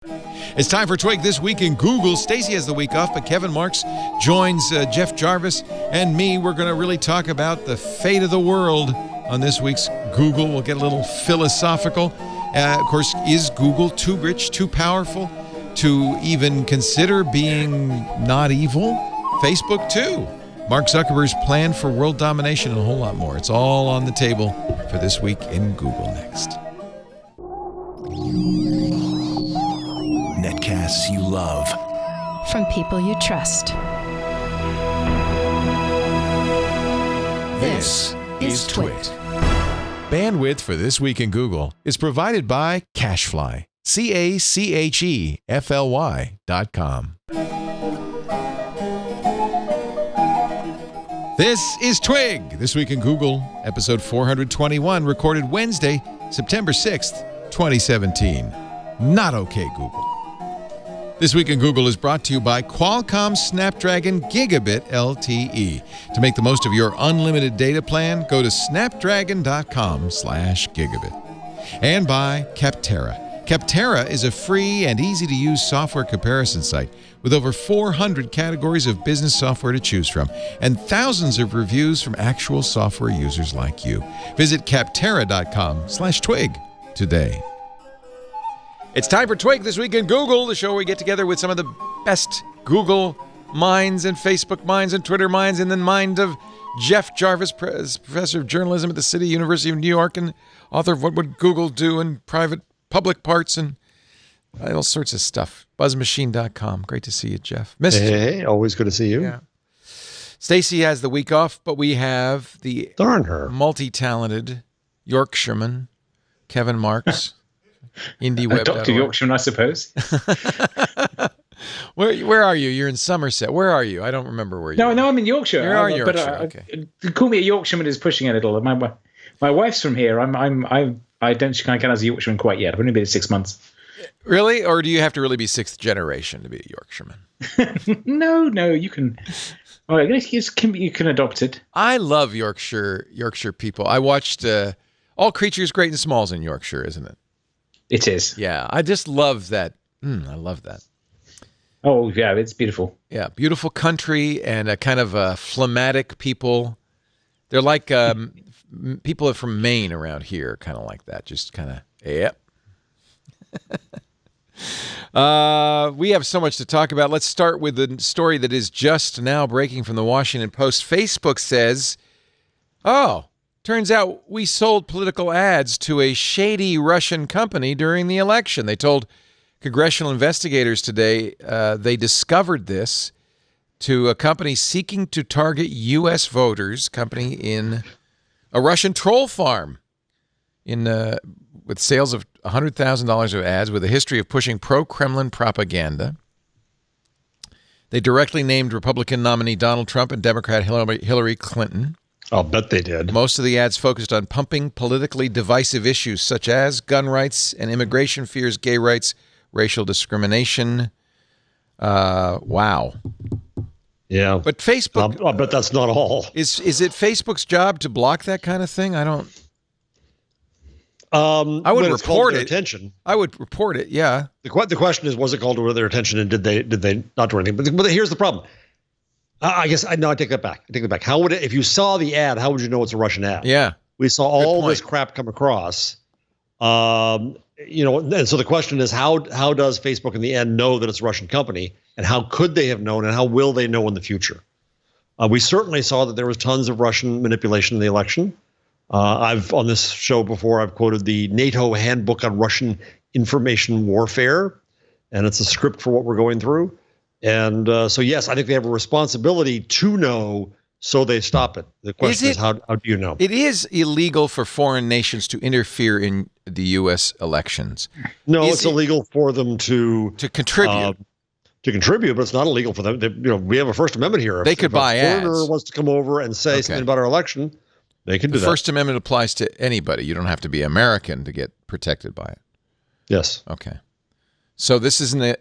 It's time for Twig This Week in Google. Stacy has the week off, but Kevin Marks joins Jeff Jarvis and me. We're going to really talk about the fate of the world on this week's Google. We'll get a little philosophical. Of course, is Google too rich, too powerful to even consider being not evil? Facebook, too. Mark Zuckerberg's plan for world domination and a whole lot more. It's all on the table for this week in Google next. Netcasts you love. From people you trust. This is Twit. Bandwidth for This Week in Google is provided by Cachefly. CACHEFLY.com. This is Twig, This Week in Google, episode 421, recorded Wednesday, September 6th, 2017. Not okay, Google. This Week in Google is brought to you by Qualcomm Snapdragon Gigabit LTE. To make the most of your unlimited data plan, go to snapdragon.com/gigabit. And by Capterra. Capterra is a free and easy-to-use software comparison site with over 400 categories of business software to choose from and thousands of reviews from actual software users like you. Visit capterra.com/twig today. It's time for Twig This Week in Google, the show where we get together with some of the best Google minds and Facebook minds and Twitter minds and the mind of Jeff Jarvis, professor of journalism at the University of New York and author of What Would Google Do in Public Parts and all sorts of stuff. Buzzmachine.com. Great to see you, Jeff. Missed you. Hey, always good to see you. Yeah. Stacy has the week off, but we have the multi-talented Yorkshireman, Kevin Marks. Indie web. Dr. Yorkshireman, I suppose. Where are you? You're in Somerset. Where are you? I don't remember where you are. No, I'm in Yorkshire. You are Yorkshire. Okay. Call me a Yorkshireman is pushing it a little. My wife's from here. I don't count as a Yorkshireman quite yet. I've only been here 6 months. Really? Or do you have to really be sixth generation to be a Yorkshireman? No, you can. All right, you can adopt it. I love Yorkshire people. I watched All Creatures Great and Small's in Yorkshire, isn't it? It is. Yeah, I just love that. I love that. Oh, yeah, it's beautiful. Yeah, beautiful country and a kind of phlegmatic people. They're like people from Maine around here, kind of like that. Just kind of, yep. We have so much to talk about. Let's start with the story that is just now breaking from the Washington Post. Facebook says, turns out we sold political ads to a shady Russian company during the election. They told congressional investigators today they discovered this to a company seeking to target U.S. voters, company in a Russian troll farm with sales of $100,000 of ads with a history of pushing pro-Kremlin propaganda. They directly named Republican nominee Donald Trump and Democrat Hillary Clinton. I'll bet they did. Most of the ads focused on pumping politically divisive issues such as gun rights and immigration fears, gay rights, racial discrimination. Wow. Yeah. But Facebook... I'll bet that's not all. Is it Facebook's job to block that kind of thing? I don't... I would report it. Attention. I would report it. Yeah. The question is, was it called to their attention, and did they not do anything? But here's the problem. I guess I take that back. How would it, if you saw the ad? How would you know it's a Russian ad? Yeah. We saw all this crap come across. And so the question is, how does Facebook in the end know that it's a Russian company, and how could they have known, and how will they know in the future? We certainly saw that there was tons of Russian manipulation in the election. I've on this show before, I've quoted the NATO Handbook on Russian Information Warfare, and it's a script for what we're going through. And so, yes, I think they have a responsibility to know, so they stop it. The question is how do you know? It is illegal for foreign nations to interfere in the U.S. elections. No, it's illegal for them to contribute. To contribute, but it's not illegal for them. We have a First Amendment here. They could buy ads. If a foreigner wants to come over and say something about our election, they can do that. The First Amendment applies to anybody. You don't have to be American to get protected by it. Yes. Okay. So this isn't an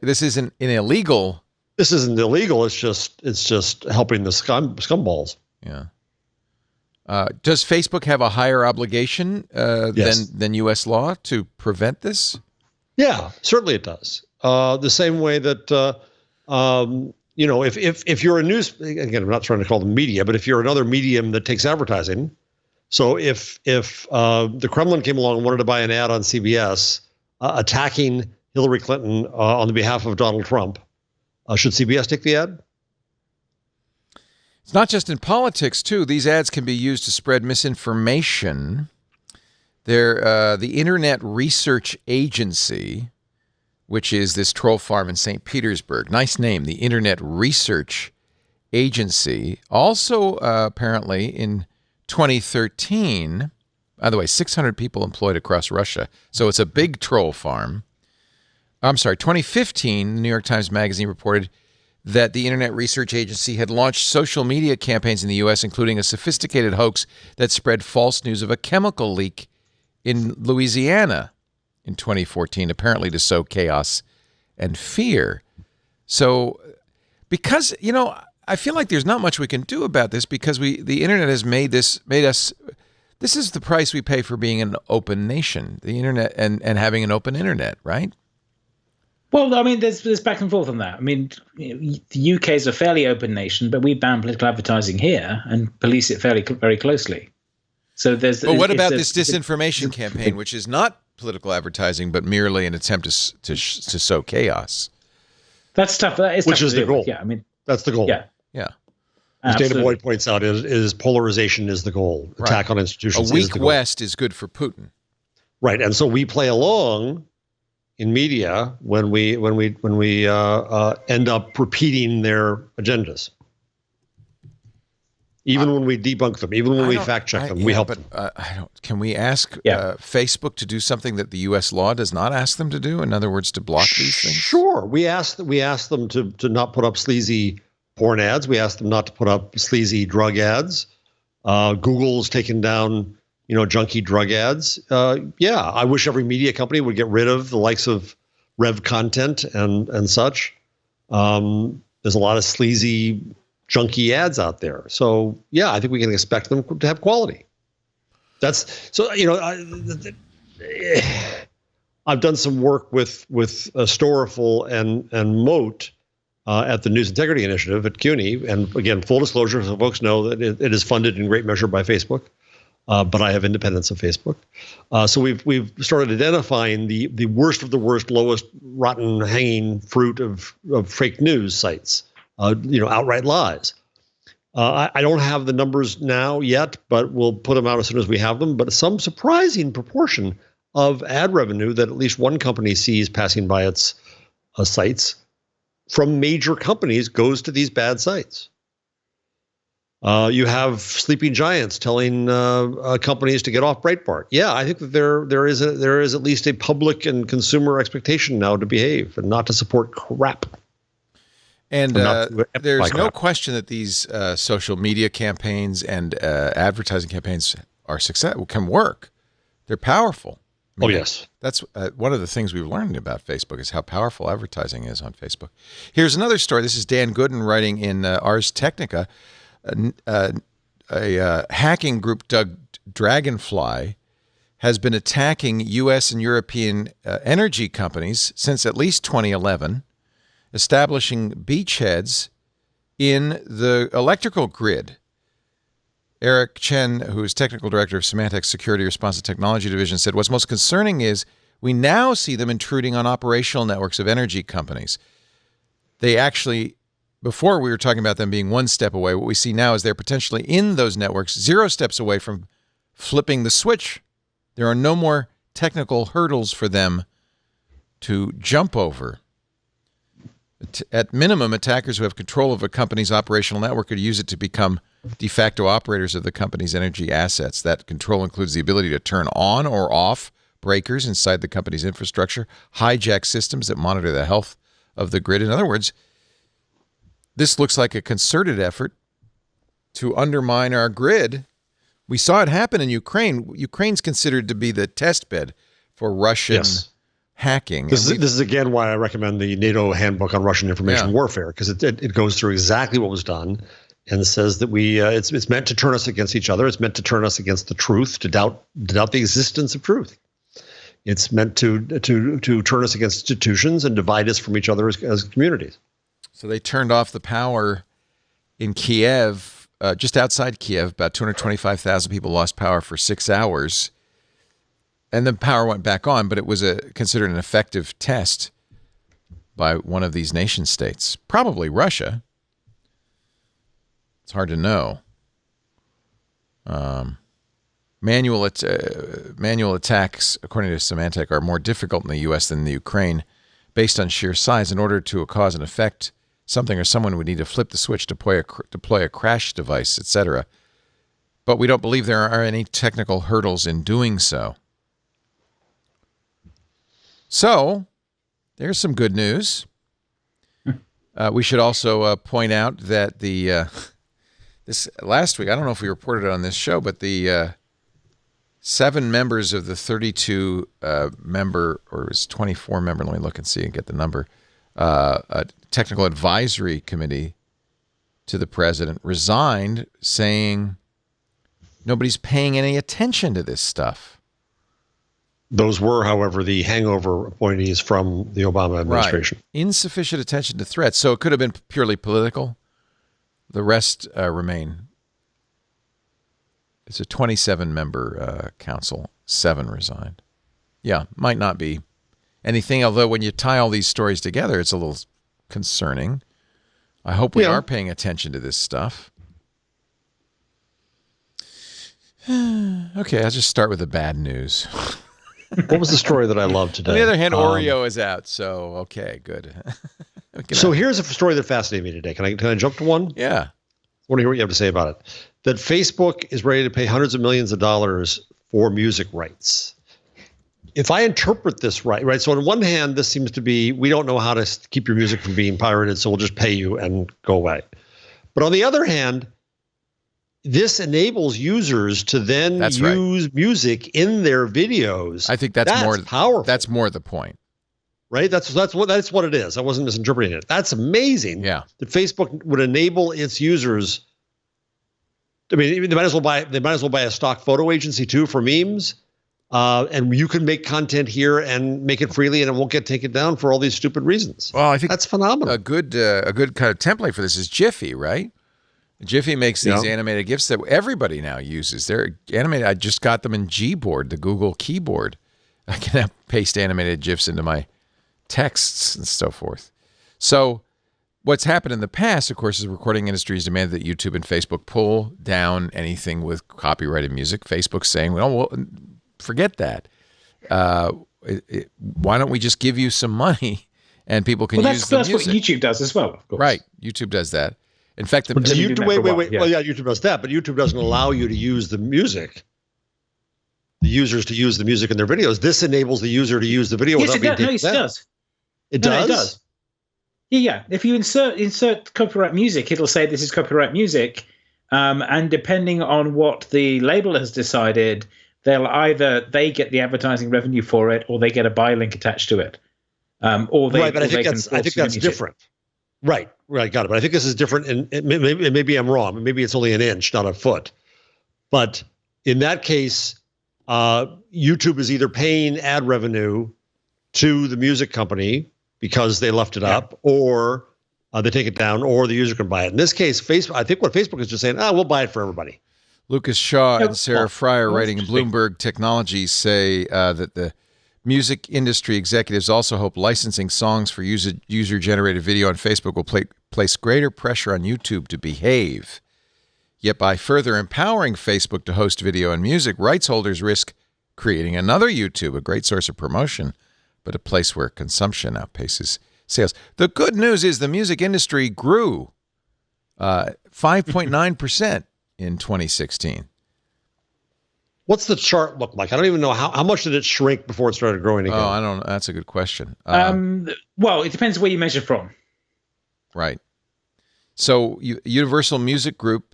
illegal. This isn't illegal. It's just helping the scumballs. Yeah. Does Facebook have a higher obligation yes. than U.S. law to prevent this? Yeah, certainly it does. The same way that if you're a news, again, I'm not trying to call them media, but if you're another medium that takes advertising, so if the Kremlin came along and wanted to buy an ad on CBS attacking Hillary Clinton on the behalf of Donald Trump, should CBS take the ad? It's not just in politics, too. These ads can be used to spread misinformation. They're the Internet Research Agency, which is this troll farm in St. Petersburg. Nice name, the Internet Research Agency. Also, apparently, in 2013, by the way, 600 people employed across Russia. So it's a big troll farm. I'm sorry, 2015, the New York Times Magazine reported that the Internet Research Agency had launched social media campaigns in the U.S., including a sophisticated hoax that spread false news of a chemical leak in Louisiana in 2014, apparently to sow chaos and fear. So, because, I feel like there's not much we can do about this because the internet has made us, this is the price we pay for being an open nation, the internet and having an open internet, right? Well, I mean, there's back and forth on that. I mean, the UK is a fairly open nation, but we ban political advertising here and police it very closely. So there's. But what about this disinformation campaign, which is not political advertising, but merely an attempt to sow chaos? That's tough. That is which tough is the goal. Yeah, I mean, that's the goal. Yeah. As Dana Boyd points out, is polarization is the goal. Right. Attack on institutions. A weak West is good for Putin. Right, and so we play along in media when we end up repeating their agendas. Even when we debunk them, even when we fact check them, we help them. Can we ask Facebook to do something that the U.S. law does not ask them to do? In other words, to block these things? Sure. We ask them to not put up sleazy porn ads. We ask them not to put up sleazy drug ads. Google's taken down, junky drug ads. I wish every media company would get rid of the likes of Rev Content and such. There's a lot of sleazy, junky ads out there. So I think we can expect them to have quality. That's so. I've done some work with Storiful and Moat at the News Integrity Initiative at CUNY, and again, full disclosure, so folks know that it is funded in great measure by Facebook. But I have independence of Facebook. So we've started identifying the worst of the worst, lowest rotten hanging fruit of fake news sites, outright lies. I don't have the numbers now yet, but we'll put them out as soon as we have them. But some surprising proportion of ad revenue that at least one company sees passing by its sites from major companies goes to these bad sites. You have sleeping giants telling companies to get off Breitbart. Yeah, I think that there is at least a public and consumer expectation now to behave and not to support crap. And there's no question that these social media campaigns and advertising campaigns can work. They're powerful. I mean, yes. That's one of the things we've learned about Facebook is how powerful advertising is on Facebook. Here's another story. This is Dan Gooden writing in Ars Technica. A hacking group dubbed Dragonfly has been attacking U.S. and European energy companies since at least 2011, establishing beachheads in the electrical grid. Eric Chen, who is technical director of Symantec's Security Response and Technology Division, said, "What's most concerning is we now see them intruding on operational networks of energy companies. They actually... Before we were talking about them being one step away. What we see now is they're potentially in those networks 0 steps away from flipping the switch. There are no more technical hurdles for them to jump over. At minimum, attackers who have control of a company's operational network could use it to become de facto operators of the company's energy assets. That control includes the ability to turn on or off breakers inside the company's infrastructure, hijack systems that monitor the health of the grid. In other words, this looks like a concerted effort to undermine our grid. We saw it happen in Ukraine. Ukraine's considered to be the test bed for Russian hacking. This is again why I recommend the NATO handbook on Russian information warfare, because it goes through exactly what was done and says that it's meant to turn us against each other. It's meant to turn us against the truth, to doubt the existence of truth. It's meant to turn us against institutions and divide us from each other as communities. So they turned off the power in Kiev, just outside Kiev. About 225,000 people lost power for 6 hours. And the power went back on, but it was considered an effective test by one of these nation states, probably Russia. It's hard to know. Manual attacks, according to Symantec, are more difficult in the U.S. than the Ukraine, based on sheer size. In order to cause an effect, something or someone would need to flip the switch, deploy a crash device, etc. But we don't believe there are any technical hurdles in doing so. So, there's some good news. We should also point out that this last week, I don't know if we reported it on this show, but the 7 members of the 32 member, or it was 24 member, let me look and see and get the number, a technical advisory committee to the president resigned, saying nobody's paying any attention to this stuff. Those were, however, the hangover appointees from the Obama administration. Right. Insufficient attention to threats. So it could have been purely political. The rest remain. It's a 27-member council. 7 resigned. Yeah, might not be anything, although when you tie all these stories together, it's a little concerning. I hope we are paying attention to this stuff. Okay, I'll just start with the bad news. What was the story that I loved today? On the other hand, Oreo is out, so okay, good. So here's a story that fascinated me today. Can I jump to one? Yeah. I want to hear what you have to say about it. That Facebook is ready to pay hundreds of millions of dollars for music rights. If I interpret this right? So on one hand, this seems to be, we don't know how to keep your music from being pirated, so we'll just pay you and go away. But on the other hand, this enables users to then use music in their videos. I think that's more powerful. That's more the point, right? That's what it is. I wasn't misinterpreting it. That's amazing. Yeah, that Facebook would enable its users. I mean, they might as well buy a stock photo agency too for memes, and you can make content here and make it freely, and it won't get taken down for all these stupid reasons. Well, I think that's phenomenal. A good kind of template for this is Jiffy, right? Jiffy makes these animated GIFs that everybody now uses. They're animated. I just got them in Gboard, the Google keyboard. I can now paste animated GIFs into my texts and so forth. So what's happened in the past, of course, is the recording industry has demanded that YouTube and Facebook pull down anything with copyrighted music. Facebook's saying, well, forget that. Why don't we just give you some money and people can use the music? That's what YouTube does as well, of course. Right. YouTube does that. In fact, wait. Yeah. Well, yeah, YouTube does that, but YouTube doesn't allow you to use the music. The users to use the music in their videos. This enables the user to use the video without being taken down. It does. It does? It does. Yeah. If you insert copyright music, it'll say this is copyright music, and depending on what the label has decided, they get the advertising revenue for it, or they get a buy link attached to it, or they. Right, but I think that's different. Right, got it. But I think this is different, and maybe I'm wrong. Maybe it's only an inch, not a foot. But in that case, YouTube is either paying ad revenue to the music company because they left it up, or they take it down, or the user can buy it. In this case, Facebook. I think what Facebook is just saying, we'll buy it for everybody. Lucas Shaw and Sarah Fryer, writing in Bloomberg Technologies, say that the music industry executives also hope licensing songs for user-generated video on Facebook will place greater pressure on YouTube to behave. Yet by further empowering Facebook to host video and music, rights holders risk creating another YouTube, a great source of promotion, but a place where consumption outpaces sales. The good news is the music industry grew 5.9% in 2016. What's the chart look like? I don't even know how much did it shrink before it started growing again. Oh, I don't know. That's a good question. Well, it depends where you measure from. Right. So Universal Music Group,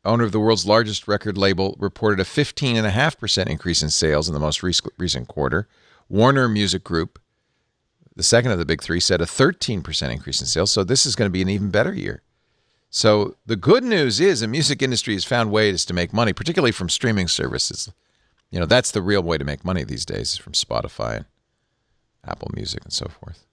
owner of the world's largest record label, reported a 15.5% increase in sales in the most recent quarter. Warner Music Group, the second of the big three, said a 13% increase in sales. So this is going to be an even better year. So the good news is the music industry has found ways to make money, particularly from streaming services. that's the real way to make money these days from Spotify and Apple Music and so forth.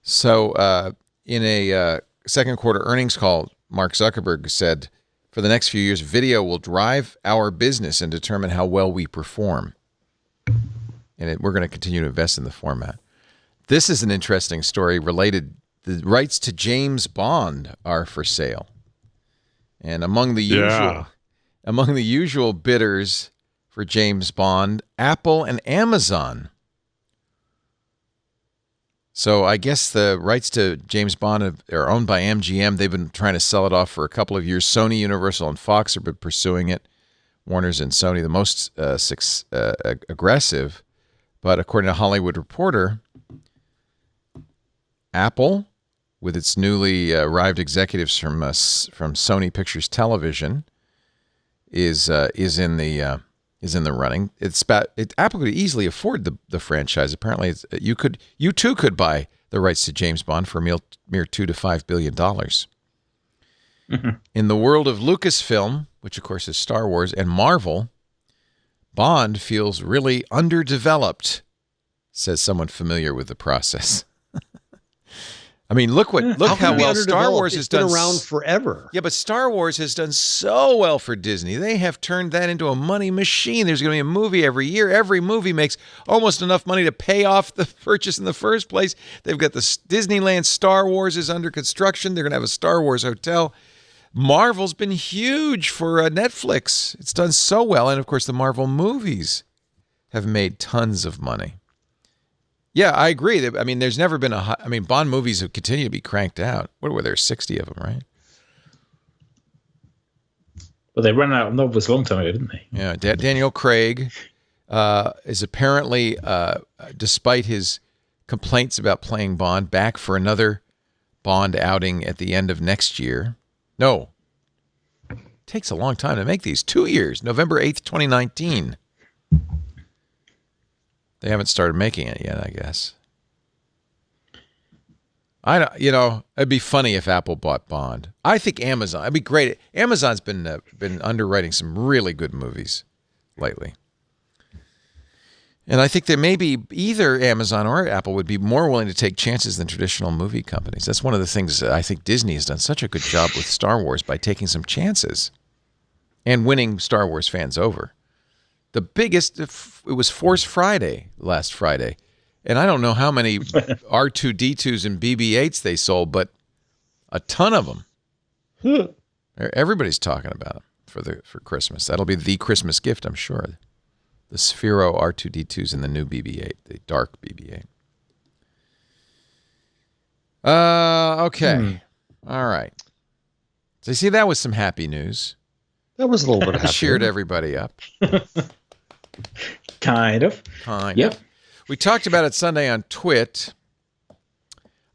So in a second quarter earnings call, Mark Zuckerberg said, for the next few years, video will drive our business and determine how well we perform. And we're going to continue to invest in the format. This is an interesting story related. The rights to James Bond are for sale. And among the usual bidders for James Bond, Apple and Amazon. So I guess the rights to James Bond are owned by MGM. They've been trying to sell it off for a couple of years. Sony, Universal, and Fox have been pursuing it. Warner's and Sony, the most aggressive. But according to Hollywood Reporter, Apple, with its newly arrived executives from Sony Pictures Television, is in the running. Apple could easily afford the franchise. Apparently, you too could buy the rights to James Bond for a mere $2 to $5 billion. Mm-hmm. In the world of Lucasfilm, which of course is Star Wars, and Marvel, Bond feels really underdeveloped, says someone familiar with the process. I mean, look how well Star Wars has done. It's been around forever. Yeah, but Star Wars has done so well for Disney. They have turned that into a money machine. There's going to be a movie every year. Every movie makes almost enough money to pay off the purchase in the first place. They've got the Disneyland Star Wars is under construction. They're going to have a Star Wars hotel. Marvel's been huge for Netflix. It's done so well. And, of course, the Marvel movies have made tons of money. Yeah, I agree. I mean, there's never been Bond movies have continued to be cranked out. What were there, 60 of them, right? Well, they ran out of novels a long time ago, didn't they? Yeah, Daniel Craig is apparently, despite his complaints about playing Bond, back for another Bond outing at the end of next year. No. It takes a long time to make these. 2 years, November 8th, 2019. They haven't started making it yet, I guess. It'd be funny if Apple bought Bond. I think Amazon. It'd be great. Amazon's been underwriting some really good movies lately, and I think that maybe either Amazon or Apple would be more willing to take chances than traditional movie companies. That's one of the things that I think Disney has done such a good job with Star Wars by taking some chances and winning Star Wars fans over. The biggest, it was Force Friday last Friday. And I don't know how many R2-D2s and BB-8s they sold, but a ton of them. Everybody's talking about them for Christmas. That'll be the Christmas gift, I'm sure. The Sphero R2-D2s and the new BB-8, the dark BB-8. Okay. All right. So you see, that was some happy news. That was a little bit happy. Cheered everybody up. Kind of. Yep. We talked about it Sunday on Twit.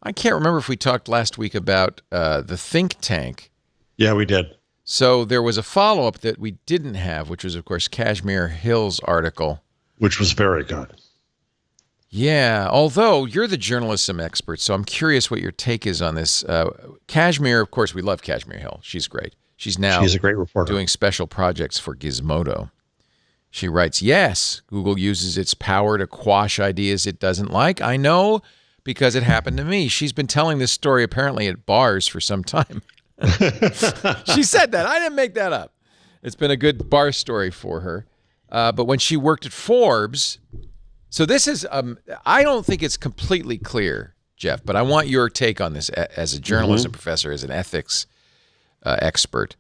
I can't remember if we talked last week about the think tank. Yeah, we did. So there was a follow-up that we didn't have, which was, of course, Kashmir Hill's article. Which was very good. Yeah, although you're the journalism expert, so I'm curious what your take is on this. Kashmir, of course, we love Kashmir Hill. She's great. She's a great reporter. Doing special projects for Gizmodo. She writes, yes, Google uses its power to quash ideas it doesn't like. I know because it happened to me. She's been telling this story apparently at bars for some time. She said that. I didn't make that up. It's been a good bar story for her. But when she worked at Forbes, so this is, I don't think it's completely clear, Jeff, but I want your take on this as a journalism professor, as an ethics expert.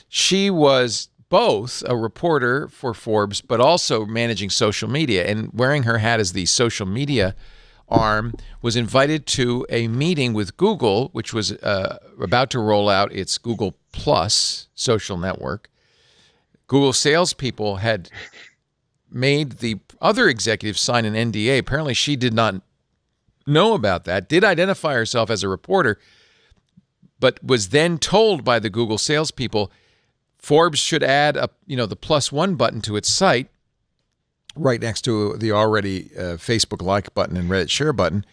She was both a reporter for Forbes, but also managing social media, and wearing her hat as the social media arm, was invited to a meeting with Google, which was about to roll out its Google Plus social network. Google salespeople had made the other executives sign an NDA. Apparently, she did not know about that, did identify herself as a reporter, but was then told by the Google salespeople Forbes should add the +1 button to its site, right next to the already Facebook like button and Reddit share button.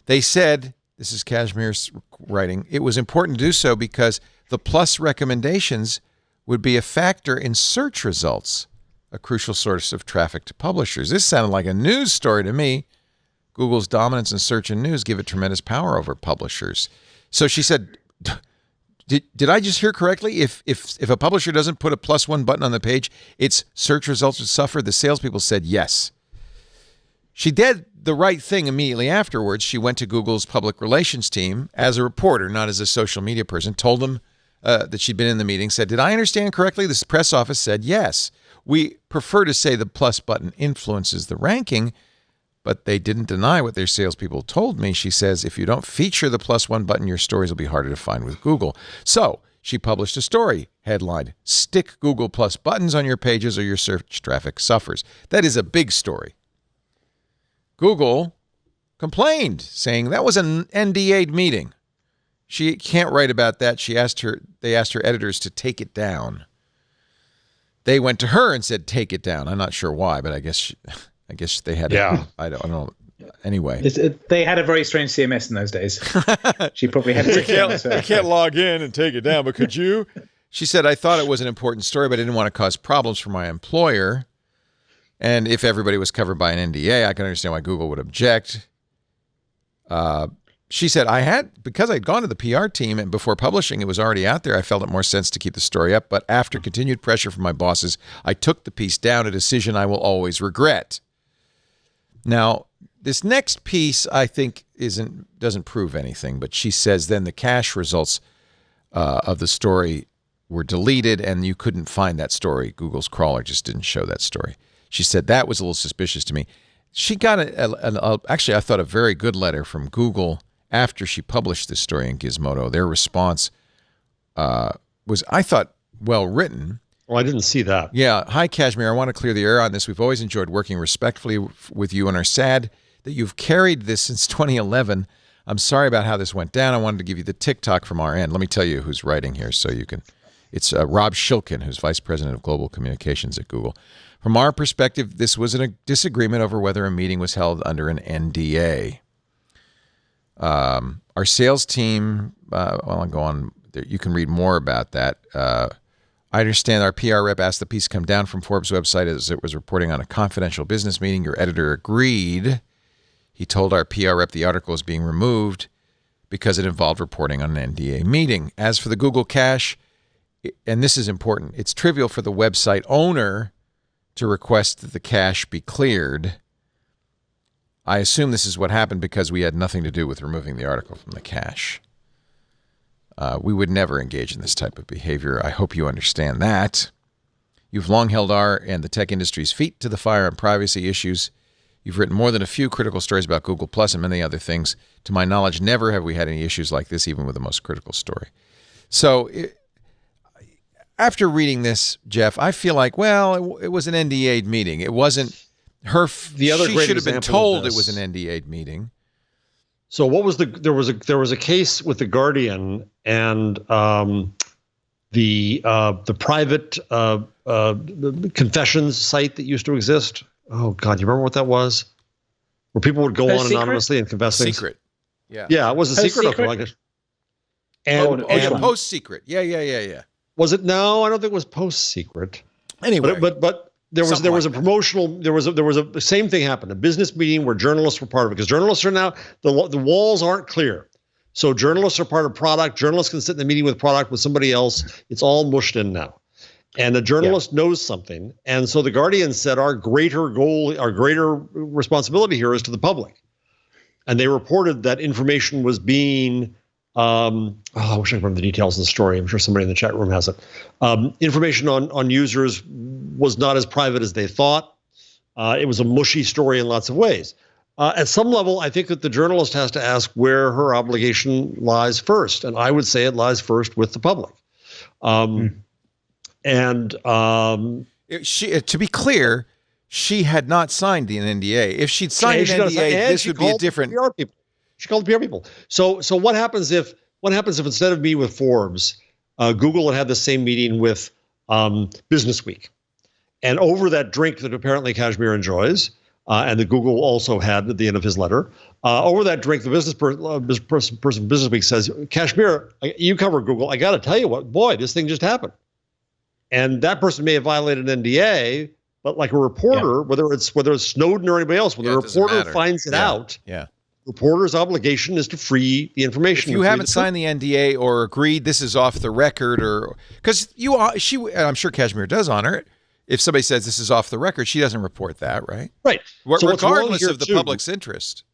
They said, this is Kashmir's writing, it was important to do so because the plus recommendations would be a factor in search results. a crucial source of traffic to publishers. This sounded like a news story to me. Google's dominance in search and news give it tremendous power over publishers. So she said, did I just hear correctly? If a publisher doesn't put a +1 button on the page, its search results would suffer? The salespeople said yes. She did the right thing immediately afterwards. She went to Google's public relations team as a reporter, not as a social media person, told them that she'd been in the meeting, said, did I understand correctly? The press office said yes. We prefer to say the plus button influences the ranking, but they didn't deny what their salespeople told me. She says, if you don't feature the +1 button, your stories will be harder to find with Google. So she published a story headlined, stick Google Plus buttons on your pages or your search traffic suffers. That is a big story. Google complained, saying that was an NDA'd meeting. She can't write about that. They asked her editors to take it down. They went to her and said, take it down. I'm not sure why, but I guess they had. Yeah. I don't know. Anyway, they had a very strange CMS in those days. She probably had to. I can't log in and take it down, but could you? She said, I thought it was an important story, but I didn't want to cause problems for my employer. And if everybody was covered by an NDA, I can understand why Google would object. She said, because I'd gone to the PR team and before publishing, it was already out there. I felt it more sense to keep the story up. But after continued pressure from my bosses, I took the piece down, a decision I will always regret. Now, this next piece, I think, doesn't prove anything. But she says then the cache results of the story were deleted and you couldn't find that story. Google's crawler just didn't show that story. She said that was a little suspicious to me. She got actually, I thought, a very good letter from Google after she published this story in Gizmodo. Their response was, I thought, well written. Well, I didn't see that. Yeah. Hi, Kashmir. I want to clear the air on this. We've always enjoyed working respectfully with you and are sad that you've carried this since 2011. I'm sorry about how this went down. I wanted to give you the TikTok from our end. Let me tell you who's writing here so you can. It's Rob Shilkin, who's Vice President of Global Communications at Google. From our perspective, this was a disagreement over whether a meeting was held under an NDA. Our sales team, I'll go on. You can read more about that. I understand our PR rep asked the piece come down from Forbes' website as it was reporting on a confidential business meeting. Your editor agreed. He told our PR rep the article is being removed because it involved reporting on an NDA meeting. As for the Google cache, and this is important, it's trivial for the website owner to request that the cache be cleared. I assume this is what happened because we had nothing to do with removing the article from the cache. We would never engage in this type of behavior. I hope you understand that. You've long held our and the tech industry's feet to the fire on privacy issues. You've written more than a few critical stories about Google Plus and many other things. To my knowledge, never have we had any issues like this, even with the most critical story. So after reading this, Jeff, I feel like, well, it was an NDA'd meeting. It wasn't her. The other she great should have been example told of it this- was an NDA'd meeting. So what was there was a case with the Guardian and the private the confessions site that used to exist. Oh God, you remember what that was? Where people would go on Secret? anonymously and confess things. Secret. Yeah. Yeah, it was a Post secret. Secret? Okay, and, Oh, Yeah, one? post secret. Yeah. was it? No, I don't think it was post secret. Anyway. But there was Something a like that. promotional there was the same thing happened, a business meeting where journalists were part of it, because journalists are now the walls aren't clear. So journalists are part of product. Journalists can sit in the meeting with product with somebody else. It's all mushed in now. And the journalist knows something. And so the Guardian said our greater goal, our greater responsibility here is to the public. And they reported that information was being I wish I could remember the details of the story. I'm sure somebody in the chat room has it. Information on users was not as private as they thought. It was a mushy story in lots of ways. At some level, I think that the journalist has to ask where her obligation lies first. And I would say it lies first with the public. To be clear, she had not signed the NDA. If she'd signed an NDA, this would be a different. PR people. She called the PR people. So what happens if instead of meeting with Forbes, Google had the same meeting with Business Week, and over that drink that apparently Kashmir enjoys, and that Google also had at the end of his letter, over that drink, the business person from Business Week says, Kashmir, you cover Google. I got to tell you what, boy, this thing just happened. And that person may have violated an NDA, But like a reporter, whether it's Snowden or anybody else, when the it doesn't reporter matter. finds it out, Yeah. reporter's obligation is to free the information. If you haven't signed the NDA or agreed this is off the record, or because and I'm sure Kashmir does honor it. If somebody says this is off the record, she doesn't report that, right? Right. So regardless of the public's interest.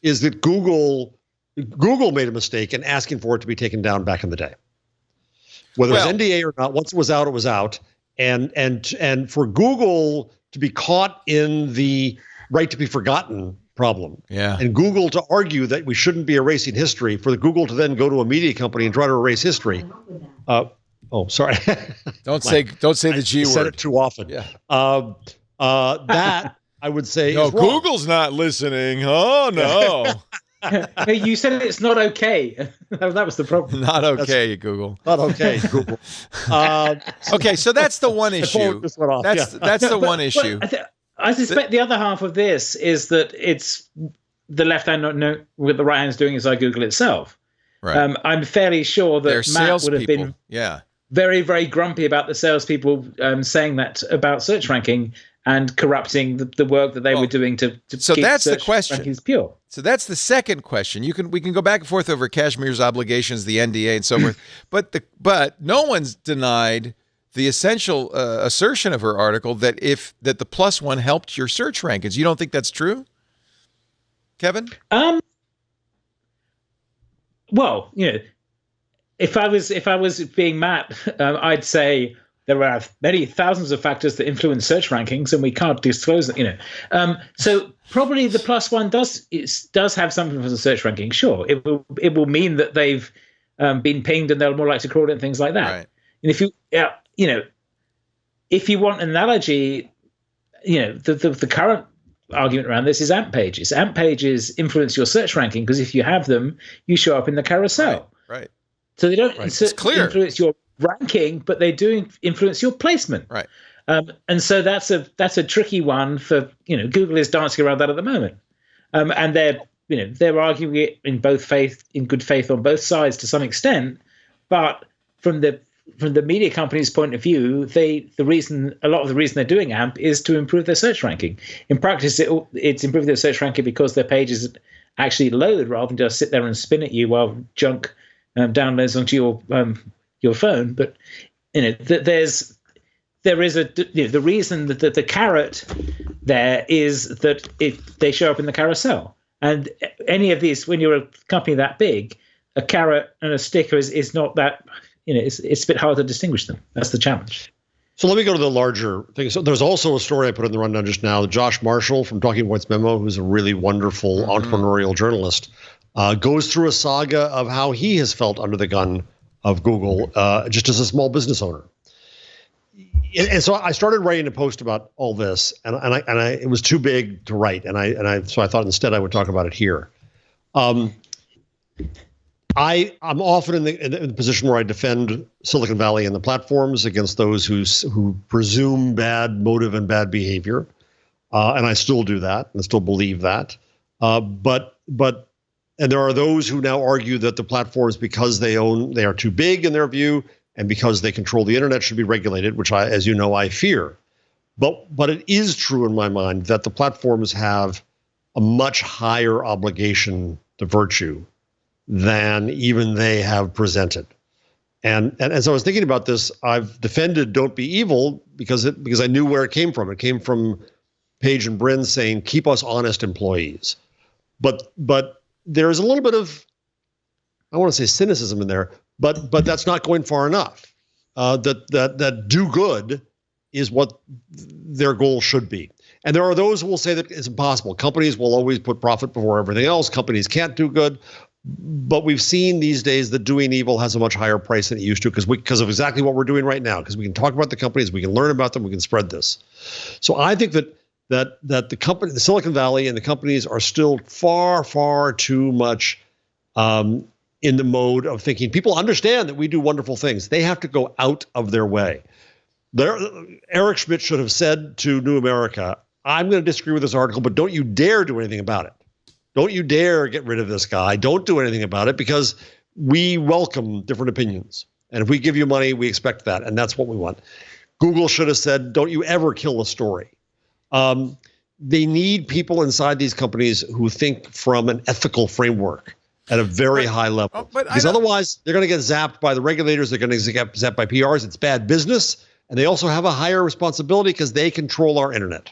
Is that Google made a mistake in asking for it to be taken down back in the day. Whether it's NDA or not, once it was out. And for Google to be caught in the right to be forgotten problem. Yeah. And Google to argue that we shouldn't be erasing history, for the Google to then go to a media company and try to erase history. Sorry. Don't say the G word. I said it too often. Yeah. That I would say no, is wrong. Google's not listening. Oh no. You said it's not okay. That was the problem. Not okay, Google. Not okay, Google. Okay, so that's the one issue. Just went off. That's the one issue. I suspect the other half of this is that it's the left hand not know what the right hand's doing inside Google itself. Right. I'm fairly sure that Matt would have been very, very grumpy about the salespeople saying that about search ranking and corrupting the work that they were doing to so keep that's search the question. rankings pure. So that's the second question. We can go back and forth over Kashmir's obligations, the NDA, and so forth. But no one's denied the essential assertion of her article that the +1 helped your search rankings. You don't think that's true, Kevin? Well, if I was being Matt, I'd say there are many thousands of factors that influence search rankings, and we can't disclose that. So probably the +1 does have something for the search ranking. Sure, it will mean that they've been pinged and they're more likely to crawl it and things like that. Right. And if you want an analogy, the current argument around this is AMP pages. AMP pages influence your search ranking because if you have them, you show up in the carousel. Right. So they don't influence your ranking, but they do influence your placement. Right. And so that's a tricky one for Google is dancing around that at the moment, and they're arguing it in good faith on both sides to some extent, but from the media company's point of view, a lot of the reason they're doing AMP is to improve their search ranking. In practice, it's improving their search ranking because their pages actually load rather than just sit there and spin at you while junk downloads onto your phone. But there is the reason that the carrot there is that they show up in the carousel. And any of these, when you're a company that big, a carrot and a sticker is not that. It's a bit hard to distinguish them. That's the challenge. So let me go to the larger thing. So there's also a story I put in the rundown just now. Josh Marshall from Talking Points Memo, who's a really wonderful entrepreneurial journalist, goes through a saga of how he has felt under the gun of Google just as a small business owner. And so I started writing a post about all this, and it was too big to write, so I thought instead I would talk about it here. I'm often in the position where I defend Silicon Valley and the platforms against those who presume bad motive and bad behavior, and I still do that and still believe that. But there are those who now argue that the platforms, because they are too big in their view, and because they control the internet, should be regulated, which as you know, I fear. But it is true in my mind that the platforms have a much higher obligation to virtue than even they have presented. And as I was thinking about this, I've defended Don't Be Evil because I knew where it came from. It came from Page and Brin saying, keep us honest employees. But there is a little bit of, I want to say cynicism in there, but that's not going far enough. That do good is what their goal should be. And there are those who will say that it's impossible. Companies will always put profit before everything else. Companies can't do good. But we've seen these days that doing evil has a much higher price than it used to because of exactly what we're doing right now. Because we can talk about the companies, we can learn about them, we can spread this. So I think that the Silicon Valley and the companies are still far, far too much in the mode of thinking people understand that we do wonderful things. They have to go out of their way. Eric Schmidt should have said to New America, I'm going to disagree with this article, but don't you dare do anything about it. Don't you dare get rid of this guy. Don't do anything about it because we welcome different opinions. And if we give you money, we expect that. And that's what we want. Google should have said, don't you ever kill a story. They need people inside these companies who think from an ethical framework at a very high level. Because otherwise, they're going to get zapped by the regulators. They're going to get zapped by PRs. It's bad business. And they also have a higher responsibility because they control our internet.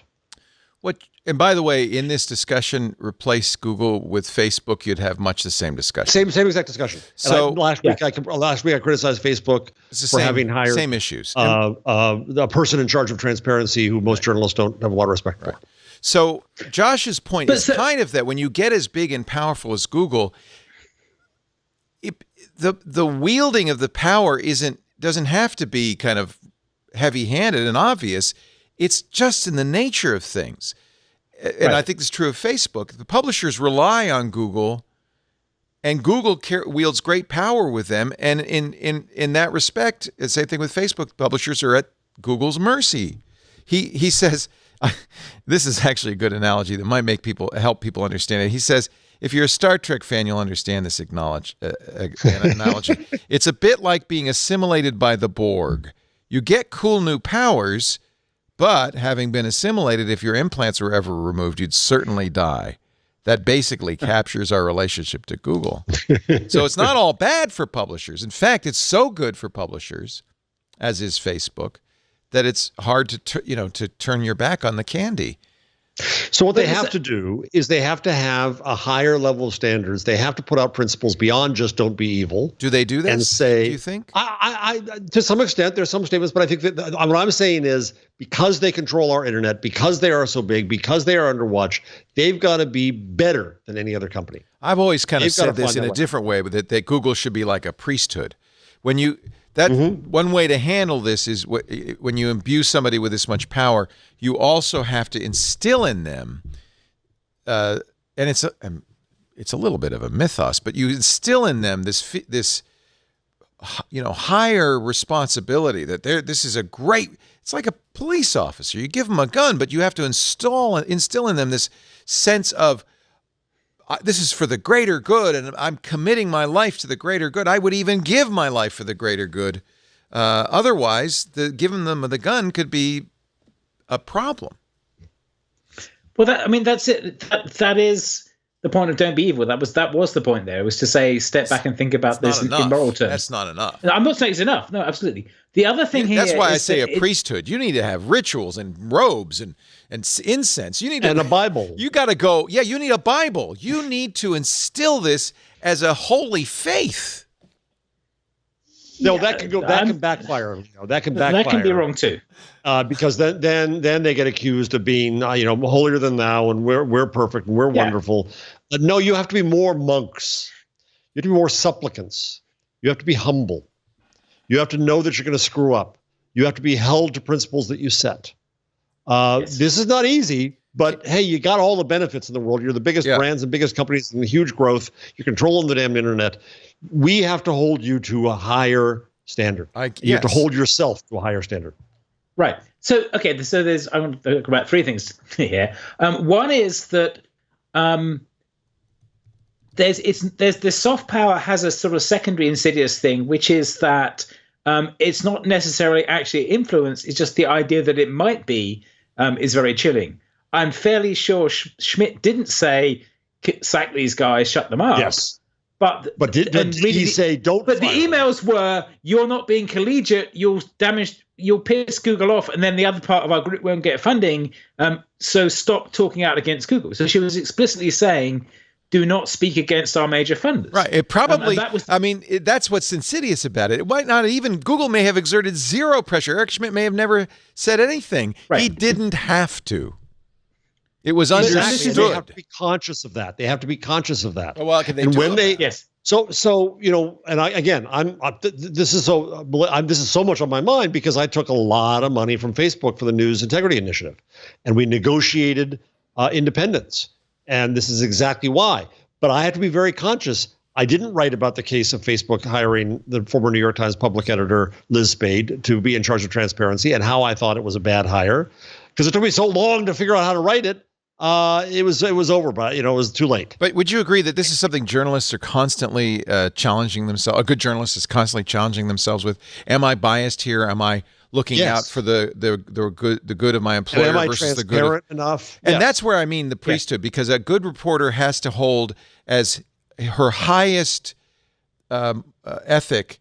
And by the way, in this discussion, replace Google with Facebook, you'd have much the same discussion. Same exact discussion. So last week I criticized Facebook for having hired same issues. A person in charge of transparency who most journalists don't have a lot of respect for. So Josh's point is kind of that when you get as big and powerful as Google, the wielding of the power doesn't have to be kind of heavy-handed and obvious. It's just in the nature of things. And I think it's true of Facebook. The publishers rely on Google, and Google wields great power with them. And in that respect, the same thing with Facebook. Publishers are at Google's mercy. He says, this is actually a good analogy that might help people understand it. He says, if you're a Star Trek fan, you'll understand this analogy. It's a bit like being assimilated by the Borg. You get cool new powers, but having been assimilated, if your implants were ever removed, you'd certainly die. That basically captures our relationship to Google. So it's not all bad for publishers. In fact, it's so good for publishers, as is Facebook, that it's hard to turn your back on the candy. So what they have to do is they have to have a higher level of standards. They have to put out principles beyond just don't be evil. Do they do this? And say, do you think? I to some extent, there's some statements, but I think that what I'm saying is because they control our internet, because they are so big, because they are under watch, they've got to be better than any other company. I've always kind of said this in a different way, but that Google should be like a priesthood. One way to handle this is when you imbue somebody with this much power, you also have to instill in them, and it's a little bit of a mythos, but you instill in them this higher responsibility that this is it's like a police officer. You give them a gun, but you have to instill in them this sense of, this is for the greater good, and I'm committing my life to the greater good. I would even give my life for the greater good. Otherwise, giving them the gun could be a problem. Well, that's it. That is the point of don't be evil. That was the point there. It was to say, step back and think about this in moral terms. That's not enough. I'm not saying it's enough. No, absolutely. The other thing here that's why I is say a priesthood. You need to have rituals and robes and incense. You need and a Bible. You got to go. Yeah, you need a Bible. You need to instill this as a holy faith. No, that can go. That can backfire. That can backfire. That can be wrong too. Because then they get accused of being holier than thou, and we're perfect and we're wonderful. No, you have to be more monks. You have to be more supplicants. You have to be humble. You have to know that you're going to screw up. You have to be held to principles that you set. This is not easy, but hey, you got all the benefits in the world. You're the biggest brands and biggest companies and huge growth. You're controlling the damn internet. We have to hold you to a higher standard. You have to hold yourself to a higher standard. Right. So, okay. So I want to talk about three things here. One is that there's this soft power has a sort of secondary insidious thing, which is that it's not necessarily actually influence. It's just the idea that it might be is very chilling. I'm fairly sure Schmidt didn't say sack these guys, shut them up. Yes. But did he say don't? But the emails were, you're not being collegiate. You'll piss Google off, and then the other part of our group won't get funding. So stop talking out against Google. So she was explicitly saying, do not speak against our major funders. Right. It probably. That's what's insidious about it. It might not even. Google may have exerted zero pressure. Eric Schmidt may have never said anything. Right. He didn't have to. It was understood. They have to be conscious of that. Oh, well, can they do when they? Yes. So and this is so much on my mind because I took a lot of money from Facebook for the News Integrity Initiative, and we negotiated independence, and this is exactly why. But I have to be very conscious. I didn't write about the case of Facebook hiring the former New York Times public editor Liz Spade to be in charge of transparency and how I thought it was a bad hire, because it took me so long to figure out how to write it. It was over, but it was too late. But would you agree that this is something journalists are constantly challenging themselves? A good journalist is constantly challenging themselves with: am I biased here? Am I looking Yes. out for the good of my employer And am I versus the good of, transparent enough? and Yes. that's where I mean the priesthood, because a good reporter has to hold as her highest ethic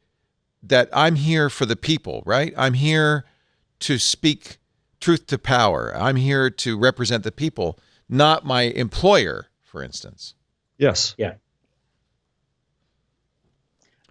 that I'm here for the people, right? I'm here to speak truth to power. I'm here to represent the people, not my employer, for instance. Yes. Yeah.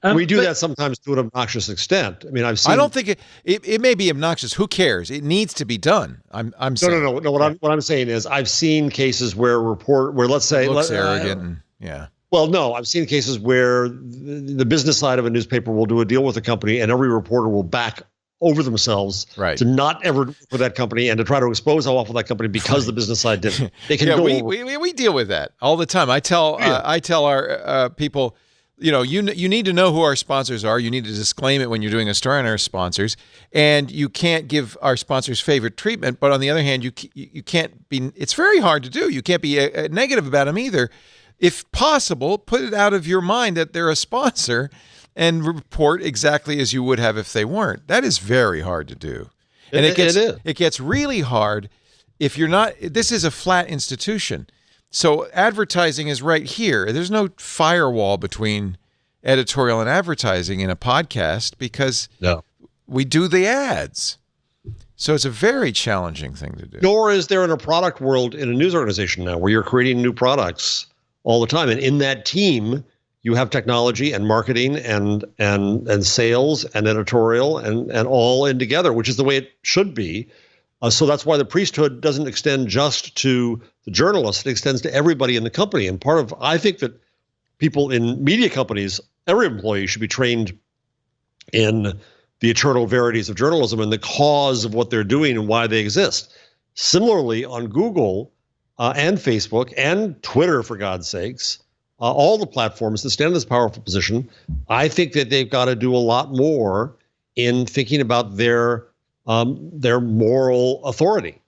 We do that sometimes to an obnoxious extent. I mean, I've seen. I don't think it may be obnoxious. Who cares? It needs to be done. I'm saying No. What I'm saying is, I've seen cases where let's say it looks arrogant. And, yeah. Well, no, I've seen cases where the business side of a newspaper will do a deal with a company, and every reporter will back over themselves to not ever work for that company and to try to expose how awful that company because the business side didn't. They can we deal with that all the time. I tell our people, you need to know who our sponsors are. You need to disclaim it when you're doing a story on our sponsors, and you can't give our sponsors favorite treatment. But on the other hand, you can't be. It's very hard to do. You can't be negative about them either. If possible, put it out of your mind that they're a sponsor and report exactly as you would have if they weren't. That is very hard to do. And it gets really hard if you're not. This is a flat institution. So advertising is right here. There's no firewall between editorial and advertising in a podcast because we do the ads. So it's a very challenging thing to do. Nor is there in a product world in a news organization now where you're creating new products all the time. And in that team, you have technology and marketing and sales and editorial and all in together, which is the way it should be. So that's why the priesthood doesn't extend just to the journalists. It extends to everybody in the company. And I think that people in media companies, every employee should be trained in the eternal verities of journalism and the cause of what they're doing and why they exist. Similarly, on Google and Facebook and Twitter, for God's sakes, all the platforms that stand in this powerful position, I think that they've got to do a lot more in thinking about their moral authority,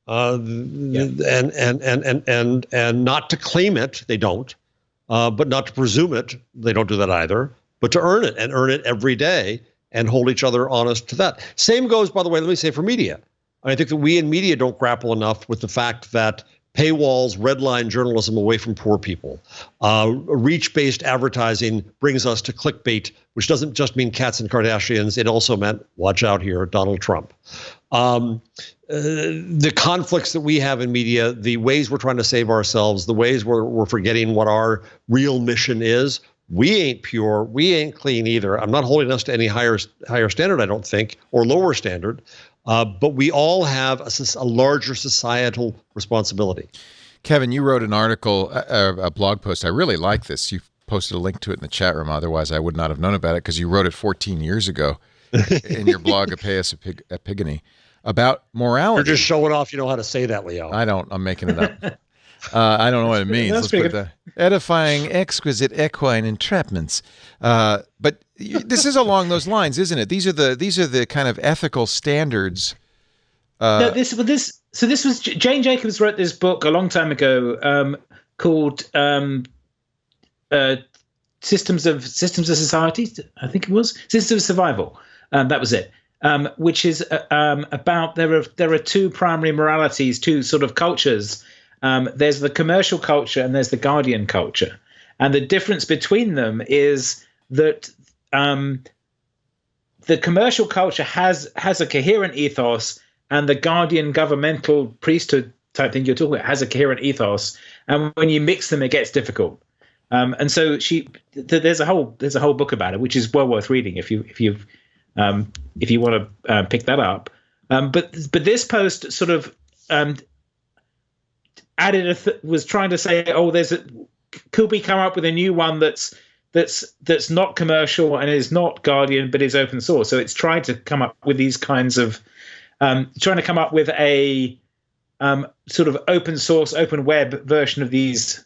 and not to claim it. They don't, but not to presume it. They don't do that either. But to earn it and earn it every day and hold each other honest to that. Same goes, by the way. Let me say for media. I think that we in media don't grapple enough with the fact that paywalls redline journalism away from poor people. Reach-based advertising brings us to clickbait, which doesn't just mean cats and Kardashians. It also meant, watch out here, Donald Trump. The conflicts that we have in media, the ways we're trying to save ourselves, the ways we're forgetting what our real mission is. We ain't pure. We ain't clean either. I'm not holding us to any higher standard, I don't think, or lower standard. But we all have a larger societal responsibility. Kevin, you wrote an article, a blog post. I really like this. You posted a link to it in the chat room. Otherwise, I would not have known about it because you wrote it 14 years ago in your blog, Appeas Epigony, about morality. You're just showing off you know how to say that, Leo. I don't. I'm making it up. I don't know what it means. Let's put that. Edifying, exquisite equine entrapments. But this is along those lines, isn't it? These are the kind of ethical standards. This was Jane Jacobs wrote this book a long time ago called Systems of Society. I think it was Systems of Survival. That was it. Which is about there are two primary moralities, two sort of cultures. There's the commercial culture and there's the guardian culture, and the difference between them is that the commercial culture has a coherent ethos, and the guardian governmental priesthood type thing you're talking about has a coherent ethos. And when you mix them, it gets difficult. And so there's a whole book about it, which is well worth reading if you want to pick that up. But this post sort of was trying to say, could we come up with a new one that's not commercial and is not guardian but is open source? So it's trying to come up with these kinds of trying to come up with a sort of open source, open web version of these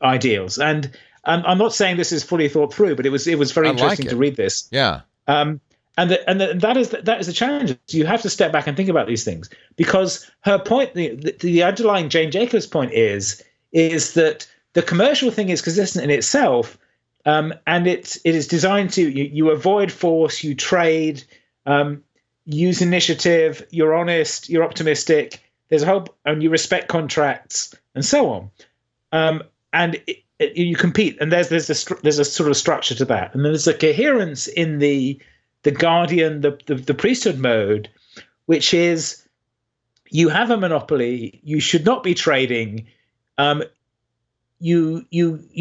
ideals. And I'm not saying this is fully thought through, but it was very interesting to read this. Yeah. And that is the challenge. You have to step back and think about these things, because her point, the underlying Jane Jacobs point is that the commercial thing is consistent in itself, and it is designed to you avoid force, you trade, use initiative, you're honest, you're optimistic. There's a whole, and you respect contracts and so on. And you compete, and there's a sort of structure to that, and there's a coherence in the guardian, the priesthood mode, which is you have a monopoly, you should not be trading. You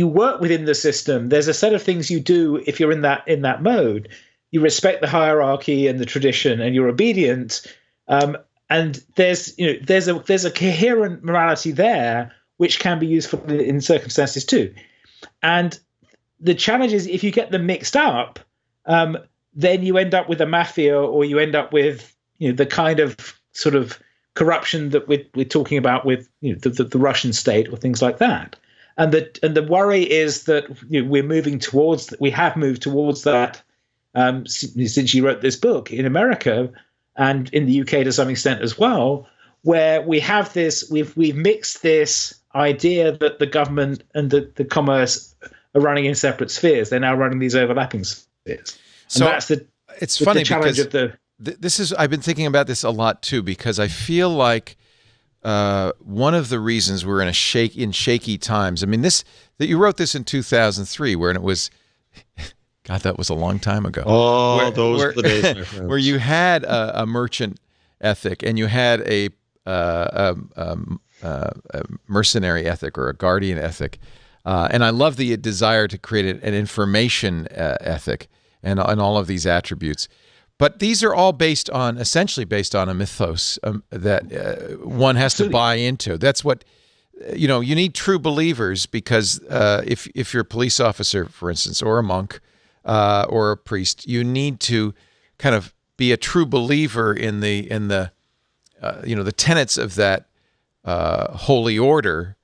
work within the system. There's a set of things you do if you're in that mode. You respect the hierarchy and the tradition, and you're obedient. And there's a coherent morality there, which can be useful in circumstances too. And the challenge is if you get them mixed up, then you end up with a mafia, or you end up with the kind of sort of corruption that we're talking about with the Russian state or things like that. And the worry is that we have moved towards that since you wrote this book in America and in the UK to some extent as well, where we have this, we've mixed this idea that the government and the commerce are running in separate spheres. They're now running these overlapping spheres. So and that's it's funny the challenge because of this is, I've been thinking about this a lot too, because I feel like one of the reasons we're in shaky times. I mean, that you wrote this in 2003, where it was, God, that was a long time ago. Oh, those were the days, my friends. Where you had a merchant ethic, and you had a mercenary ethic or a guardian ethic, and I love the desire to create an information ethic and all of these attributes. But these are all essentially based on a mythos that one has to buy into. That's what, you need true believers, because if you're a police officer, for instance, or a monk or a priest, you need to kind of be a true believer in the tenets of that holy order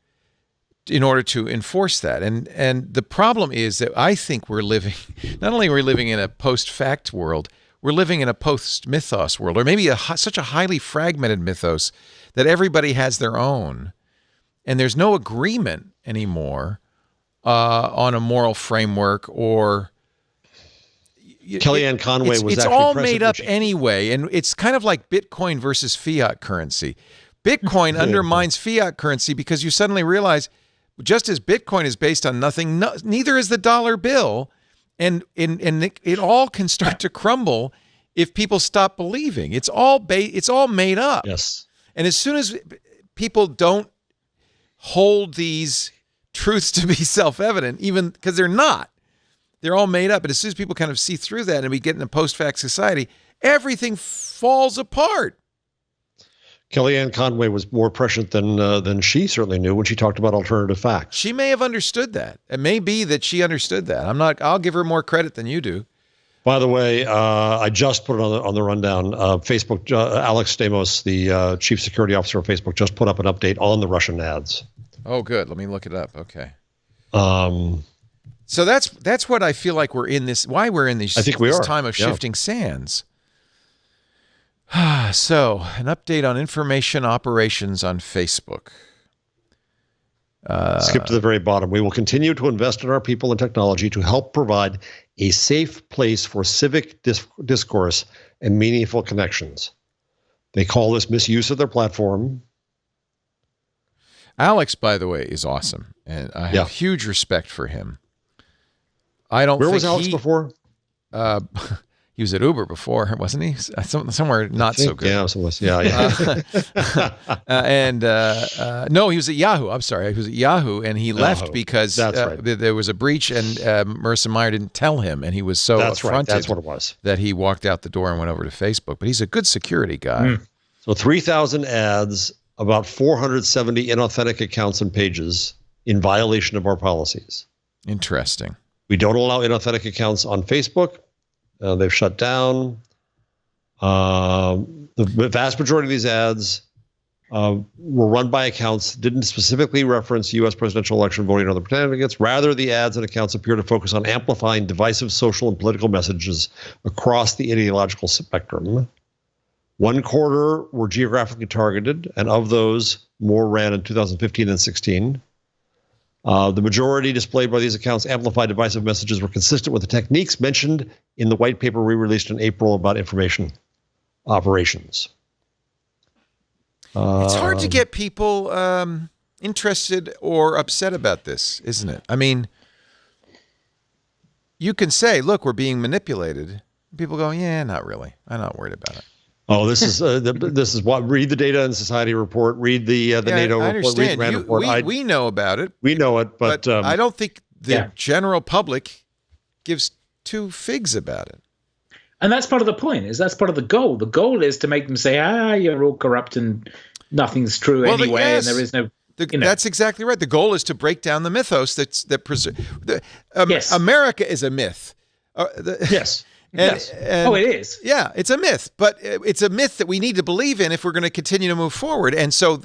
in order to enforce that. And the problem is that I think not only are we living in a post-fact world, we're living in a post-mythos world, or maybe such a highly fragmented mythos that everybody has their own, and there's no agreement anymore on a moral framework or. Kellyanne Conway was it's actually all president made up anyway, and it's kind of like Bitcoin versus fiat currency. Bitcoin undermines fiat currency because you suddenly realize, just as Bitcoin is based on nothing, neither is the dollar bill, and it all can start to crumble if people stop believing. It's all made up. Yes. And as soon as people don't hold these truths to be self-evident, even because they're not. They're all made up. But as soon as people kind of see through that and we get in a post-fact society, everything falls apart. Kellyanne Conway was more prescient than she certainly knew when she talked about alternative facts. She may have understood that. It may be that she understood that. I'll give her more credit than you do. By the way, I just put it on the rundown. Facebook, Alex Stamos, the chief security officer of Facebook, just put up an update on the Russian ads. Oh, good. Let me look it up. Okay. So that's what I feel like we're in this. Why we're in this? I think we are. Time of shifting sands. So, an update on information operations on Facebook. Skip to the very bottom. We will continue to invest in our people and technology to help provide a safe place for civic discourse and meaningful connections. They call this misuse of their platform. Alex, by the way, is awesome, and I have huge respect for him. Where was Alex before? He was at Uber before, wasn't he? Somewhere not so good. Yeah, no, he was at Yahoo. I'm sorry, he was at Yahoo, and he left because there was a breach, and Marissa Mayer didn't tell him, and he was so affronted. That's what it was. That he walked out the door and went over to Facebook. But he's a good security guy. So 3,000 ads, about 470 inauthentic accounts and pages in violation of our policies. Interesting. We don't allow inauthentic accounts on Facebook. They've shut down. The vast majority of these ads were run by accounts that didn't specifically reference U.S. presidential election voting and other candidates. Rather, the ads and accounts appear to focus on amplifying divisive social and political messages across the ideological spectrum. 1/4 were geographically targeted, and of those, more ran in 2015 and 16. The majority displayed by these accounts amplified divisive messages were consistent with the techniques mentioned in the white paper we released in April about information operations. It's hard to get people interested or upset about this, isn't it? I mean, you can say, look, we're being manipulated. People go, yeah, not really. I'm not worried about it. Oh, this is what, read the Data and Society report, read the NATO report, read the RAND report. We know about it. We know it, but I don't think the general public gives two figs about it. And that's part of the point, is that's part of the goal. The goal is to make them say, you're all corrupt and nothing's true anyway, and there is no... That's exactly right. The goal is to break down the mythos America is a myth. Yes. Yes. And, it is. Yeah, it's a myth, but it's a myth that we need to believe in if we're going to continue to move forward. And so,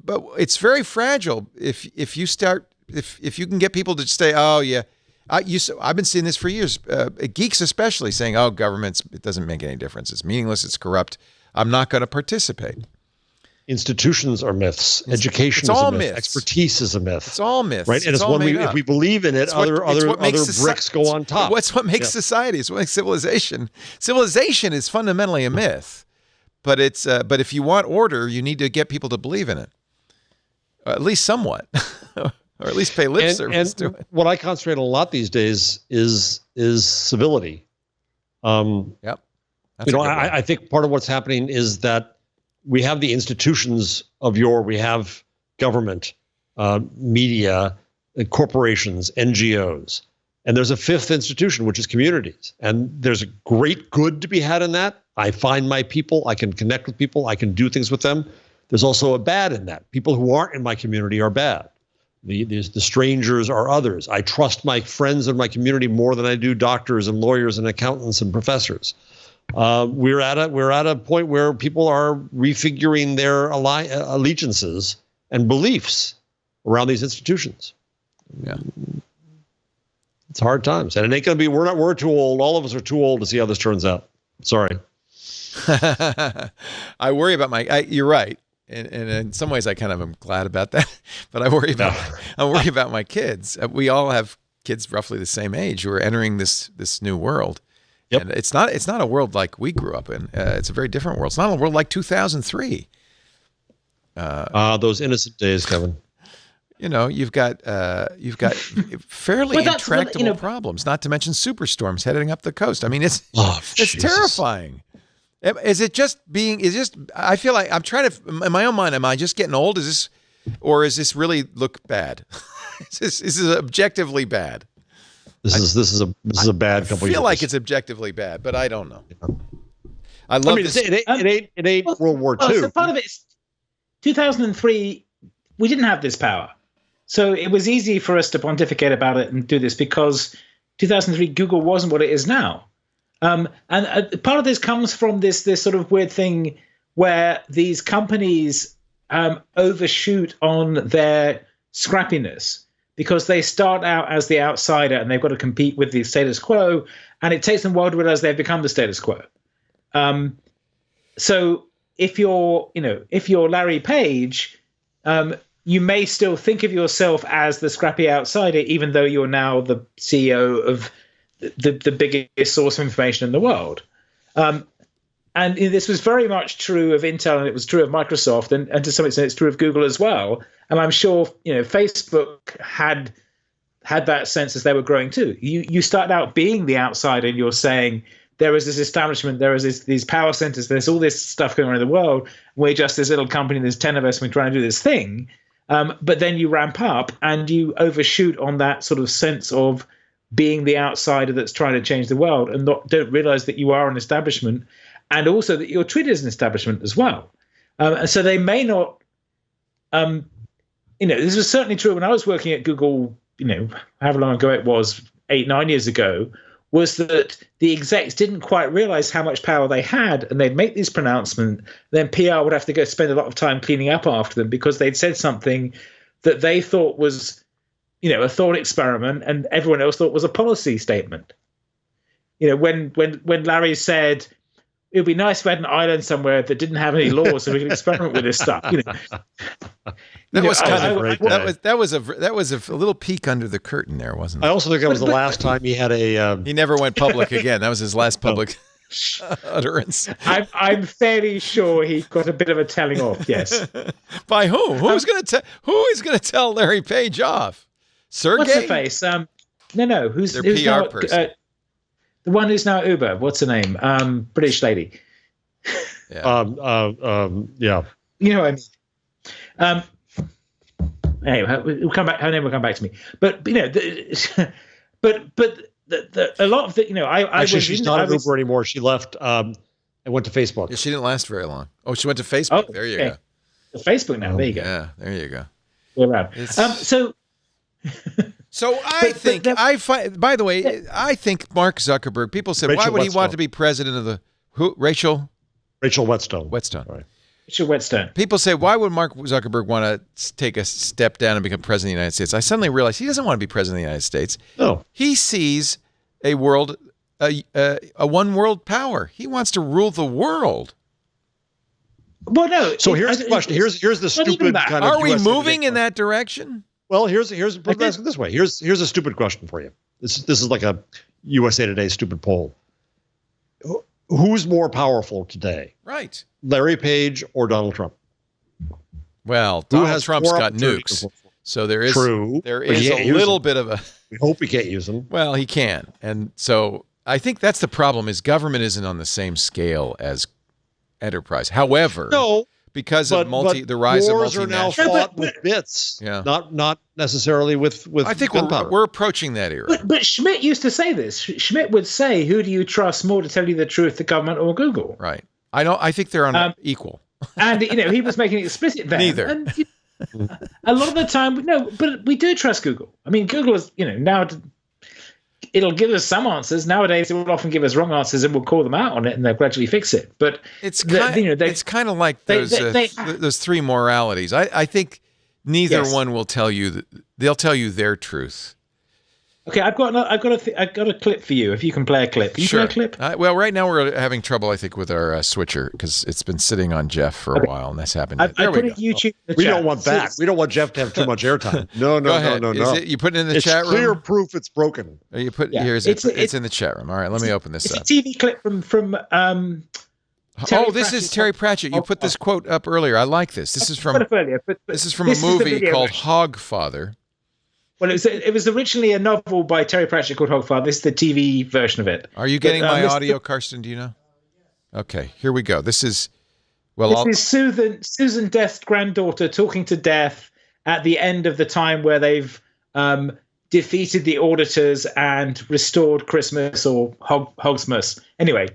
but it's very fragile if you can get people to say, oh yeah, I've been seeing this for years, geeks especially saying, oh, it doesn't make any difference. It's meaningless. It's corrupt. I'm not going to participate. Institutions are myths. Education is a myth. Myths. Expertise is a myth. It's all myths. Right? And it's one if we believe in it, other bricks go on top. What's what makes society? It's what makes civilization. Civilization is fundamentally a myth. But it's but if you want order, you need to get people to believe in it. At least somewhat. Or at least pay lip service to it. What I concentrate on a lot these days is civility. Yep. I think part of what's happening is that we have the institutions of yore. We have government, media, corporations, NGOs. And there's a fifth institution, which is communities. And there's a great good to be had in that. I find my people. I can connect with people. I can do things with them. There's also a bad in that. People who aren't in my community are bad. The strangers are others. I trust my friends in my community more than I do doctors and lawyers and accountants and professors. We're at a point where people are refiguring their allegiances and beliefs around these institutions. Yeah, it's hard times, and it ain't gonna be. We're too old. All of us are too old to see how this turns out. Sorry. I worry about you're right, and in some ways I kind of am glad about that. But I worry about my kids. We all have kids roughly the same age who are entering this new world. Yep. And it's not a world like we grew up in. It's a very different world. It's not a world like 2003. Those innocent days, Kevin. You've got fairly intractable problems. Not to mention superstorms heading up the coast. I mean, it's terrifying. Is it just being? I feel like I'm trying to. In my own mind, am I just getting old? Is this really look bad? Is this objectively bad? This is a bad couple. I feel years. like it's objectively bad, but I don't know. I love this. It ain't World War II. So part of it is 2003. We didn't have this power, so it was easy for us to pontificate about it and do this because 2003 Google wasn't what it is now. And part of this comes from this sort of weird thing where these companies overshoot on their scrappiness. Because they start out as the outsider and they've got to compete with the status quo, and it takes them a while to realize they've become the status quo. So if you're Larry Page, you may still think of yourself as the scrappy outsider, even though you're now the CEO of the biggest source of information in the world. And this was very much true of Intel, and it was true of Microsoft, and to some extent it's true of Google as well. And I'm sure Facebook had that sense as they were growing too. You start out being the outsider, and you're saying there is this establishment, there is these power centers, there's all this stuff going on in the world. We're just this little company, there's 10 of us, and we're trying to do this thing. But then you ramp up and you overshoot on that sort of sense of being the outsider that's trying to change the world, and don't realize that you are an establishment. And also that you're treated as an establishment as well. And so they may not, this was certainly true when I was working at Google, however long ago it was, 8-9 years ago, was that the execs didn't quite realize how much power they had, and they'd make this pronouncement, then PR would have to go spend a lot of time cleaning up after them because they'd said something that they thought was, a thought experiment, and everyone else thought was a policy statement. When Larry said, it would be nice if we had an island somewhere that didn't have any laws so we could experiment with this stuff. That was a little peek under the curtain there, wasn't it? I also think that was the last time he had a. He never went public again. That was his last public. utterance. I'm fairly sure he got a bit of a telling off. Yes. By whom? Who is going to tell Larry Page off? Sergey? What's her face? No. Who's Their who's PR now, person. the one who's now at Uber? What's her name? British lady. Yeah. Yeah. You know what I mean? Anyway, we'll come back. Her name will come back to me. But you know, a lot of the, you know, Actually, she's not at Uber anymore. She left and went to Facebook. Yeah, she didn't last very long. Oh, she went to Facebook. Oh, there you okay. go. To Facebook now. There you go. Yeah, there you go. We're around. So I think I find. By the way, I think Mark Zuckerberg. People said, why would he want to be president of the Rachel Whetstone. Right. Rachel Whetstone. People say, why would Mark Zuckerberg want to take a step down and become president of the United States? I suddenly realized he doesn't want to be president of the United States. No. He sees a world, a one world power. He wants to rule the world. Well, no. So here's the question. Here's the stupid kind of. Are we USA moving Today in that direction? Well, here's put it this way. Here's a stupid question for you. This is like a USA Today stupid poll. Who's more powerful today? Right. Larry Page or Donald Trump? Well, Donald Trump's got nukes. So there is True. There is a little bit of a. We hope we can't use them. Well, he can, and so I think that's the problem. Is government isn't on the same scale as enterprise. However, no, because of the rise of wars are now multinational. fought with bits. Yeah. Not necessarily with. I think gunpowder. we're approaching that era. But Schmidt used to say this. Schmidt would say, "Who do you trust more to tell you the truth, the government or Google?" Right. I think they're on equal. And you know, he was making it explicit then. Neither. And, a lot of the time, no, but we do trust Google. I mean, Google is, you know, now it'll give us some answers. Nowadays, it will often give us wrong answers, and we'll call them out on it, and they'll gradually fix it. But it's kind of like those three moralities. I think neither one will tell you. They'll tell you their truth. Okay, I've got a clip for you. If you can play a clip, can you play a clip? Well, right now we're having trouble, I think, with our switcher because it's been sitting on Jeff for a while, and that's happened. I put it YouTube. We don't want that. We don't want Jeff to have too much airtime. No. You put it in the chat room. It's clear proof it's broken. You put it's in the chat room. All right, let me open this up. It's a TV clip from. This is Terry Pratchett. You put this quote up earlier. I like this. This is from a movie called Hogfather. Well, it was originally a novel by Terry Pratchett called Hogfather. This is the TV version of it. Are you getting my audio, Karsten? Do you know? Okay, here we go. This is Susan Death's granddaughter talking to Death at the end of the time where they've defeated the auditors and restored Christmas or Hogsmas. Anyway,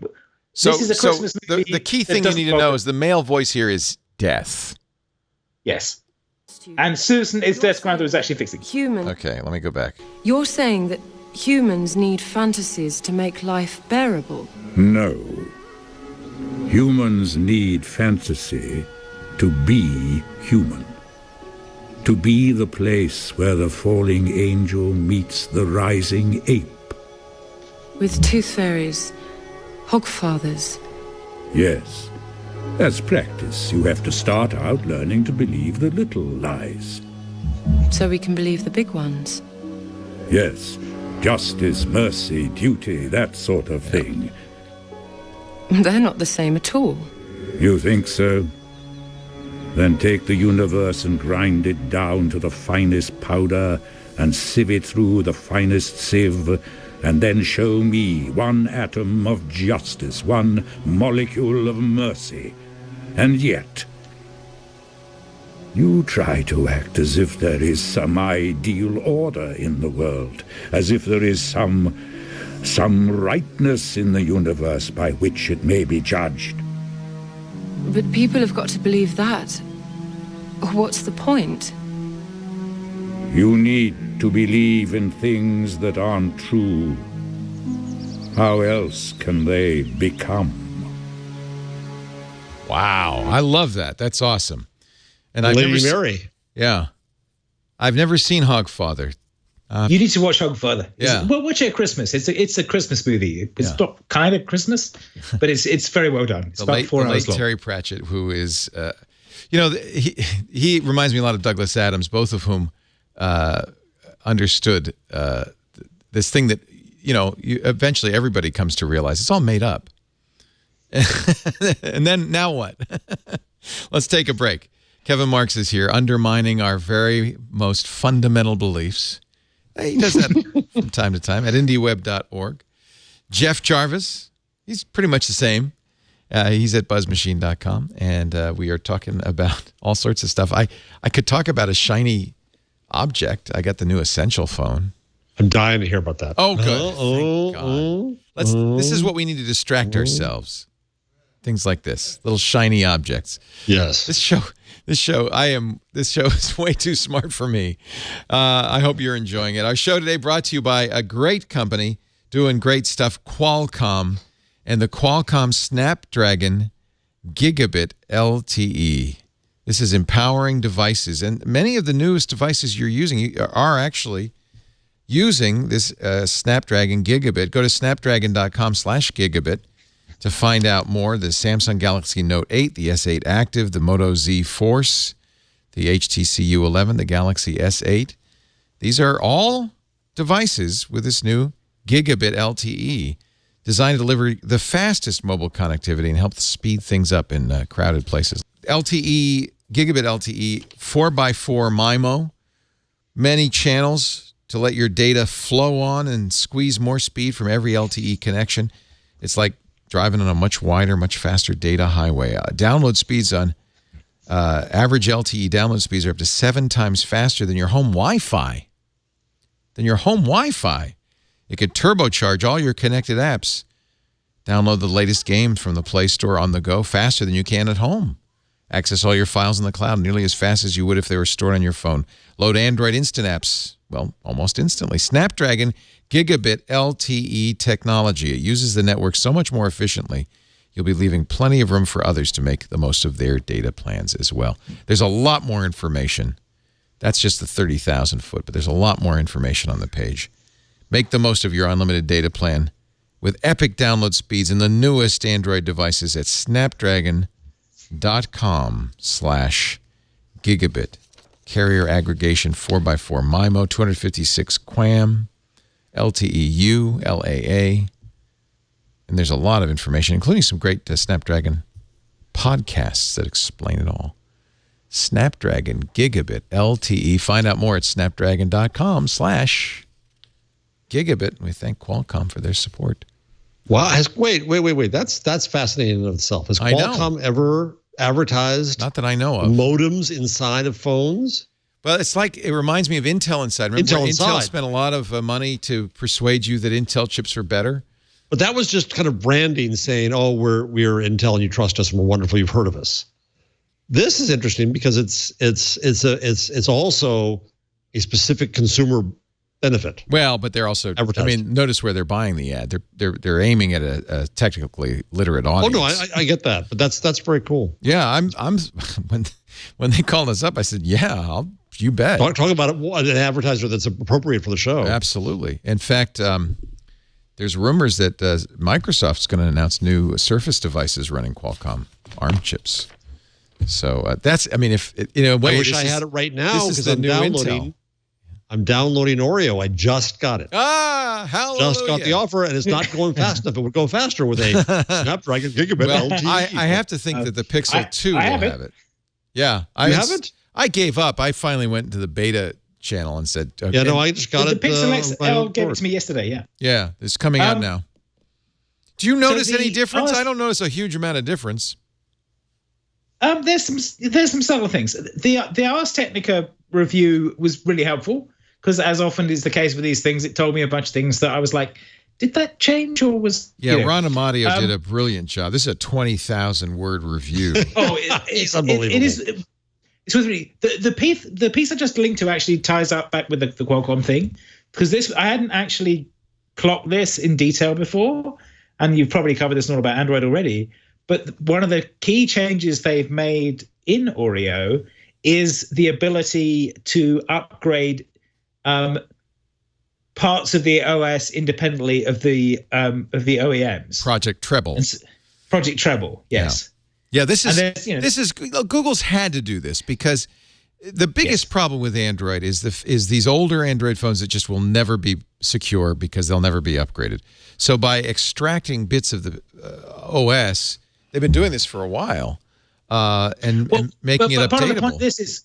this is a Christmas movie. The key thing you need to know is the male voice here is Death. Yes. And Susan is Death's granddaughter is actually fixing. Okay, let me go back. You're saying that humans need fantasies to make life bearable? No. Humans need fantasy to be human. To be the place where the falling angel meets the rising ape. With tooth fairies, hogfathers. Yes. As practice, you have to start out learning to believe the little lies. So we can believe the big ones? Yes. Justice, mercy, duty, that sort of thing. They're not the same at all. You think so? Then take the universe and grind it down to the finest powder and sieve it through the finest sieve, and then show me one atom of justice, one molecule of mercy. And yet, you try to act as if there is some ideal order in the world, as if there is some rightness in the universe by which it may be judged. But people have got to believe that. What's the point? You need to believe in things that aren't true. How else can they become? Wow, I love that. That's awesome. And Lady Mary. Yeah. I've never seen Hogfather. You need to watch Hogfather. Yeah. Well, watch it at Christmas. It's a Christmas movie. It's not kind of Christmas, but it's very well done. It's about 4 hours long. Terry Pratchett, who is, he reminds me a lot of Douglas Adams, both of whom understood this thing that, eventually everybody comes to realize it's all made up. And then now what? Let's take a break. Kevin Marks is here, undermining our very most fundamental beliefs. He does that from time to time at indieweb.org. Jeff Jarvis, he's pretty much the same. He's at buzzmachine.com, and we are talking about all sorts of stuff. I could talk about a shiny object. I got the new Essential phone. I'm dying to hear about that. Oh, good. Thank God. This is what we need to distract ourselves. Things like this, little shiny objects. Yes. This show is way too smart for me. I hope you're enjoying it. Our show today brought to you by a great company doing great stuff, Qualcomm, and the Qualcomm Snapdragon Gigabit LTE. This is empowering devices, and many of the newest devices you're using are actually using this Snapdragon Gigabit. Go to snapdragon.com/gigabit to find out more. The Samsung Galaxy Note 8, the S8 Active, the Moto Z Force, the HTC U11, the Galaxy S8. These are all devices with this new Gigabit LTE, designed to deliver the fastest mobile connectivity and help speed things up in crowded places. LTE, Gigabit LTE, 4x4 MIMO, many channels to let your data flow on and squeeze more speed from every LTE connection. It's like driving on a much wider, much faster data highway. Download speeds on average LTE download speeds are up to 7 times faster than your home Wi-Fi. It could turbocharge all your connected apps. Download the latest games from the Play Store on the go faster than you can at home. Access all your files in the cloud nearly as fast as you would if they were stored on your phone. Load Android Instant apps, well, almost instantly. Snapdragon Gigabit LTE technology. It uses the network so much more efficiently, you'll be leaving plenty of room for others to make the most of their data plans as well. There's a lot more information. That's just the 30,000 foot, but there's a lot more information on the page. Make the most of your unlimited data plan with epic download speeds in the newest Android devices at snapdragon.com/gigabit. Carrier aggregation 4x4 MIMO, 256 QAM, LTE-U, LAA. And there's a lot of information, including some great Snapdragon podcasts that explain it all. Snapdragon Gigabit LTE. Find out more at snapdragon.com/gigabit. We thank Qualcomm for their support. Wow. Wait. That's fascinating in and of itself. Has Qualcomm ever advertised not that I know of modems inside of phones? Well, it's like, it reminds me of Intel Inside. Remember Intel spent a lot of money to persuade you that Intel chips are better? But that was just kind of branding, saying, "Oh, we're Intel, and you trust us, and we're wonderful. You've heard of us." This is interesting because it's also a specific consumer benefit. Well, but they're also, I mean, notice where they're buying the ad. They're aiming at a technically literate audience. Oh no, I get that, but that's very cool. Yeah, I'm when they called us up, I said, "Yeah, you bet." Talk about an advertiser that's appropriate for the show. Absolutely. In fact, there's rumors that Microsoft's going to announce new Surface devices running Qualcomm ARM chips. So that's, I mean, if you know, I wish I had it right now because I'm downloading. Intel. I'm downloading Oreo. I just got it. Hallelujah. Just got the offer, and it's not going fast enough. It would go faster with a Snapdragon Gigabit LTE. I have to think that the Pixel 2 will have it. Yeah. You have it? I gave up. I finally went into the beta channel and said, okay. Yeah, no, I just got it. The Pixel XL gave it to me yesterday, yeah. Yeah, it's coming out now. Do you notice any difference? I don't notice a huge amount of difference. There's some subtle things. The Ars Technica review was really helpful because, as often is the case with these things, it told me a bunch of things that I was like, did that change or was? Yeah, Ron Amadio did a brilliant job. This is a 20,000 word review. Oh, it's unbelievable. It is. It's really the piece I just linked to actually ties up back with the Qualcomm thing, because I hadn't actually clocked this in detail before, and you've probably covered this all about Android already. But one of the key changes they've made in Oreo is the ability to upgrade parts of the OS independently of the OEMs. Project Treble. Project Treble, yes. Yeah, this is Google's had to do this because The biggest problem with Android is these older Android phones that just will never be secure because they'll never be upgraded. So by extracting bits of the OS, they've been doing this for a while, and making it updatable. Part of the point of this is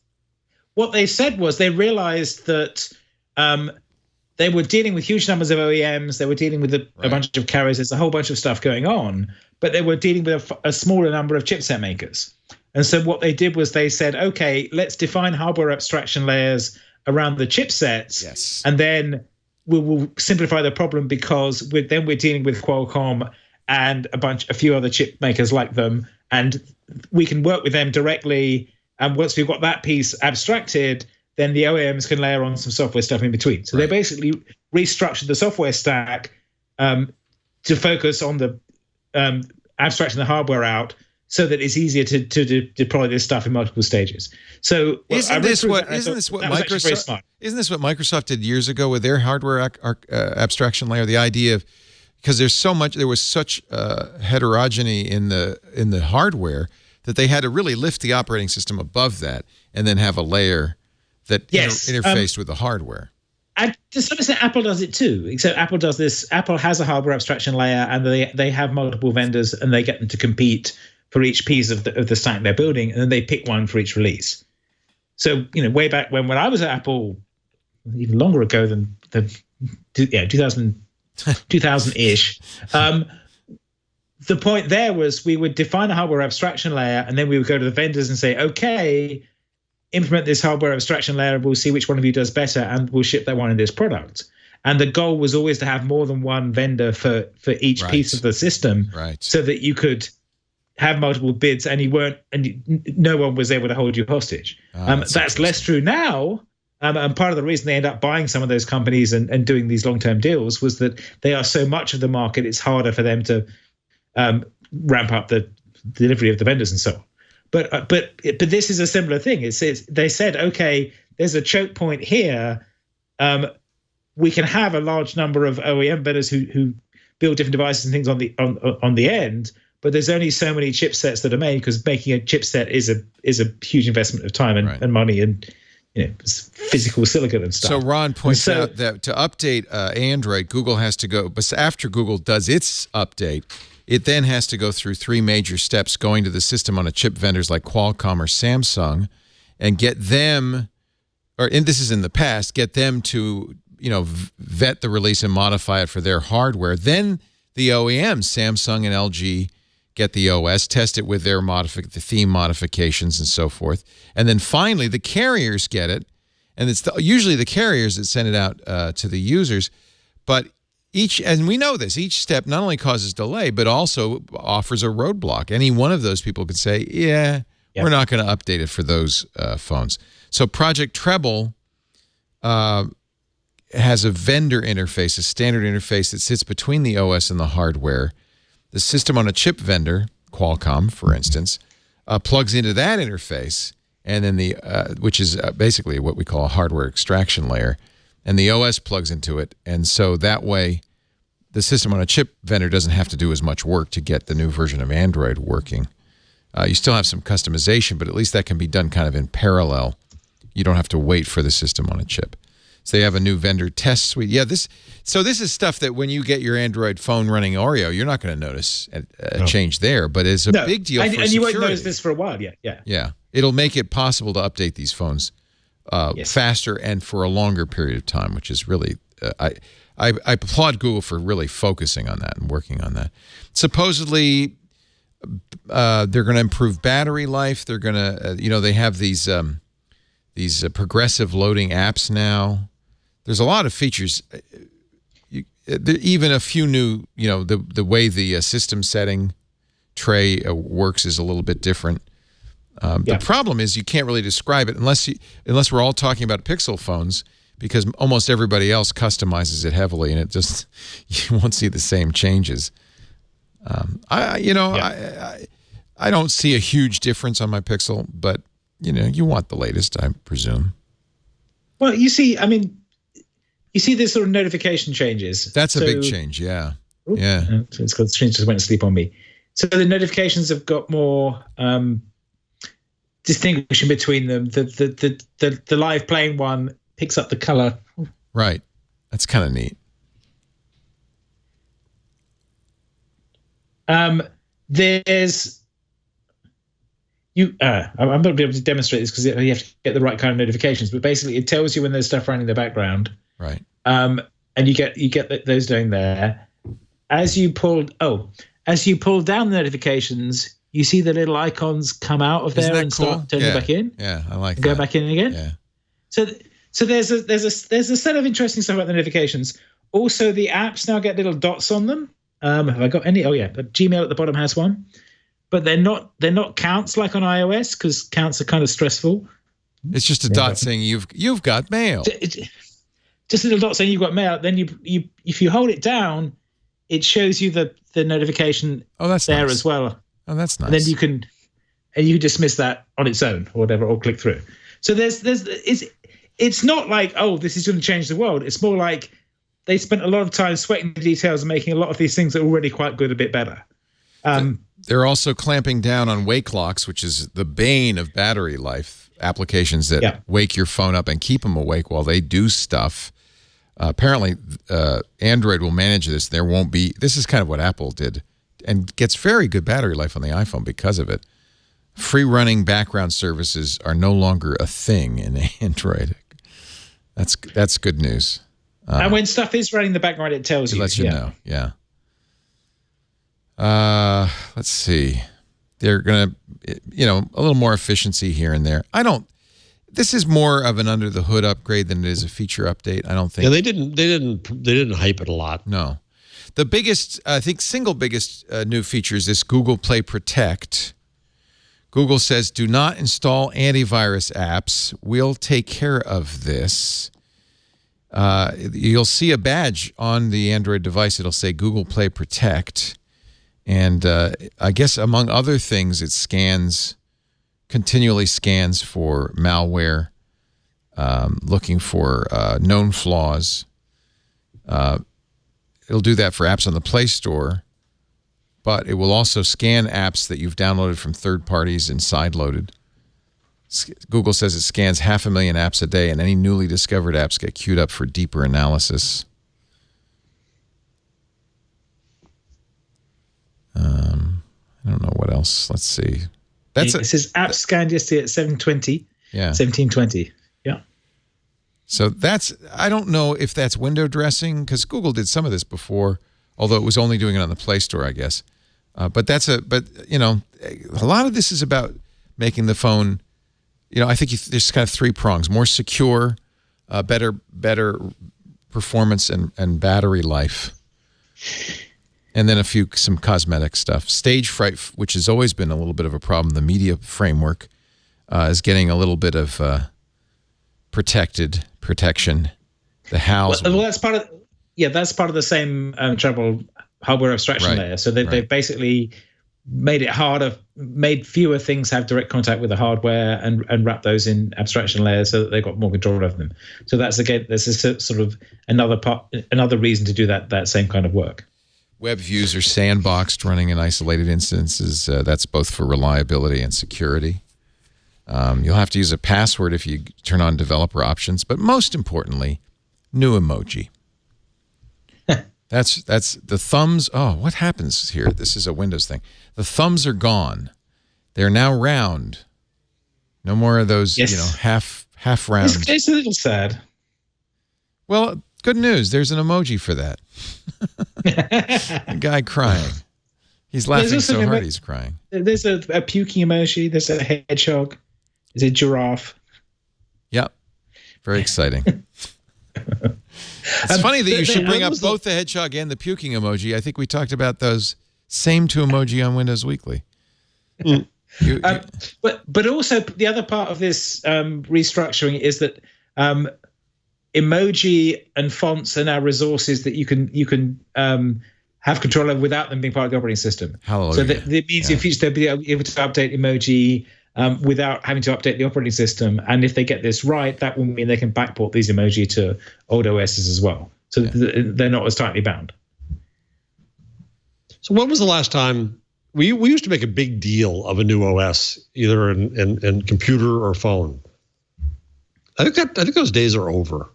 what they said was they realized that they were dealing with huge numbers of OEMs. They were dealing with a bunch of carriers. There's a whole bunch of stuff going on, but they were dealing with a smaller number of chipset makers. And so what they did was they said, okay, let's define hardware abstraction layers around the chipsets, and then we will simplify the problem because we're dealing with Qualcomm and a few other chip makers like them, and we can work with them directly. And once we've got that piece abstracted, then the OEMs can layer on some software stuff in between. So they basically restructured the software stack to focus on the abstracting the hardware out, so that it's easier to deploy this stuff in multiple stages. So isn't this what Microsoft did years ago with their hardware abstraction layer? The idea of, because there was such heterogeneity in the hardware that they had to really lift the operating system above that and then have a layer that interfaced with the hardware. And to some extent, Apple does it too. Except Apple does this. Apple has a hardware abstraction layer, and they have multiple vendors, and they get them to compete for each piece of the stack they're building, and then they pick one for each release. So, way back when I was at Apple, even longer ago than 2000-ish, the point there was we would define a hardware abstraction layer, and then we would go to the vendors and say, okay, implement this hardware abstraction layer, we'll see which one of you does better, and we'll ship that one in this product. And the goal was always to have more than one vendor for each piece of the system, so that you could have multiple bids, and no one was able to hold you hostage. That's less true now. And part of the reason they end up buying some of those companies and doing these long-term deals was that they are so much of the market, it's harder for them to ramp up the delivery of the vendors and so on. But this is a similar thing. They said, okay, there's a choke point here. We can have a large number of OEM vendors who build different devices and things on the end, but there's only so many chipsets that are made, because making a chipset is a huge investment of time and money and physical silicon and stuff. So Ron points out that to update Android, Google has to go, but after Google does its update, it then has to go through 3 major steps, going to the system on a chip vendors like Qualcomm or Samsung, and get them, and this is in the past, get them to vet the release and modify it for their hardware. Then the OEMs, Samsung and LG, get the OS, test it with their the theme modifications and so forth. And then finally, the carriers get it. And it's usually the carriers that send it out to the users. But and we know this, each step not only causes delay, but also offers a roadblock. Any one of those people could say, we're not going to update it for those phones. So Project Treble has a vendor interface, a standard interface that sits between the OS and the hardware. The system on a chip vendor, Qualcomm, for instance, plugs into that interface, and then which is basically what we call a hardware extraction layer, and the OS plugs into it, and so that way, the system on a chip vendor doesn't have to do as much work to get the new version of Android working. You still have some customization, but at least that can be done kind of in parallel. You don't have to wait for the system on a chip. So they have a new vendor test suite. Yeah, this is stuff that when you get your Android phone running Oreo, you're not going to notice a change there, but it's a big deal for security. And you won't notice this for a while yet. Yeah. It'll make it possible to update these phones faster and for a longer period of time, which is really I applaud Google for really focusing on that and working on that. Supposedly, they're going to improve battery life. They're going to, they have these progressive loading apps now. There's a lot of features. Even a few new, the way the system setting tray works is a little bit different. The problem is you can't really describe it unless we're all talking about Pixel phones, because almost everybody else customizes it heavily, and you won't see the same changes. I don't see a huge difference on my Pixel, but you want the latest, I presume. Well, you see this sort of notification changes. That's a big change, yeah. Yeah. It's got change just went to sleep on me. So the notifications have got more distinguishing between them. The live playing one picks up the color. Right. That's kind of neat. There's I'm not going to be able to demonstrate this because you have to get the right kind of notifications. But basically, it tells you when there's stuff running in the background. Right. And you get those doing there. As you pull down the notifications, you see the little icons come out of there and cool? start turning back in. Yeah, I like that. Go back in again. Yeah. So there's a set of interesting stuff about the notifications. Also, the apps now get little dots on them. Have I got any? Oh yeah, Gmail at the bottom has one, but they're not counts like on iOS because counts are kind of stressful. It's just a dot saying you've got mail. Just a little dot saying you've got mail. Then you if you hold it down, it shows you the notification. Oh, that's there nice. As well. Oh, that's nice. And then you can dismiss that on its own or whatever, or click through. So it's not like, oh, this is going to change the world. It's more like they spent a lot of time sweating the details and making a lot of these things that are already quite good a bit better. They're also clamping down on wake locks, which is the bane of battery life. Applications that wake your phone up and keep them awake while they do stuff. Apparently, Android will manage this. There won't be. This is kind of what Apple did, and gets very good battery life on the iPhone because of it. Free running background services are no longer a thing in Android. That's good news. And when stuff is running in the background, it tells you. It lets you know. Yeah. Let's see. They're gonna, a little more efficiency here and there. This is more of an under the hood upgrade than it is a feature update. I don't think. Yeah, they didn't hype it a lot. No. The biggest, I think, single biggest new feature is this Google Play Protect. Google says, do not install antivirus apps. We'll take care of this. You'll see a badge on the Android device. It'll say Google Play Protect. And I guess, among other things, it continually scans for malware, looking for known flaws. It'll do that for apps on the Play Store, but it will also scan apps that you've downloaded from third parties and sideloaded. Google says it scans 500,000 apps a day, and any newly discovered apps get queued up for deeper analysis. I don't know what else. Let's see. It says app scanned yesterday at 7:20. Yeah. 17:20. Yeah. So I don't know if that's window dressing, because Google did some of this before, although it was only doing it on the Play Store, I guess. But a lot of this is about making the phone, I think there's kind of three prongs: more secure, better performance and battery life, and then some cosmetic stuff. Stage fright, which has always been a little bit of a problem, the media framework is getting a little bit of protection. The HALs. Well, that's part of the same trouble hardware abstraction layer. So they've basically made it harder, made fewer things have direct contact with the hardware, and wrap those in abstraction layers so that they've got more control over them. So that's, again, this is sort of another reason to do that same kind of work. Web views are sandboxed, running in isolated instances. That's both for reliability and security. You'll have to use a password if you turn on developer options, but most importantly, new emoji. That's the thumbs. Oh, what happens here? This is a Windows thing. The thumbs are gone. They're now round. No more of those, half round. It's a little sad. Well, good news. There's an emoji for that. A guy crying. He's laughing so hard he's crying. There's a puking emoji. There's a hedgehog. There's a giraffe. Yep. Very exciting. It's funny that you should bring up both the hedgehog and the puking emoji. I think we talked about those same two emoji on Windows Weekly. But also the other part of this restructuring is that emoji and fonts are now resources that you can have control over without them being part of the operating system. Hallelujah. So that means in future they'll be able to update emoji without having to update the operating system. And if they get this right, that will mean they can backport these emoji to old OSs as well. So they're not as tightly bound. So when was the last time we used to make a big deal of a new OS, either in computer or phone. I think those days are over.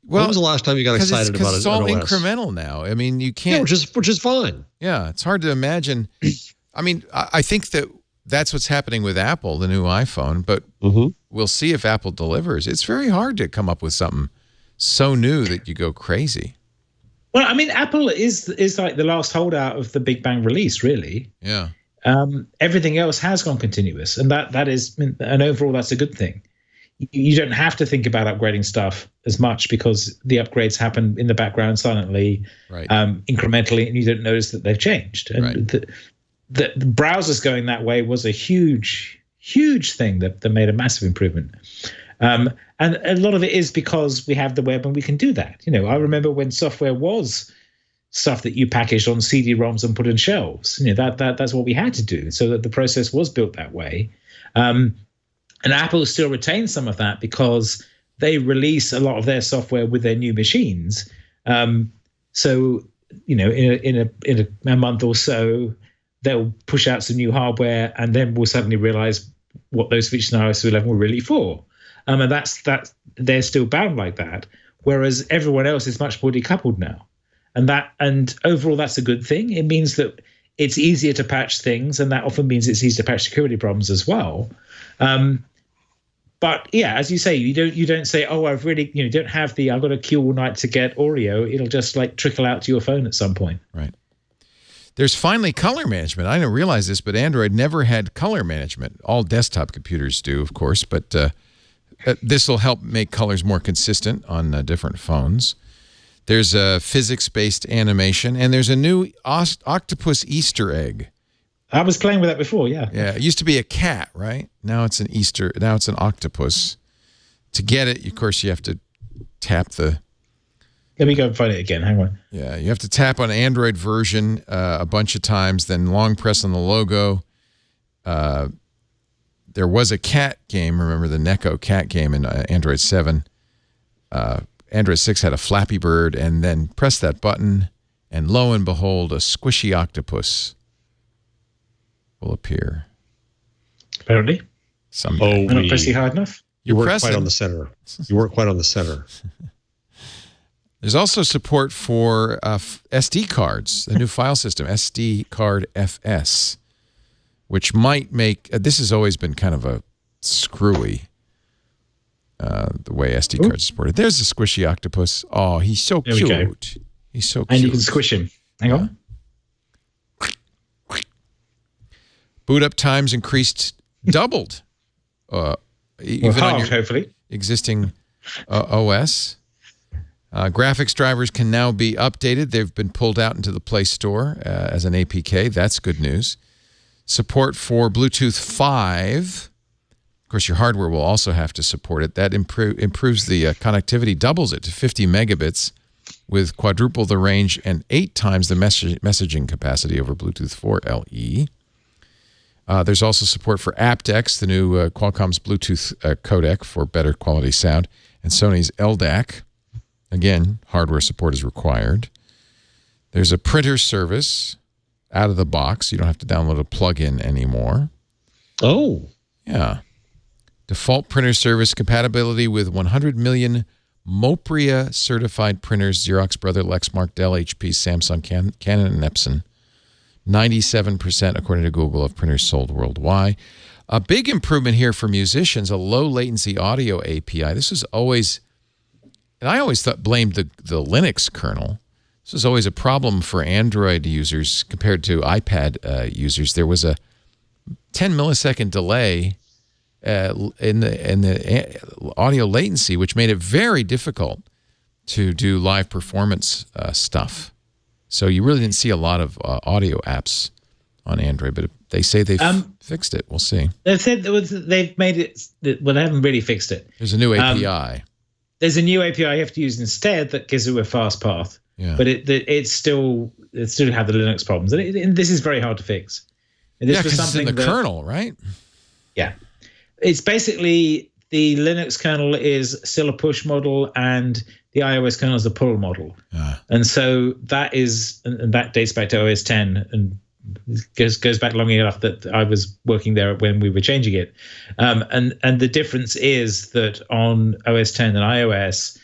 Well, when was the last time you got excited about it? It's all incremental now. I mean, you can't. Yeah, which is fine. Yeah, it's hard to imagine. I mean, I think that's what's happening with Apple, the new iPhone. But we'll see if Apple delivers. It's very hard to come up with something so new that you go crazy. Well, I mean, Apple is like the last holdout of the Big Bang release, really. Yeah. Everything else has gone continuous, and that is, and overall, that's a good thing. You don't have to think about upgrading stuff as much because the upgrades happen in the background silently, right. Incrementally, and you don't notice that they've changed. And right. the browsers going that way was a huge thing that made a massive improvement. And a lot of it is because we have the web and we can do that. You know, I remember when software was stuff that you packaged on CD-ROMs and put in shelves. You know, that's what we had to do. So that the process was built that way. And Apple still retains some of that because they release a lot of their software with their new machines. So, you know, in a month or so, they'll push out some new hardware, and then we'll suddenly realize what those features in iOS 11 were really for. And that's they're still bound like that, whereas everyone else is much more decoupled now. And overall, that's a good thing. It means that it's easier to patch things, and that often means it's easier to patch security problems as well. But yeah, as you say, you don't say, oh, I've really, you know, don't have I've got to queue all night to get Oreo. It'll just like trickle out to your phone at some point. Right. There's finally color management. I didn't realize this, but Android never had color management. All desktop computers do, of course, but this will help make colors more consistent on different phones. There's a physics-based animation, and there's a new octopus Easter egg. I was playing with that before, yeah. Yeah, it used to be a cat, right? Now it's now it's an octopus. To get it, of course, you have to tap the... Let me go and find it again. Hang on. Yeah, you have to tap on Android version a bunch of times, then long press on the logo. There was a cat game, remember the Neko cat game in Android 7. Android 6 had a Flappy Bird, and then press that button, and lo and behold, a squishy octopus will appear. Apparently. Someday. I'm not pressing hard enough. You weren't quite on the center. You weren't quite on the center. There's also support for SD cards, the new file system, SD card FS, which might make, this has always been kind of a screwy, the way SD cards are supported. There's a squishy octopus. Oh, he's so cute. He's so cute. And you can squish him. Hang on. Boot up times doubled. Even on your hopefully. existing OS. Graphics drivers can now be updated. They've been pulled out into the Play Store as an APK. That's good news. Support for Bluetooth 5. Of course, your hardware will also have to support it. That improves the connectivity, doubles it to 50 megabits with quadruple the range and 8 times the messaging capacity over Bluetooth 4 LE. There's also support for aptX, the new Qualcomm's Bluetooth codec for better quality sound, and Sony's LDAC. Again, hardware support is required. There's a printer service out of the box. You don't have to download a plugin anymore. Oh. Yeah. Default printer service compatibility with 100 million Mopria certified printers, Xerox, Brother, Lexmark, Dell, HP, Samsung, Canon, and Epson. 97%, according to Google, of printers sold worldwide. A big improvement here for musicians, a low latency audio API. This was always, and I always blamed the Linux kernel. This was always a problem for Android users compared to iPad users. There was a 10 millisecond delay in the audio latency, which made it very difficult to do live performance stuff. So you really didn't see a lot of audio apps on Android, but they say they've fixed it. We'll see. They've said they've made it. Well, they haven't really fixed it. There's a new API. There's a new API you have to use instead that gives you a fast path. Yeah. But it still had the Linux problems, and this is very hard to fix. And this yeah, because it's in the kernel, right? Yeah, it's basically the Linux kernel is still a push model, and the iOS kernel is a pull model. And so that dates back to OS 10 and goes back long enough that I was working there when we were changing it. And the difference is that on OS 10 and iOS,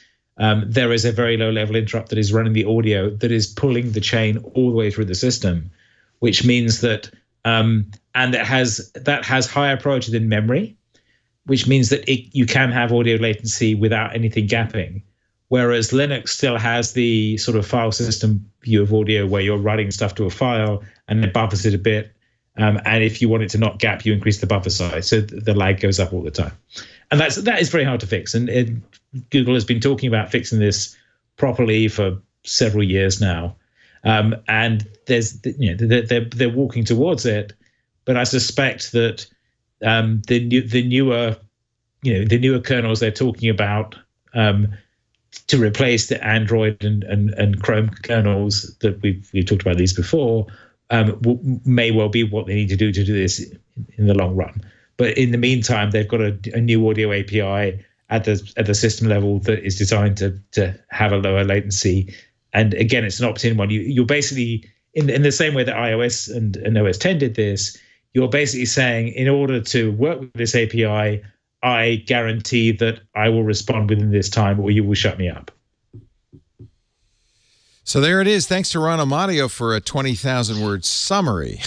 there is a very low level interrupt that is running the audio that is pulling the chain all the way through the system, which means that and that has higher priority than memory, which means that you can have audio latency without anything gapping. Whereas Linux still has the sort of file system view of audio where you're writing stuff to a file and it buffers it a bit. And if you want it to not gap, you increase the buffer size. So the lag goes up all the time. And that is very hard to fix. And Google has been talking about fixing this properly for several years now. And they're walking towards it. But I suspect that the newer kernels they're talking about to replace the Android and Chrome kernels that we've talked about these before may well be what they need to do this in the long run. But in the meantime, they've got a new audio API at the system level that is designed to have a lower latency. And again, it's an opt-in one. You're basically in the same way that iOS and OS 10 did this. You're basically saying, in order to work with this API, I guarantee that I will respond within this time, or you will shut me up. So there it is. Thanks to Ron Amadio for a 20,000-word summary.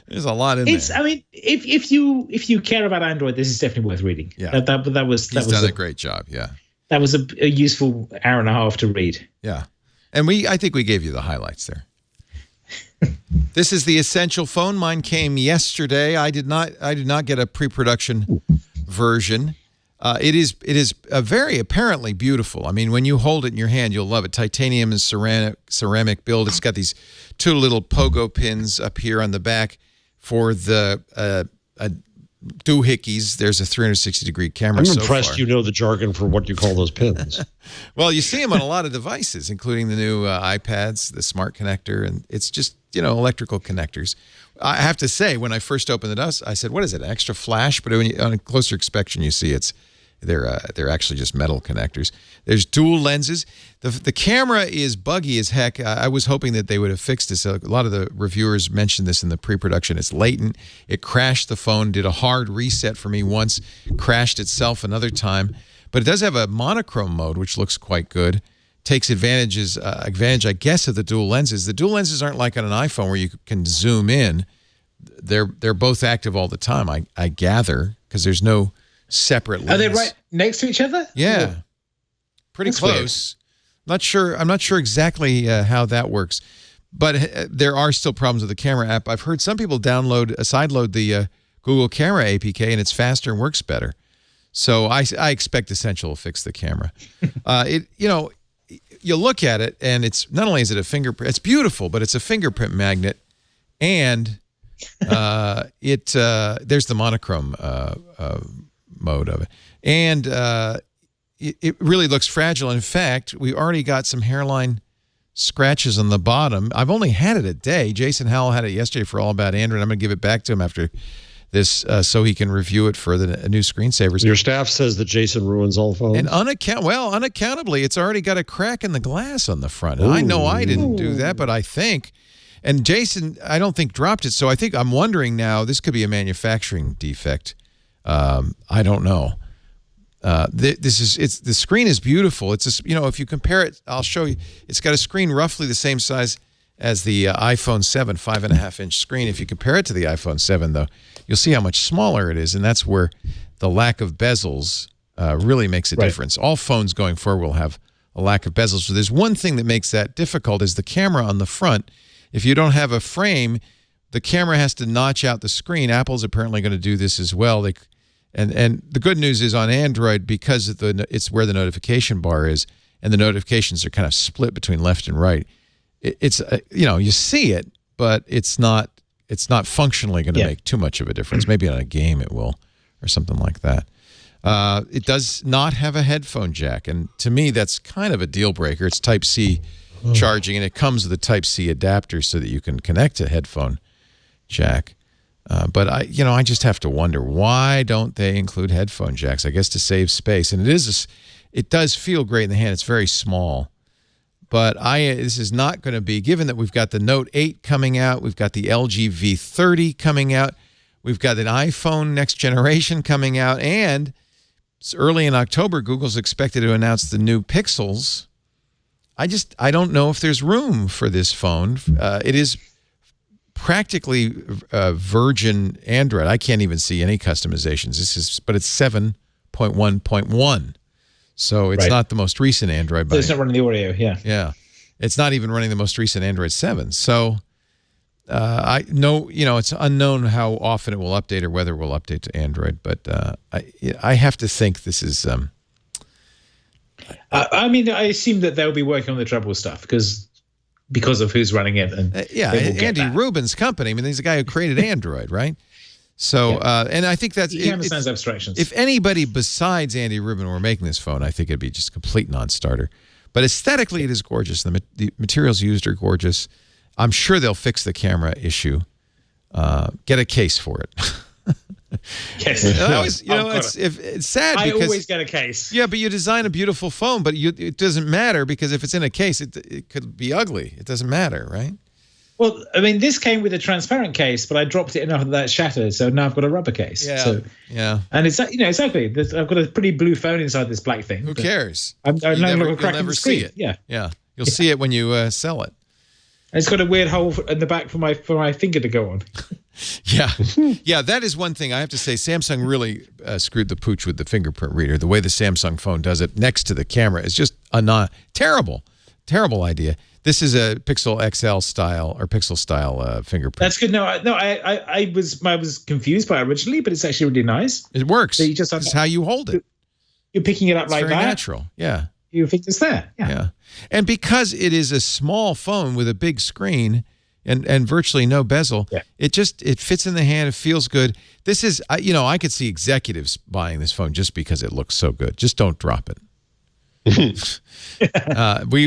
There's a lot in there. I mean, if you care about Android, this is definitely worth reading. Yeah, he's done a great job. Yeah, that was a useful hour and a half to read. Yeah, and I think we gave you the highlights there. This is the Essential phone. Mine came yesterday. I did not get a pre-production version. It is a very apparently beautiful. I mean, when you hold it in your hand, you'll love it. Titanium and ceramic build. It's got these two little pogo pins up here on the back for the doohickeys. There's a 360-degree camera. I'm impressed you know the jargon for what you call those pins. Well, you see them on a lot of devices, including the new iPads, the smart connector, and it's just, electrical connectors. I have to say, when I first opened it up, I said, what is it, extra flash? But on a closer inspection, you see they're actually just metal connectors. There's dual lenses. The camera is buggy as heck. I was hoping that they would have fixed this. A lot of the reviewers mentioned this in the pre-production. It's latent. It crashed the phone, did a hard reset for me once, crashed itself another time. But it does have a monochrome mode, which looks quite good. Takes advantage, I guess, of the dual lenses. The dual lenses aren't like on an iPhone where you can zoom in. They're both active all the time, I gather, because there's no separate lens. Are they right next to each other? Yeah. Pretty That's close. Weird. I'm not sure exactly how that works. But there are still problems with the camera app. I've heard some people sideload the Google Camera APK, and it's faster and works better. So I expect Essential will fix the camera. You look at it, and it's not only is it a fingerprint, it's beautiful, but it's a fingerprint magnet, and there's the monochrome mode of it, and it really looks fragile. In fact, we already got some hairline scratches on the bottom. I've only had it a day. Jason Howell had it yesterday for All About Android. I'm going to give it back to him after this so he can review it for the new screensavers. Your staff says that Jason ruins all phones. And unaccountably, it's already got a crack in the glass on the front. And I know I didn't do that, but I think, and Jason, I don't think dropped it. So I'm wondering now, this could be a manufacturing defect. I don't know. The screen is beautiful. It's if you compare it, I'll show you. It's got a screen roughly the same size as the iPhone 7, 5.5-inch screen. If you compare it to the iPhone 7, though, you'll see how much smaller it is, and that's where the lack of bezels really makes a difference. All phones going forward will have a lack of bezels. So there's one thing that makes that difficult is the camera on the front. If you don't have a frame, the camera has to notch out the screen. Apple's apparently going to do this as well. And the good news is on Android, because it's where the notification bar is, and the notifications are kind of split between left and right. It's you see it, but it's not functionally going to make too much of a difference. Maybe on a game it will, or something like that. It does not have a headphone jack, and to me that's kind of a deal breaker. It's Type-C charging, and it comes with a Type-C adapter so that you can connect a headphone jack. But I just have to wonder, why don't they include headphone jacks? I guess to save space, and it does feel great in the hand. It's very small, But this is not going to be, given that we've got the Note 8 coming out, we've got the LG V30 coming out, we've got an iPhone next generation coming out, and it's early in October, Google's expected to announce the new Pixels. I don't know if there's room for this phone. It is practically virgin Android. I can't even see any customizations. But it's 7.1.1. So it's not the most recent Android. So it's not running the Oreo, yeah. Yeah. It's not even running the most recent Android 7. So I know, it's unknown how often it will update or whether it will update to Android. But I have to think this is... I mean, I assume that they'll be working on the trouble stuff because of who's running it. And Andy Rubin's company. I mean, he's the guy who created Android, right? So, and I think that's... He understands abstractions. If anybody besides Andy Rubin were making this phone, I think it'd be just a complete non-starter. But aesthetically, it is gorgeous. The materials used are gorgeous. I'm sure they'll fix the camera issue. Get a case for it. Yes. It's sad because... I always get a case. Yeah, but you design a beautiful phone, but it doesn't matter because if it's in a case, it could be ugly. It doesn't matter, right? Well, I mean, this came with a transparent case, but I dropped it enough that it shattered, so now I've got a rubber case. Yeah. And it's exactly. I've got a pretty blue phone inside this black thing. Who cares? I'm you'll never never see it. Yeah. You'll see it when you sell it. And it's got a weird hole in the back for my finger to go on. Yeah, that is one thing I have to say. Samsung really screwed the pooch with the fingerprint reader. The way the Samsung phone does it next to the camera is just a terrible idea. This is a Pixel XL style or Pixel style fingerprint. That's good. I was confused by it originally, but it's actually really nice. It works. So this is how you hold it. You're picking it up like very that. Natural. Yeah. You think it's there. Yeah. And because it is a small phone with a big screen and virtually no bezel, it fits in the hand. It feels good. This is, I could see executives buying this phone just because it looks so good. Just don't drop it. We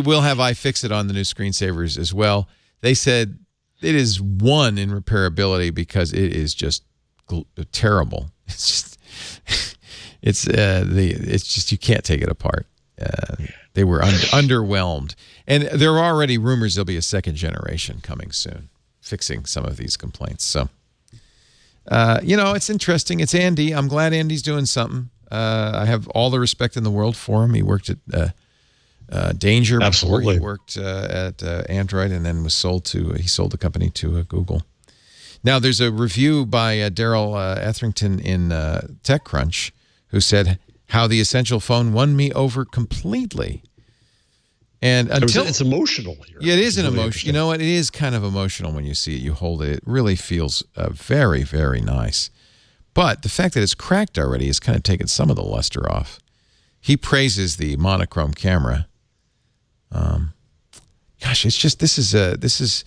will have iFixit on the new screensavers as well. They said it is 1 in repairability because it is just terrible. It's just you can't take it apart. They were underwhelmed, and there are already rumors there'll be a second generation coming soon, fixing some of these complaints. So, it's interesting. It's Andy. I'm glad Andy's doing something. I have all the respect in the world for him. He worked at Danger before he worked at Android, and then he sold the company to Google. Now, there's a review by Daryl Etherington in TechCrunch who said how the Essential phone won me over completely. And it's emotional here. Yeah, it is an emotion. You know what? It is kind of emotional when you see it. You hold it. It really feels very, very nice. But the fact that it's cracked already has kind of taken some of the luster off. He praises the monochrome camera. It's just this is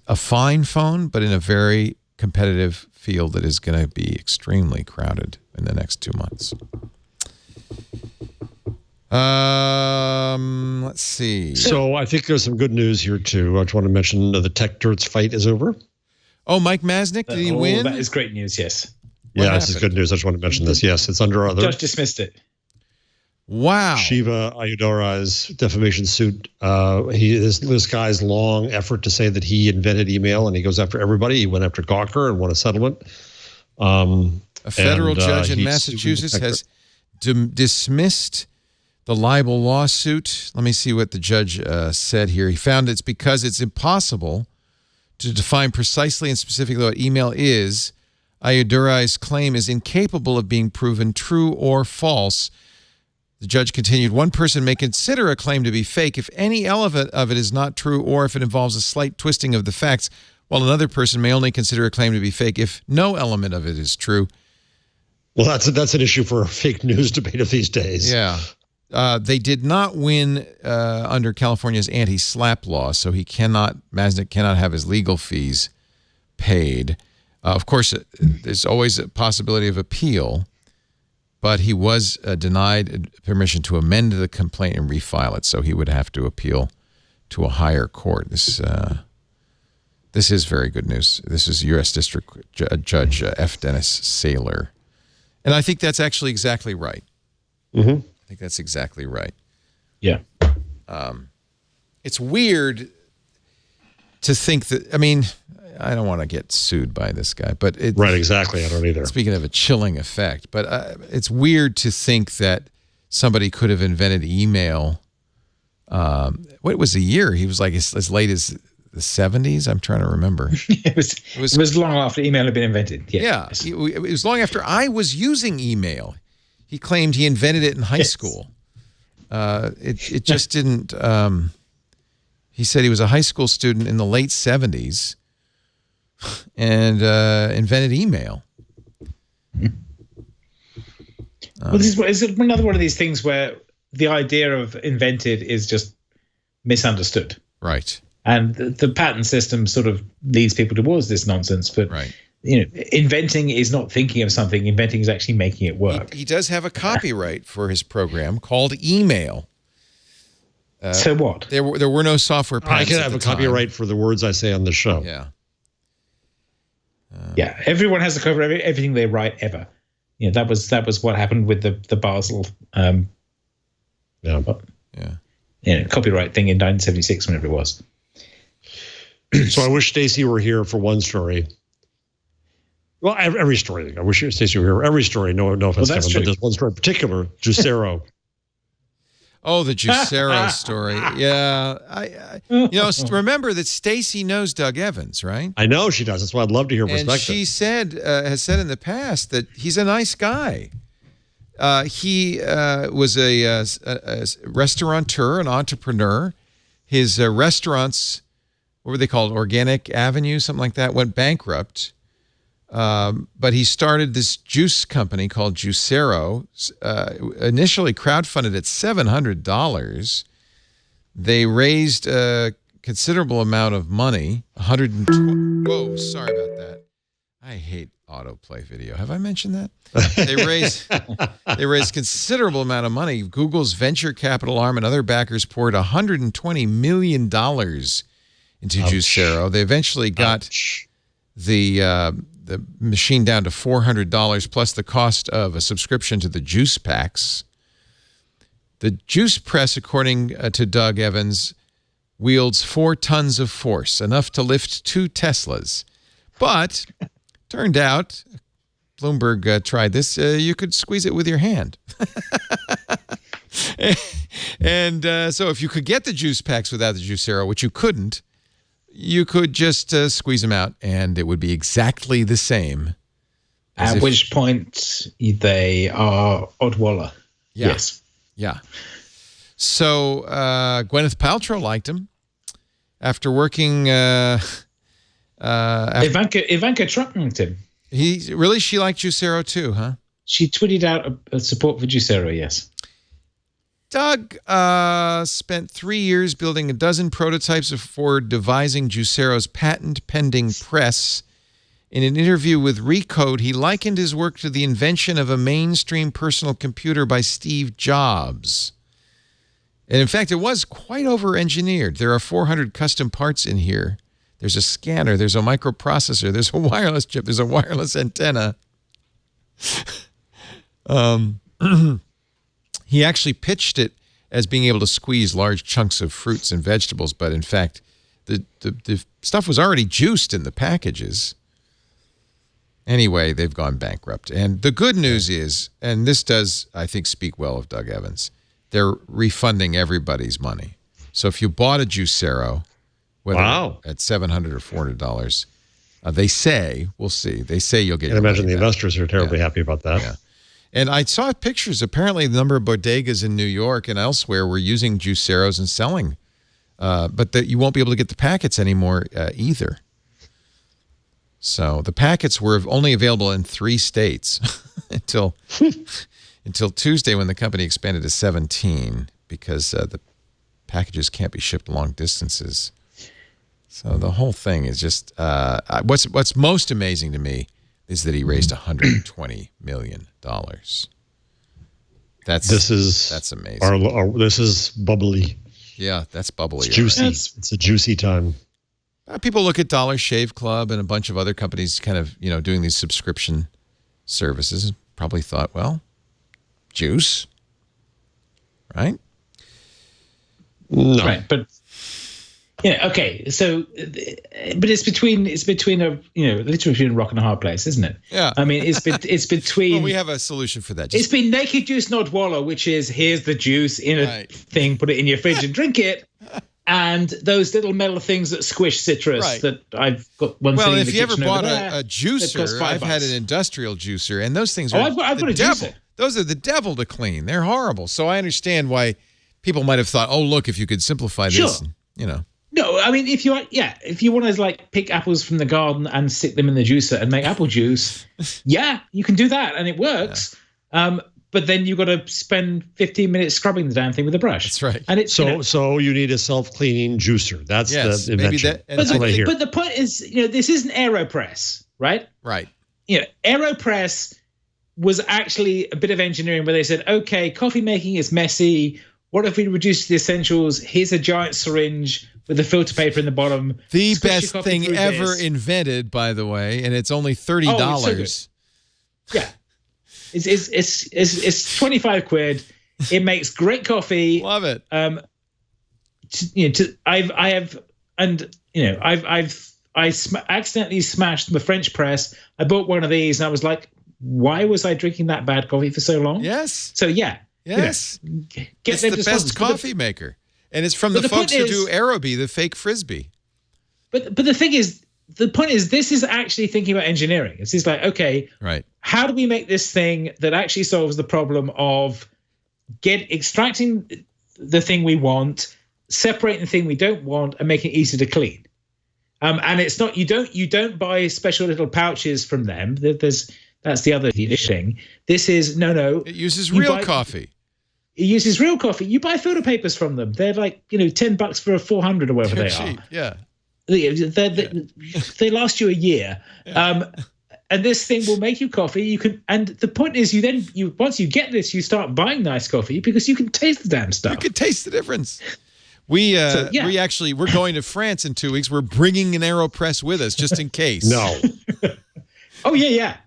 a fine phone, but in a very competitive field that is going to be extremely crowded in the next 2 months. Let's see. So I think there's some good news here too. I just want to mention the Tech Dirts fight is over. Oh, Mike Masnick, did he win? That is great news. Yes. This is good news. I just want to mention this. Yes, it's under other. Judge dismissed it. Wow. Shiva Ayyadurai defamation suit. This guy's long effort to say that he invented email and he goes after everybody. He went after Gawker and won a settlement. A federal judge in Massachusetts has dismissed the libel lawsuit. Let me see what the judge said here. He found it's because it's impossible to define precisely and specifically what email is. Ayyadurais' claim is incapable of being proven true or false. The judge continued, one person may consider a claim to be fake if any element of it is not true or if it involves a slight twisting of the facts, while another person may only consider a claim to be fake if no element of it is true. Well, that's an issue for a fake news debate of these days. Yeah. They did not win under California's anti-SLAPP law, so Masnick cannot have his legal fees paid. Of course, there's always a possibility of appeal, but he was denied permission to amend the complaint and refile it, so he would have to appeal to a higher court. This is very good news. This is U.S. District Judge F. Dennis Saylor. And I think that's actually exactly right. Mm-hmm. I think that's exactly right. Yeah. it's weird to think that, I mean, I don't want to get sued by this guy, but Right, exactly. I don't either. Speaking of a chilling effect, but it's weird to think that somebody could have invented email. What was the year? He was like as late as the 70s. I'm trying to remember. It was long after email had been invented. Yeah, it was long after I was using email. He claimed he invented it in high school. It just didn't. He said he was a high school student in the late 70s and invented email. Well, this is another one of these things where the idea of invented is just misunderstood. Right. And the patent system sort of leads people towards this nonsense. But, right. Inventing is not thinking of something. Inventing is actually making it work. He does have a copyright for his program called email. So what? There were no software patents. I can have a copyright for the words I say on the show. Yeah. Yeah. Everyone has a copyright everything they write ever. That was what happened with the Basel copyright thing in 1976, whenever it was. So I wish Stacey were here for one story. Well, every story. I wish Stacey were here for every story. No offense, Kevin, but there's one story in particular, Juicero. Oh, the Juicero story. Yeah. I remember that Stacey knows Doug Evans, right? I know she does. That's why I'd love to hear her perspective. And she has said in the past that he's a nice guy. He was a restaurateur, an entrepreneur. His restaurants, what were they called? Organic Avenue, something like that, went bankrupt. But he started this juice company called Juicero, initially crowdfunded at $700. They raised a considerable amount of money, 120. Whoa, sorry about that. I hate autoplay video. Have I mentioned that? They raised considerable amount of money. Google's venture capital arm and other backers poured $120 million into Juicero. They eventually got the machine down to $400 plus the cost of a subscription to the juice packs. The juice press, according to Doug Evans, wields 4 tons of force, enough to lift 2 Teslas. But turned out, Bloomberg tried this, you could squeeze it with your hand. And so if you could get the juice packs without the Juicero, which you couldn't, you could just squeeze them out, and it would be exactly the same. At which point they are Odwalla. Yeah. Yes. Yeah. So Gwyneth Paltrow liked him after working. Ivanka Trump liked him. She liked Juicero too, huh? She tweeted out a support for Juicero. Yes. Doug spent 3 years building a dozen prototypes for devising Juicero's patent-pending press. In an interview with Recode, he likened his work to the invention of a mainstream personal computer by Steve Jobs. And in fact, it was quite over-engineered. There are 400 custom parts in here. There's a scanner, there's a microprocessor, there's a wireless chip, there's a wireless antenna. He actually pitched it as being able to squeeze large chunks of fruits and vegetables, but in fact, the stuff was already juiced in the packages. Anyway, they've gone bankrupt. And the good news is, and this does, I think, speak well of Doug Evans, they're refunding everybody's money. So if you bought a Juicero, whether at $700 or $400, they say, we'll see, they say you'll get your money back. I imagine the investors are terribly happy about that. Yeah. And I saw pictures. Apparently, the number of bodegas in New York and elsewhere were using Juiceros and selling, but that you won't be able to get the packets anymore either. So the packets were only available in 3 states until Tuesday, when the company expanded to 17 because the packages can't be shipped long distances. So the whole thing is just what's most amazing to me is that he raised $120 million. That's amazing. This is bubbly. Yeah, that's bubbly. It's juicy. Right? It's a juicy time. People look at Dollar Shave Club and a bunch of other companies kind of, doing these subscription services and probably thought, well, juice, right? No. Right, but Yeah. Okay. So, but it's between a literally between a rock and a hard place, isn't it? Yeah. I mean, it's between. Well, we have a solution for that. It's been naked juice, not wallow, which is here's the juice in a thing, put it in your fridge and drink it. And those little metal things that squish citrus that I've got one. Well, thing if in the you ever kitchen bought over there, a juicer, I've had an industrial juicer, and those things are I've got the a devil. juicer. Those are the devil to clean. They're horrible. So I understand why people might have thought, oh, look, if you could simplify this, No, I mean, if you want to like pick apples from the garden and stick them in the juicer and make apple juice, you can do that and it works. Yeah. But then you've got to spend 15 minutes scrubbing the damn thing with a brush. That's right. And it's so you need a self-cleaning juicer. That's the invention. But the point is, this isn't AeroPress, right? Right. AeroPress was actually a bit of engineering where they said, okay, coffee making is messy. What if we reduce the essentials? Here's a giant syringe with a filter paper in the bottom. The best thing ever invented, by the way, and it's only $30. Yeah. It's 25 quid. It makes great coffee. Love it. Accidentally smashed the French press. I bought one of these and I was like, why was I drinking that bad coffee for so long? Yes. So yeah. Yes. It's the best coffee maker. And it's from the folks who do Aerobie, the fake Frisbee. But the thing is, the point is, this is actually thinking about engineering. It's just like, okay, right. How do we make this thing that actually solves the problem of extracting the thing we want, separating the thing we don't want, and making it easy to clean? And it's not you don't buy special little pouches from them. That's the other thing. This is no. It uses real coffee. It uses real coffee. You buy filter papers from them. They're like $10 for a 400 or whatever they cheap. are. Yeah. They last you a year. Yeah. And this thing will make you coffee. You can, and the point is, once you get this, you start buying nice coffee because you can taste the damn stuff. You can taste the difference. We're going to France in 2 weeks. We're bringing an AeroPress with us just in case. No. Oh yeah.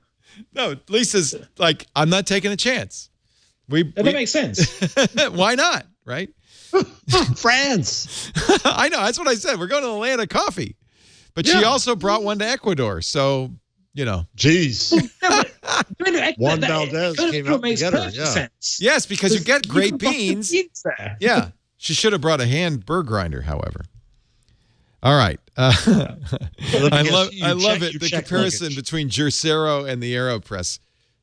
No, Lisa's like, I'm not taking a chance. That makes sense. Why not? Right? France. I know. That's what I said. We're going to the land of coffee. But she also brought one to Ecuador. So, Jeez. Juan Valdez came out makes together. Perfect sense. Yes, because you get great beans. There. Yeah. She should have brought a hand burr grinder, however. All right. I love it. The comparison between Juicero and the AeroPress.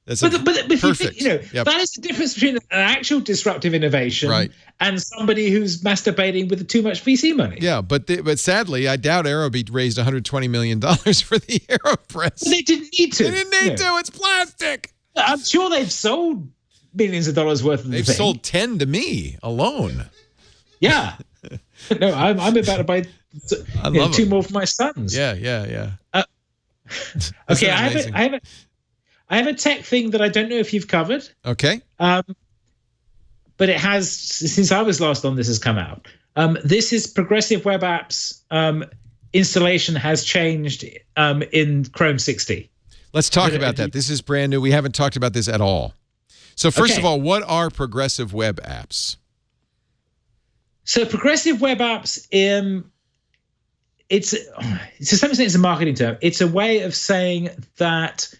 But perfect. That is the difference between an actual disruptive innovation and somebody who's masturbating with too much VC money. Yeah, but sadly, I doubt Aerobie raised $120 million for the AeroPress. They didn't need to. They didn't need to. It's plastic. I'm sure they've sold millions of dollars worth of the thing. They've sold 10 to me alone. Yeah. No, I'm about to buy 2 more for my sons. Yeah. Okay, I have a tech thing that I don't know if you've covered. Okay. But it has, since I was last on, this has come out. This is progressive web apps. Installation has changed in Chrome 60. Let's talk about that. This is brand new. We haven't talked about this at all. So first of all, what are progressive web apps? So progressive web apps, it's to some extent it's a marketing term. It's a way of saying that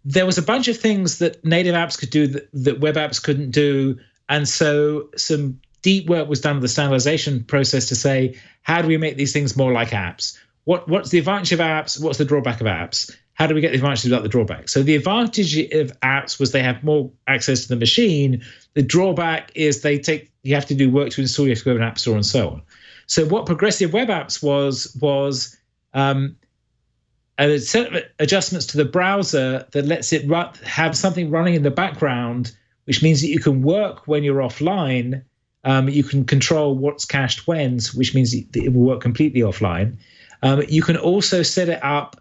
there was a bunch of things that native apps could do that web apps couldn't do. And so some deep work was done with the standardization process to say, how do we make these things more like apps? What's the advantage of apps? What's the drawback of apps? How do we get the advantage without the drawback? So the advantage of apps was they have more access to the machine. The drawback is you have to do work to install, you have to go to an app store and so on. So what progressive web apps was a set of adjustments to the browser that lets it have something running in the background, which means that you can work when you're offline. You can control what's cached when, which means that it will work completely offline. You can also set it up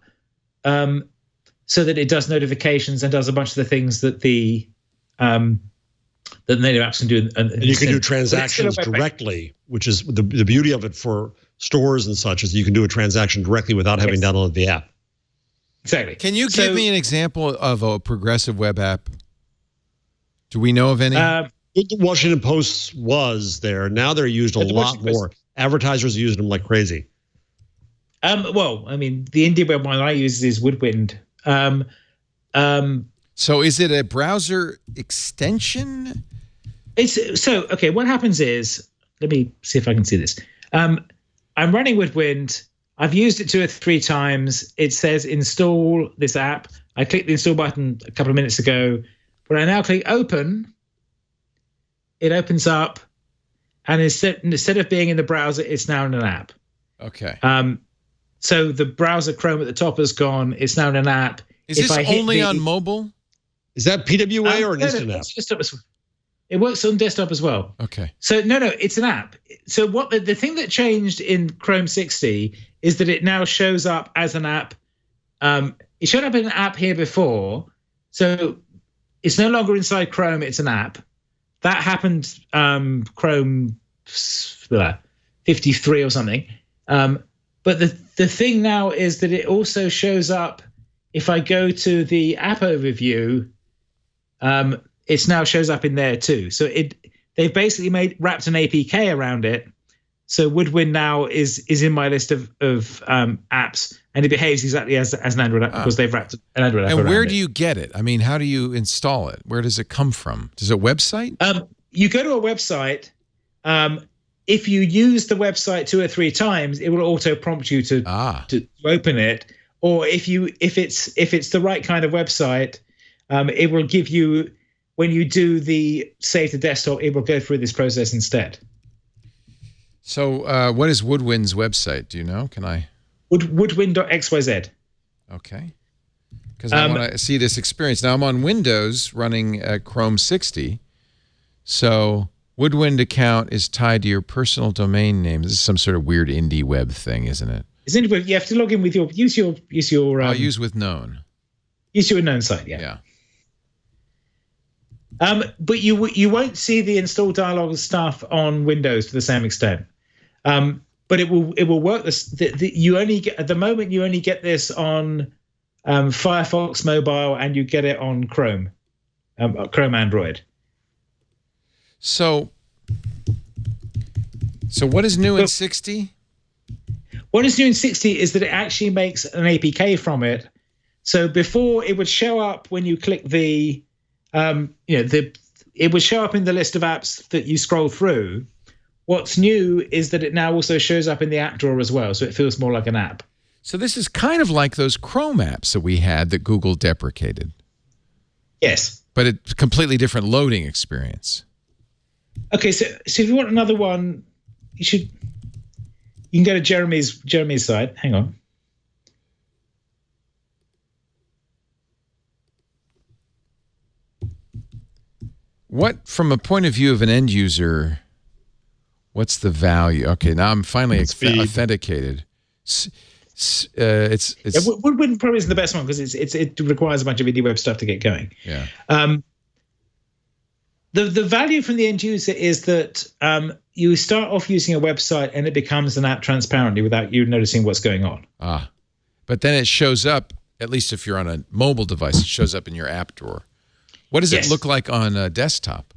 so that it does notifications and does a bunch of the things that the native apps can do. And you can do transactions directly, which is the beauty of it for stores and such, is you can do a transaction directly without having downloaded the app. Exactly. Can you give me an example of a progressive web app? Do we know of any? The Washington Post was there. Now they're used a lot more. advertisers are using them like crazy. Well, I mean, the indie web one I use is Woodwind. So is it a browser extension? Okay. What happens is, let me see if I can see this. I'm running Woodwind. I've used it 2 or 3 times. It says install this app. I clicked the install button a couple of minutes ago. When I now click open, it opens up, and instead of being in the browser, it's now in an app. Okay. So the browser Chrome at the top has gone. It's now in an app. Is this only on mobile? Is that PWA or an instant app? It works on desktop as well. Okay. So no, it's an app. So what the thing that changed in Chrome 60 is that it now shows up as an app. It showed up in an app here before, so it's no longer inside Chrome. It's an app. That happened Chrome 53 or something. But the thing now is that it also shows up if I go to the app overview. It now shows up in there too. So they've basically wrapped an APK around it. So Woodwind now is in my list of apps, and it behaves exactly as an Android app because they've wrapped an Android app around it. And where do you get it? I mean, how do you install it? Where does it come from? Does it a website? You go to a website. If you use the website 2 or 3 times, it will auto prompt you to open it. Or if it's the right kind of website, it will give you, when you do the save to desktop, it will go through this process instead. So what is Woodwind's website? Do you know? Can I? Woodwind.xyz. Okay. Because I want to see this experience. Now I'm on Windows running Chrome 60. So Woodwind account is tied to your personal domain name. This is some sort of weird indie web thing, isn't it? You have to log in with use your. I'll use with known. Use your known site, yeah. But you won't see the install dialog stuff on Windows to the same extent. But it will work. You only get at the moment. You only get this on Firefox mobile, and you get it on Chrome, Chrome Android. So what is new in 60? What is new in 60 is that it actually makes an APK from it. So before it would show up when you click it would show up in the list of apps that you scroll through. What's new is that it now also shows up in the app drawer as well, so it feels more like an app. So this is kind of like those Chrome apps that we had that Google deprecated. Yes. But it's a completely different loading experience. Okay, so if you want another one, you can go to Jeremy's site. Hang on. What, from a point of view of an end user, what's the value? Okay, now I'm finally authenticated. Woodwind probably isn't the best one because it requires a bunch of indie web stuff to get going. Yeah. The value from the end user is that you start off using a website and it becomes an app transparently without you noticing what's going on. But then it shows up, at least if you're on a mobile device, it shows up in your app drawer. What does it look like on a desktop?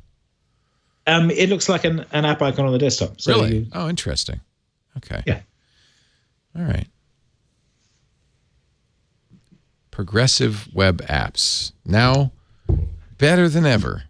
It looks like an app icon on the desktop. So really? Oh, interesting. Okay. Yeah. All right. Progressive web apps. Now better than ever.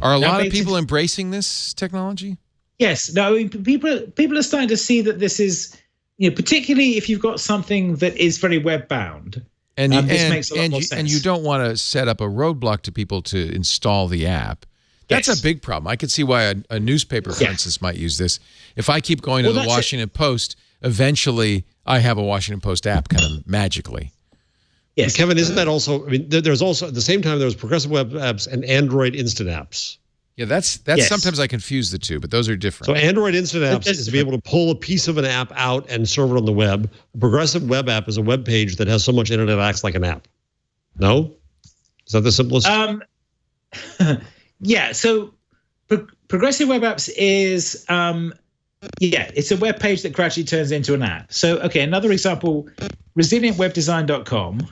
Are a lot of people embracing this technology? Yes. No, I mean, people are starting to see that this is, particularly if you've got something that is very web bound. And this makes a lot more sense. And you don't want to set up a roadblock to people to install the app. That's a big problem. I could see why a newspaper, for instance, might use this. If I keep going to the Washington Post, eventually I have a Washington Post app kind of magically. Yes. But Kevin, isn't that also, I mean, there's also, at the same time, there's progressive web apps and Android instant apps. Yeah, that's sometimes I confuse the two, but those are different. So Android instant apps is to be able to pull a piece of an app out and serve it on the web. A progressive web app is a web page that has so much in it acts like an app. No? Is that the simplest? Yeah, so progressive web apps is, it's a web page that gradually turns into an app. So, okay, another example, resilientwebdesign.com,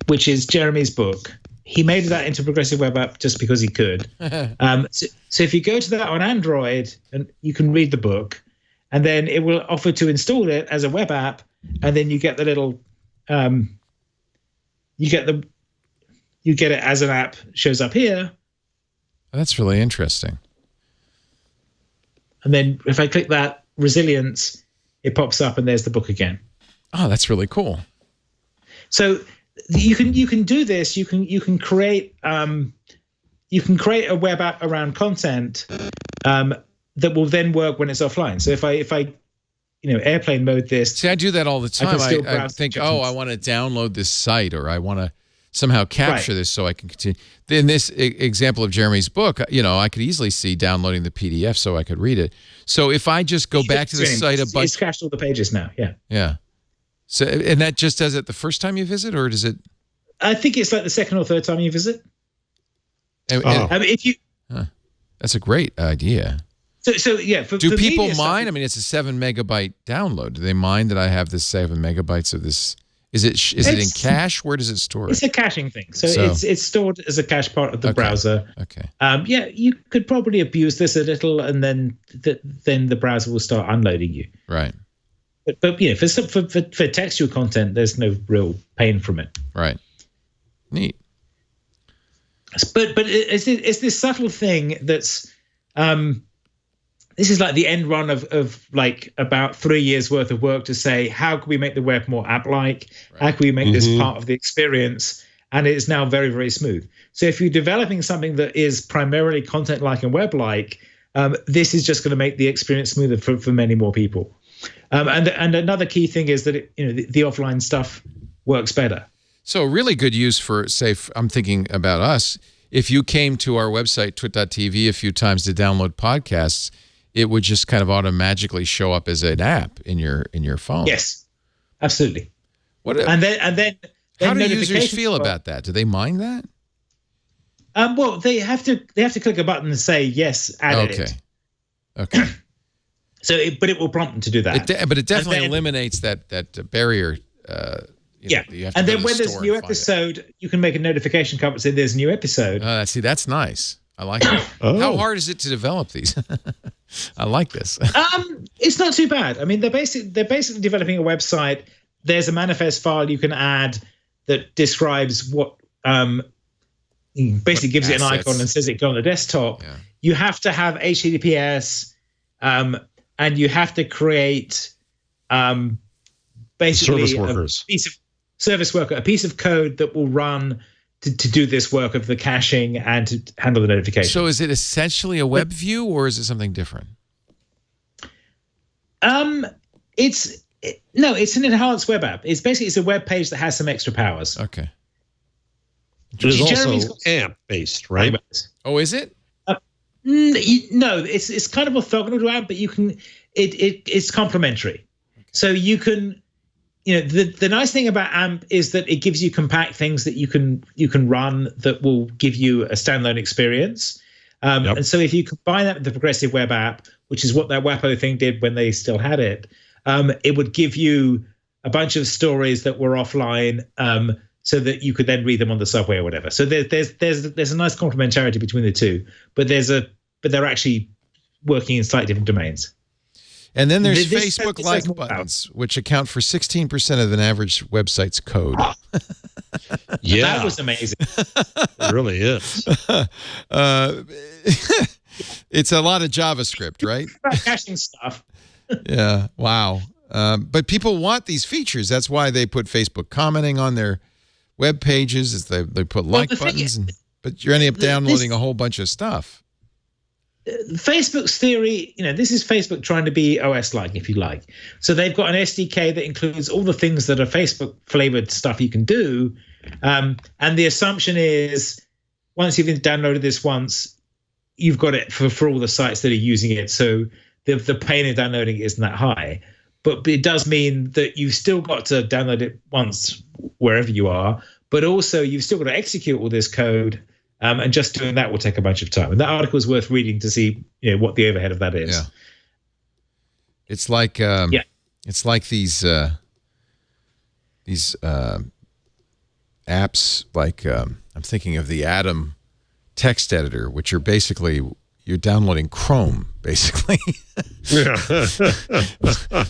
which is Jeremy's book. He made that into a progressive web app just because he could. So if you go to that on Android, and you can read the book, and then it will offer to install it as a web app, and then you get the little, you get it as an app, shows up here. That's really interesting. And then if I click that resilience, it pops up and there's the book again. Oh, that's really cool. So you can do this. You can create a web app around content that will then work when it's offline. So if I airplane mode this. See, I do that all the time. I think, I want to download this site, or I want to somehow capture this so I can continue. In this example of Jeremy's book, I could easily see downloading the PDF so I could read it. So if I just go back to the site a bunch, it's cached all the pages now. Yeah. Yeah. So, and that just does it the first time you visit, or does it? I think it's like the second or third time you visit. I mean, that's a great idea. So yeah. Do people mind? I mean, it's a 7 megabyte download. Do they mind that I have this 7 megabytes of this? Is it in cache? Where does it store it? It's a caching thing. So it's stored as a cache part of the browser. Okay. Yeah, you could probably abuse this a little, and then the browser will start unloading you. Right. But for textual content, there's no real pain from it. Right. Neat. But it's this subtle thing that's this is like the end run of like about 3 years worth of work to say, how can we make the web more app-like? Right. How can we make this part of the experience? And it is now very, very smooth. So if you're developing something that is primarily content-like and web-like, this is just going to make the experience smoother for many more people. And another key thing is that the offline stuff works better. So really good use for, say, I'm thinking about us. If you came to our website, twit.tv, a few times to download podcasts, it would just kind of automatically show up as an app in your phone. Yes, absolutely. And then how do users feel about that? Do they mind that? Well, they have to click a button and say yes, add it. Okay. So, but it will prompt them to do that. But it definitely eliminates that barrier. Yeah, and then when there's a new episode, you can make a notification come up and say there's a new episode. See, that's nice. I like it. How hard is it to develop these? I like this. It's not too bad. I mean, they're basically developing a website. There's a manifest file you can add that describes what basically gives it an icon and says it go on the desktop. Yeah. You have to have HTTPS, and you have to create basically a piece of code that will run to do this work of the caching and to handle the notification. So is it essentially a web view, or is it something different? It's an enhanced web app. It's a web page that has some extra powers. Okay. It is also AMP based, right? Oh, is it? No, it's kind of orthogonal to AMP, but you can it's complementary. Okay. So you can. The nice thing about AMP is that it gives you compact things that you can run that will give you a standalone experience. And so if you combine that with the progressive web app, which is what that WAPO thing did when they still had it, it would give you a bunch of stories that were offline, so that you could then read them on the subway or whatever. So there's a nice complementarity between the two, but they're actually working in slightly different domains. And then there's Facebook like buttons, which account for 16% of an average website's code. Yeah. That was amazing. It really is. It's a lot of JavaScript, right? Caching stuff. Yeah. Wow. But people want these features. That's why they put Facebook commenting on their web pages. Is they put buttons. But you're ending up downloading a whole bunch of stuff. Facebook's theory, this is Facebook trying to be OS-like, if you like. So they've got an SDK that includes all the things that are Facebook-flavored stuff you can do. And the assumption is once you've downloaded this once, you've got it for all the sites that are using it. So the pain of downloading it isn't that high. But it does mean that you've still got to download it once wherever you are, but also you've still got to execute all this code. And just doing that will take a bunch of time. And that article is worth reading to see, what the overhead of that is. Yeah. It's like it's like these apps like I'm thinking of the Atom text editor, which are basically you're downloading Chrome, basically. Yeah.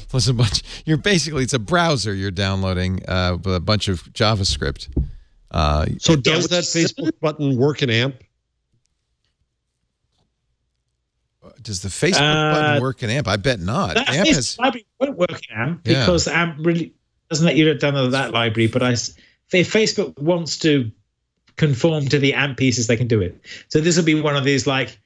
Plus a bunch. It's a browser you're downloading with a bunch of JavaScript. So does that Facebook button work in AMP? Does the Facebook button work in AMP? I bet not. AMP has library won't work in AMP because AMP really doesn't let you download that library. But if Facebook wants to conform to the AMP pieces, they can do it. So this will be one of these like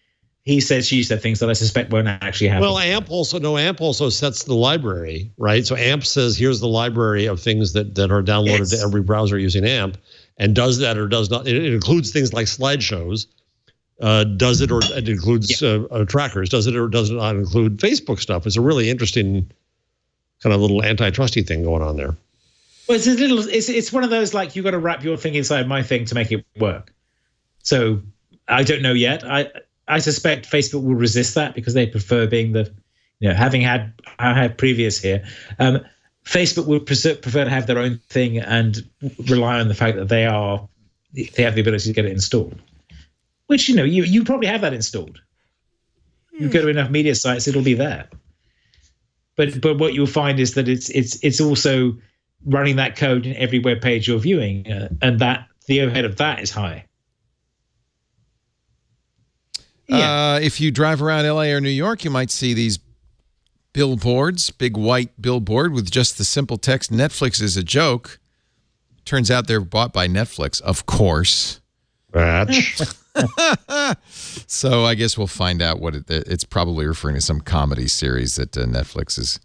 he said, she said things that I suspect won't actually happen. Well, AMP also sets the library, right? So AMP says here's the library of things that are downloaded to every browser using AMP, and does that or does not. It includes things like slideshows. Does it or it includes trackers? Does it or does it not include Facebook stuff? It's a really interesting kind of little antitrusty thing going on there. Well, it's one of those like you got to wrap your thing inside my thing to make it work. So I don't know yet. I suspect Facebook will resist that because they prefer being the, having had previous here. Facebook would prefer to have their own thing and rely on the fact that they have the ability to get it installed. Which you probably have that installed. You go to enough media sites, it'll be there. But what you'll find is that it's also running that code in every web page you're viewing, and that the overhead of that is high. Yeah. If you drive around LA or New York, you might see these billboards, big white billboard with just the simple text, Netflix is a joke. Turns out they're bought by Netflix, of course. Batch. So I guess we'll find out what it's probably referring to some comedy series that Netflix is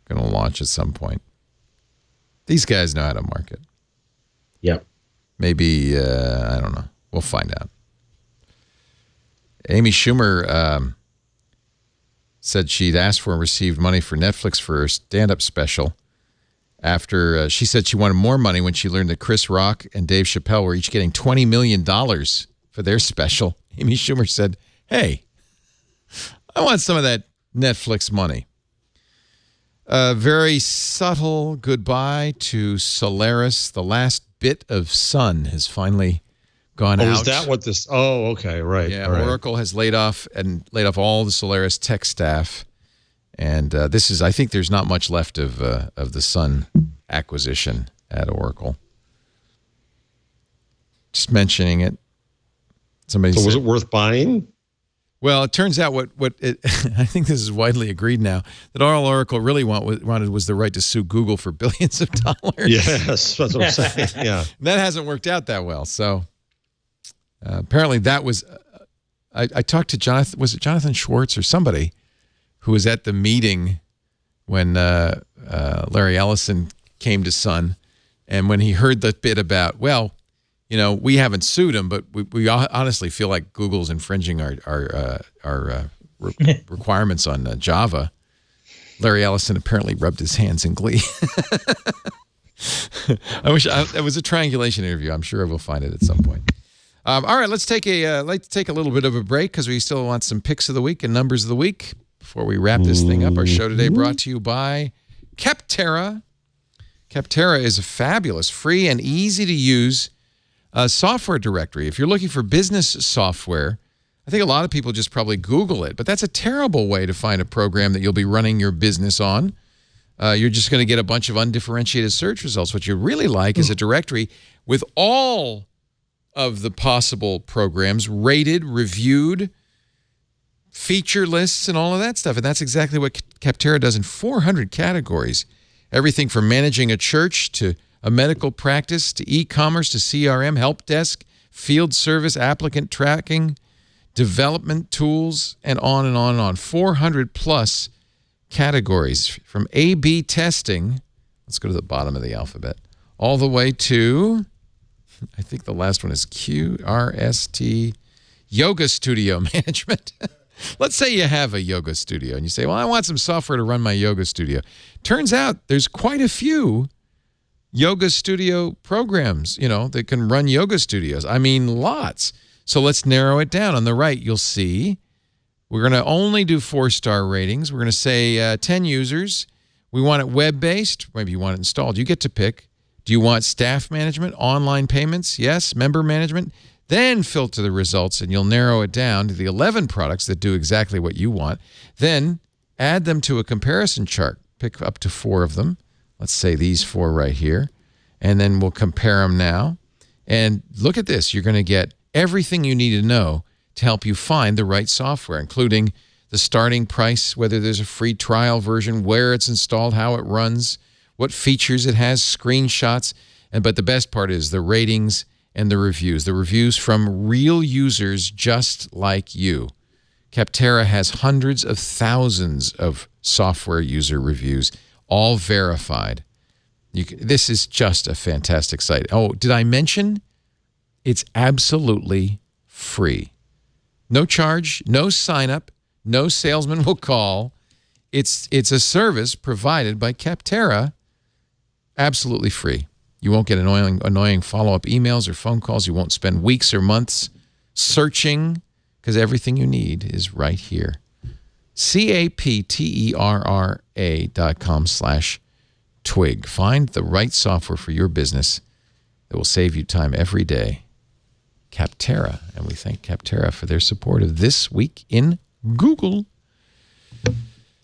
going to launch at some point. These guys know how to market. Yep. Maybe, I don't know. We'll find out. Amy Schumer said she'd asked for and received money for Netflix for her stand-up special. After she said she wanted more money when she learned that Chris Rock and Dave Chappelle were each getting $20 million for their special. Amy Schumer said, hey, I want some of that Netflix money. A very subtle goodbye to Solaris. The last bit of sun has finally gone out. Is that what this? Oh, okay, right. Yeah, right. Oracle has laid off all the Solaris tech staff. And this is, I think there's not much left of the Sun acquisition at Oracle. Just mentioning it. Somebody So said, was it worth buying? Well, it turns out I think this is widely agreed now, that all Oracle really wanted was the right to sue Google for billions of dollars. Yes, that's what I'm saying. Yeah. That hasn't worked out that well. So apparently that was, I talked to Jonathan, was it Jonathan Schwartz or somebody, who was at the meeting when Larry Ellison came to Sun, and when he heard the bit about, well, we haven't sued him, but we honestly feel like Google's infringing our requirements on Java. Larry Ellison apparently rubbed his hands in glee. I wish it was a triangulation interview. I'm sure we'll find it at some point. All right, let's take a little bit of a break because we still want some picks of the week and numbers of the week. Before we wrap this thing up, our show today brought to you by Capterra. Capterra is a fabulous, free, and easy-to-use software directory. If you're looking for business software, I think a lot of people just probably Google it, but that's a terrible way to find a program that you'll be running your business on. You're just going to get a bunch of undifferentiated search results. What you really like is a directory with all of the possible programs rated, reviewed, feature lists, and all of that stuff. And that's exactly what Capterra does in 400 categories. Everything from managing a church to a medical practice to e-commerce to CRM, help desk, field service, applicant tracking, development tools, and on and on and on. 400 plus categories from A/B testing. Let's go to the bottom of the alphabet. All the way to, I think the last one is QRST, yoga studio management. Let's say you have a yoga studio and you say, well, I want some software to run my yoga studio. Turns out there's quite a few yoga studio programs, that can run yoga studios. I mean, lots. So let's narrow it down. On the right, you'll see we're going to only do 4-star ratings. We're going to say 10 users. We want it web-based. Maybe you want it installed. You get to pick. Do you want staff management, online payments? Yes. Member management? Then filter the results, and you'll narrow it down to the 11 products that do exactly what you want. Then add them to a comparison chart. Pick up to 4 of them. Let's say these 4 right here. And then we'll compare them now. And look at this. You're going to get everything you need to know to help you find the right software, including the starting price, whether there's a free trial version, where it's installed, how it runs, what features it has, screenshots. But the best part is the ratings and the reviews from real users just like you. Capterra has hundreds of thousands of software user reviews, all verified. This is just a fantastic site. Oh, did I mention it's absolutely free? No charge, no sign up, no salesman will call. It's a service provided by Capterra, absolutely free. You won't get annoying follow-up emails or phone calls. You won't spend weeks or months searching because everything you need is right here. CAPTERRA.com/twig. Find the right software for your business that will save you time every day. Capterra. And we thank Capterra for their support of This Week in Google.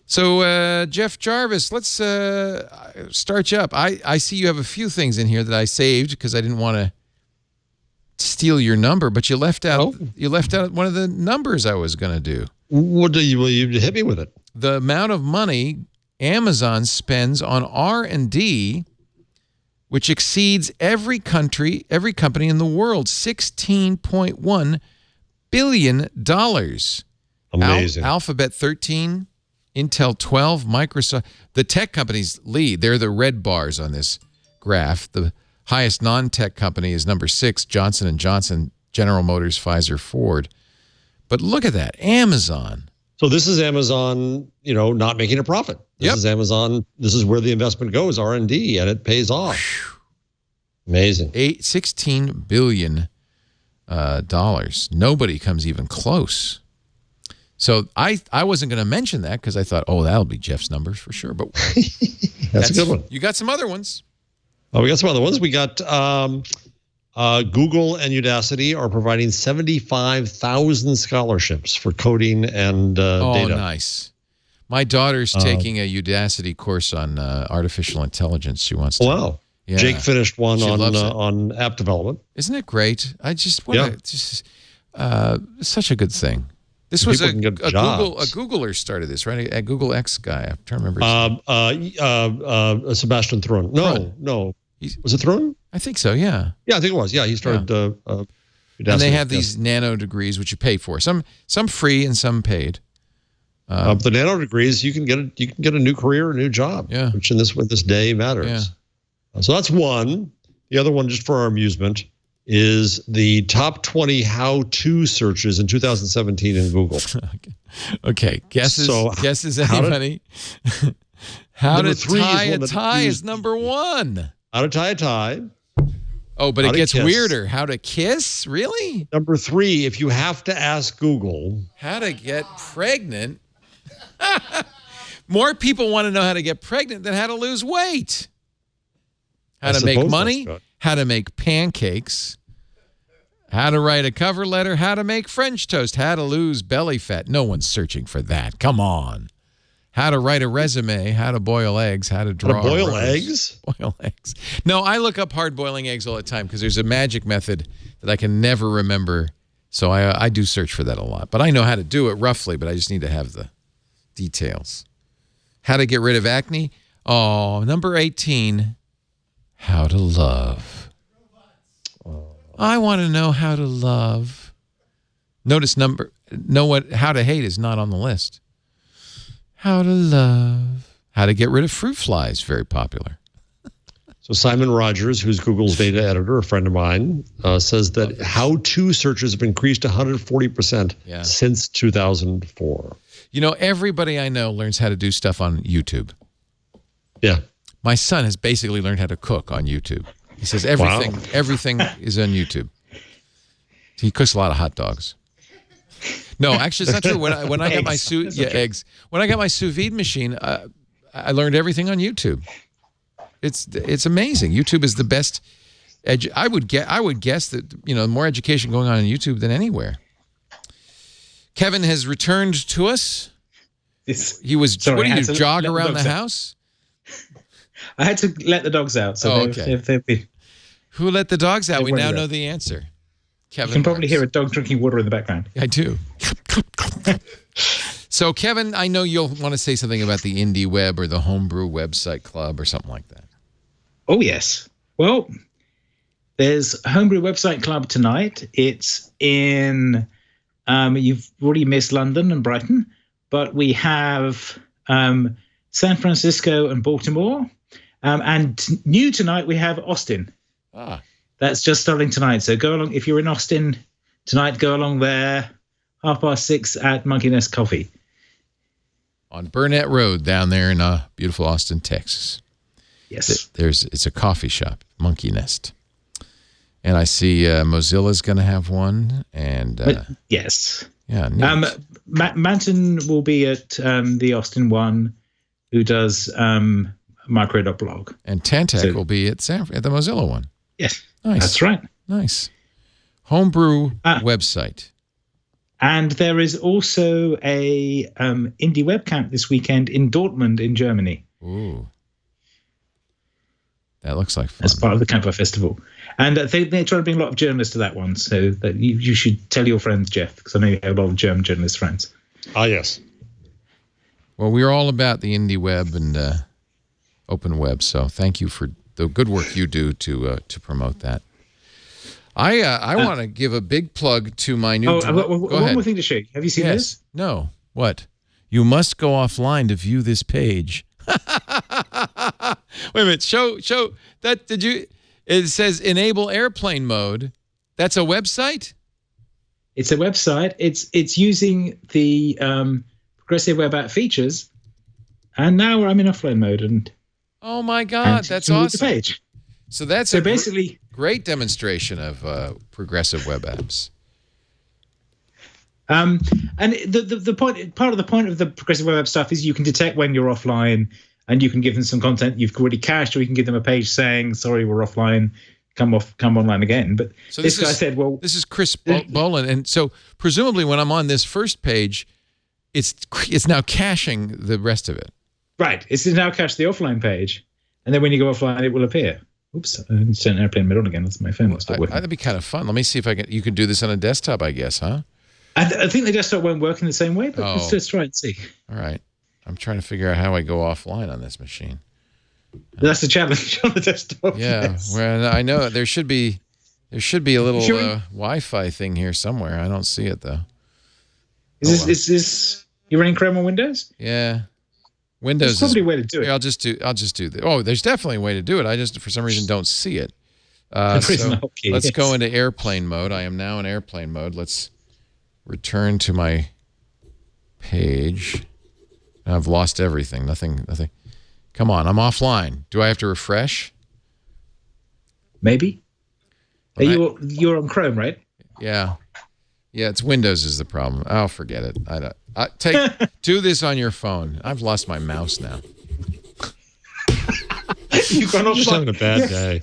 So, Jeff Jarvis, let's start you up. I see you have a few things in here that I saved because I didn't want to steal your number, but you left out one of the numbers I was going to do. What do you hit me with it? The amount of money Amazon spends on R&D, which exceeds every company in the world, $16.1 billion. Amazing. Alphabet 13. Intel 12, Microsoft. The tech companies lead. They're the red bars on this graph. The highest non-tech company is number 6, Johnson & Johnson, General Motors, Pfizer, Ford. But look at that, Amazon. So this is Amazon, not making a profit. This is Amazon. This is where the investment goes, R&D, and it pays off. Amazing. $16 billion. Nobody comes even close. So I wasn't going to mention that because I thought, that'll be Jeff's numbers for sure. But that's a good one. You got some other ones. We got some other ones. We got Google and Udacity are providing 75,000 scholarships for coding and data. Oh, nice. My daughter's taking a Udacity course on artificial intelligence. She wants to. Wow. Yeah. Jake finished one on app development. Isn't it great? I just want to. Such a good thing. This was a Googler started this, right? A Google X guy. I'm trying to remember. Sebastian Thrun. No. Was it Thrun? I think so, yeah. Yeah, I think it was. Yeah, he started. And they have these nano degrees, which you pay for. Some free and some paid. The nano degrees, you can get a new career, a new job. Yeah. Which in this day matters. Yeah. So that's one. The other one, just for our amusement, is the top 20 how-to searches in 2017 in Google. Okay. Guesses anybody? How to tie a tie is number 1. How to tie a tie. Oh, but it gets weirder. How to kiss? Really? Number 3, if you have to ask Google. How to get pregnant? More people want to know how to get pregnant than how to lose weight. How to make money, how to make pancakes, how to write a cover letter, how to make French toast, how to lose belly fat. No one's searching for that. Come on. How to write a resume, how to boil eggs, how to draw. Boil eggs? Boil eggs. No, I look up hard boiling eggs all the time because there's a magic method that I can never remember. So I do search for that a lot. But I know how to do it roughly, but I just need to have the details. How to get rid of acne? Oh, number 18. How to love. I want to know how to love. Notice how to hate is not on the list. How to love. How to get rid of fruit flies, very popular. So Simon Rogers, who's Google's data editor, a friend of mine, says that how-to searches have increased 140% since 2004. Everybody I know learns how to do stuff on YouTube. Yeah. My son has basically learned how to cook on YouTube. He says everything is on YouTube. He cooks a lot of hot dogs. No, actually, it's not true. When I got my eggs. When I got my sous vide machine, I learned everything on YouTube. It's amazing. YouTube is the best I would guess that, more education going on YouTube than anywhere. Kevin has returned to us. He was, what did you jog around the house? I had to let the dogs out. So Who let the dogs out? We now know the answer. Kevin. You can probably hear a dog drinking water in the background. I do. So, Kevin, I know you'll want to say something about the Indie Web or the Homebrew Website Club or something like that. Oh, yes. Well, there's Homebrew Website Club tonight. It's in, you've already missed London and Brighton, but we have San Francisco and Baltimore. And new tonight, we have Austin. That's just starting tonight. So go along. If you're in Austin tonight, go along there. 6:30 at Monkey Nest Coffee. On Burnett Road down there in beautiful Austin, Texas. Yes. It's a coffee shop, Monkey Nest. And I see Mozilla's going to have one. And yes. Yeah. Manton will be at the Austin one, who does micro.blog. And Tantec will be at the Mozilla one. Yes. Nice. That's right. Nice. Homebrew website. And there is also a indie webcamp this weekend in Dortmund in Germany. Ooh. That looks like fun. As part of the Camper Festival. And they're trying to bring a lot of journalists to that one. So that you should tell your friends, Jeff, because I know you have a lot of German journalist friends. Yes. Well, we're all about the indie web and open web. So thank you for the good work you do to promote that. I want to give a big plug to my new. One more thing to show you. Have you seen this? No. What? You must go offline to view this page. Wait a minute. Show that. Did you? It says enable airplane mode. That's a website. It's a website. It's using the progressive web app features, and now I'm in offline mode. And oh my God, that's awesome! The page. So that's basically great demonstration of progressive web apps. And part of the point of the progressive web app stuff is you can detect when you're offline, and you can give them some content you've already cached, or you can give them a page saying, "Sorry, we're offline. Come online again." But so this guy said, "Well, this is Chris Boland," and so presumably when I'm on this first page, it's now caching the rest of it. Right. It's now cached the offline page, and then when you go offline, it will appear. Oops, I didn't turn airplane mode on again. That's my phone. That'd be kind of fun. Let me see if you could do this on a desktop, I guess, huh? I think the desktop won't work in the same way, but let's try and see. All right. I'm trying to figure out how I go offline on this machine. That's the challenge on the desktop. Yeah. Yes. Well, I know there should be a little Wi-Fi thing here somewhere. I don't see it though. Is this you running Chrome on Windows? Yeah. Windows. There's probably a way to do it. I'll just do this. Oh, there's definitely a way to do it. I just for some reason don't see it. So let's go into airplane mode. I am now in airplane mode. Let's return to my page. I've lost everything. Nothing. Come on, I'm offline. Do I have to refresh? Maybe. You're on Chrome, right? Yeah. Yeah, it's Windows is the problem. I'll forget it. Do this on your phone. I've lost my mouse now. You've gone offline. Just having a bad day.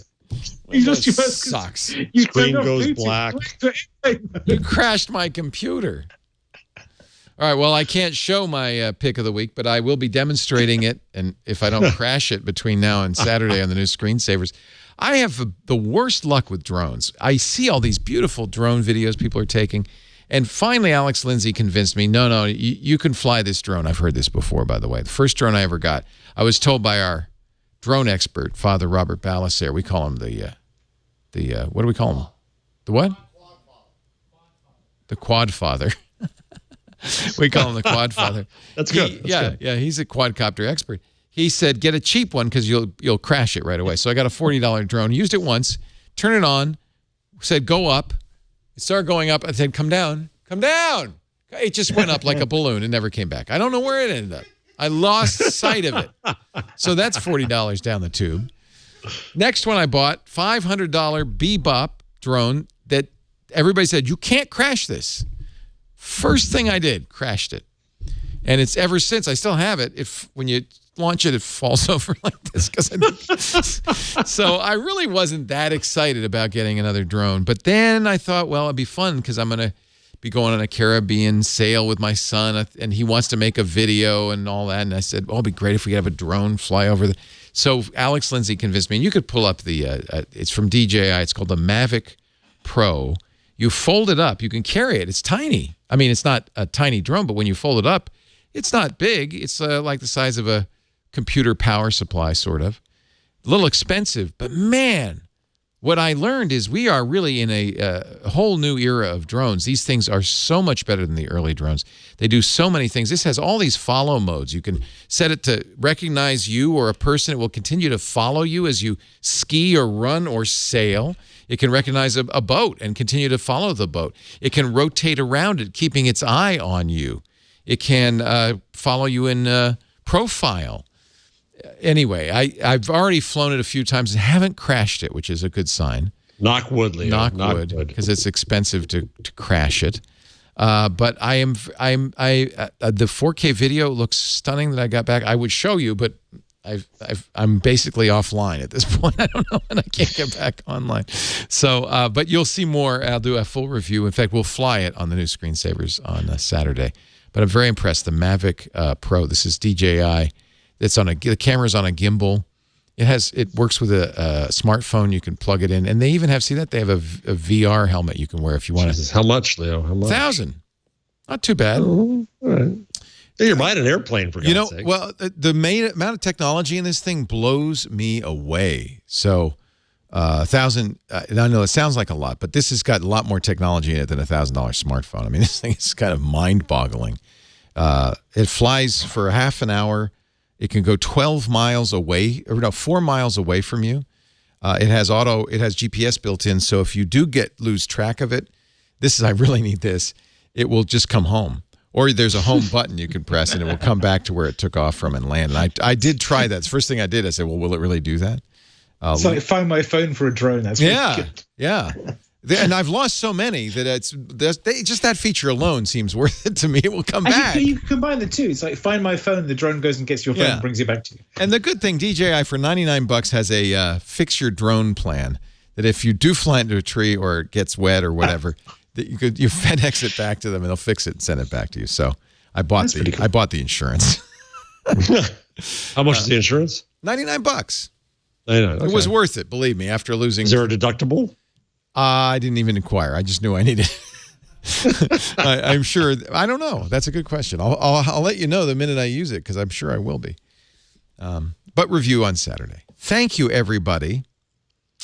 You lost your mouse. Sucks. Screen goes black. You crashed my computer. All right, well, I can't show my pick of the week, but I will be demonstrating it, and if I don't crash it between now and Saturday on the new screensavers. I have the worst luck with drones. I see all these beautiful drone videos people are taking, and finally Alex Lindsay convinced me, no, you can fly this drone. I've heard this before, by the way. The first drone I ever got, I was told by our drone expert, Father Robert Balassier. We call him the what do we call him? The what? The Quad Father. We call him the Quad Father. That's good. Yeah, he's a quadcopter expert. He said, get a cheap one because you'll crash it right away. So I got a $40 drone, used it once, turned it on, said, go up. It started going up. I said, come down. Come down. It just went up like a balloon and never came back. I don't know where it ended up. I lost sight of it. So that's $40 down the tube. Next one I bought, $500 Bebop drone that everybody said, you can't crash this. First thing I did, crashed it. And it's ever since, I still have it. When you launch it, it falls over like this. So I really wasn't that excited about getting another drone. But then I thought, well, it'd be fun because I'm going to be going on a Caribbean sail with my son, and he wants to make a video and all that. And I said, well, it'd be great if we could have a drone fly over the. So Alex Lindsay convinced me, and you could pull up the, it's from DJI. It's called the Mavic Pro. You fold it up. You can carry it. It's tiny. I mean, it's not a tiny drone, but when you fold it up, it's not big. It's like the size of a computer power supply, sort of. A little expensive, but man, what I learned is we are really in a whole new era of drones. These things are so much better than the early drones. They do so many things. This has all these follow modes. You can set it to recognize you or a person. It will continue to follow you as you ski or run or sail. It can recognize a boat and continue to follow the boat. It can rotate around it, keeping its eye on you. It can follow you in profile. Anyway, I've already flown it a few times and haven't crashed it, which is a good sign. Knock wood, Leo. Knock wood, because it's expensive to crash it. But the 4K video looks stunning that I got back. I would show you, but I'm basically offline at this point. I don't know, and I can't get back online. So, but you'll see more. I'll do a full review. In fact, we'll fly it on the new Screensavers on Saturday. But I'm very impressed. The Mavic Pro. This is DJI. It's on the camera's on a gimbal. It works with a smartphone. You can plug it in, and they even have they have a VR helmet you can wear if you want to. How much, Leo? How much? 1,000. Not too bad. Oh, all right. You're buying an airplane, for God's sake. Well, the main amount of technology in this thing blows me away. So, 1,000. I know it sounds like a lot, but this has got a lot more technology in it than a $1,000 smartphone. I mean, this thing is kind of mind-boggling. It flies for a half an hour. It can go 12 miles away, or no, 4 miles away from you. It has GPS built in, so if you do lose track of it, I really need this, it will just come home. Or there's a home button you can press, and it will come back to where it took off from and land. And I did try that. The first thing I did, I said, well, will it really do that? It's like Find My Phone for a drone. That's really good. Yeah. And I've lost so many that just that feature alone seems worth it to me. It will come back. You can combine the two. It's like Find My Phone, the drone goes and gets your phone and brings it back to you. And the good thing, DJI for $99 has a fix your drone plan that if you do fly into a tree or it gets wet or whatever, that you FedEx it back to them and they'll fix it and send it back to you. So I bought the insurance. How much is the insurance? $99. Okay. It was worth it, believe me. After losing, is there a deductible? I didn't even inquire. I just knew I needed it. I'm sure. I don't know. That's a good question. I'll let you know the minute I use it because I'm sure I will be. But review on Saturday. Thank you, everybody,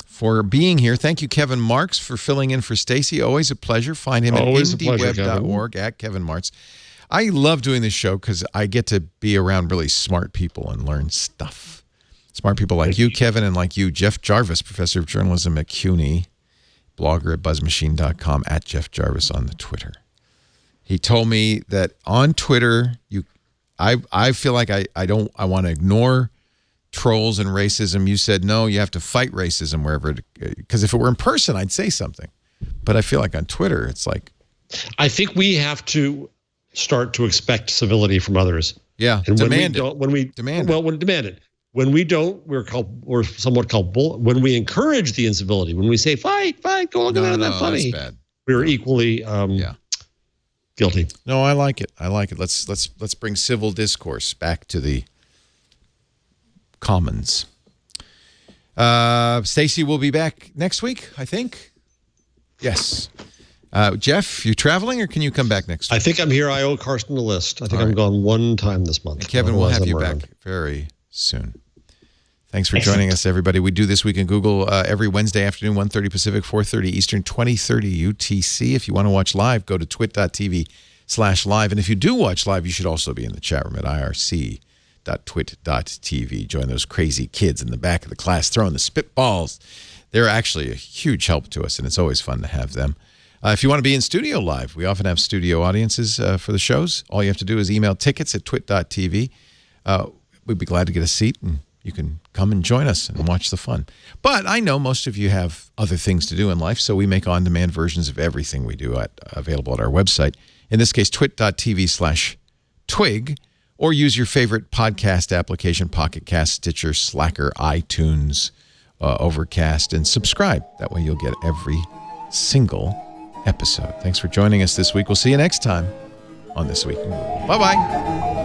for being here. Thank you, Kevin Marks, for filling in for Stacy. Always a pleasure. Find him at indieweb.org at Kevin Marks. I love doing this show because I get to be around really smart people and learn stuff. Smart people like you, Kevin, and like you, Jeff Jarvis, professor of journalism at CUNY. Blogger at buzzmachine.com, at Jeff Jarvis on the Twitter. He told me that on Twitter, I feel like I want to ignore trolls and racism. You said, no, you have to fight racism wherever, because if it were in person, I'd say something. But I feel like on Twitter, it's like. I think we have to start to expect civility from others. Yeah, and demand it. When we don't, we're somewhat culpable. When we encourage the incivility, when we say fight, go look at that, that's funny. That's bad. We're equally guilty. No, I like it. Let's bring civil discourse back to the commons. Stacy will be back next week, I think. Yes. Jeff, you traveling or can you come back next week? I think I'm here. I owe Karsten a list. I think I'm gone one time this month. And Kevin will have you back very soon. Thanks for joining us, everybody. We do This Week in Google every Wednesday afternoon, 1:30 Pacific, 4:30 Eastern, 20:30 UTC. If you want to watch live, go to twit.tv/live. And if you do watch live, you should also be in the chat room at irc.twit.tv. Join those crazy kids in the back of the class throwing the spitballs. They're actually a huge help to us, and it's always fun to have them. If you want to be in studio live, we often have studio audiences for the shows. All you have to do is email tickets at twit.tv. We'd be glad to get a seat, and you can come and join us and watch the fun. But I know most of you have other things to do in life, so we make on-demand versions of everything we do available at our website. In this case, twit.tv/twig, or use your favorite podcast application, Pocket Cast, Stitcher, Slacker, iTunes, Overcast, and subscribe. That way you'll get every single episode. Thanks for joining us this week. We'll see you next time on This Week in Google. Bye-bye.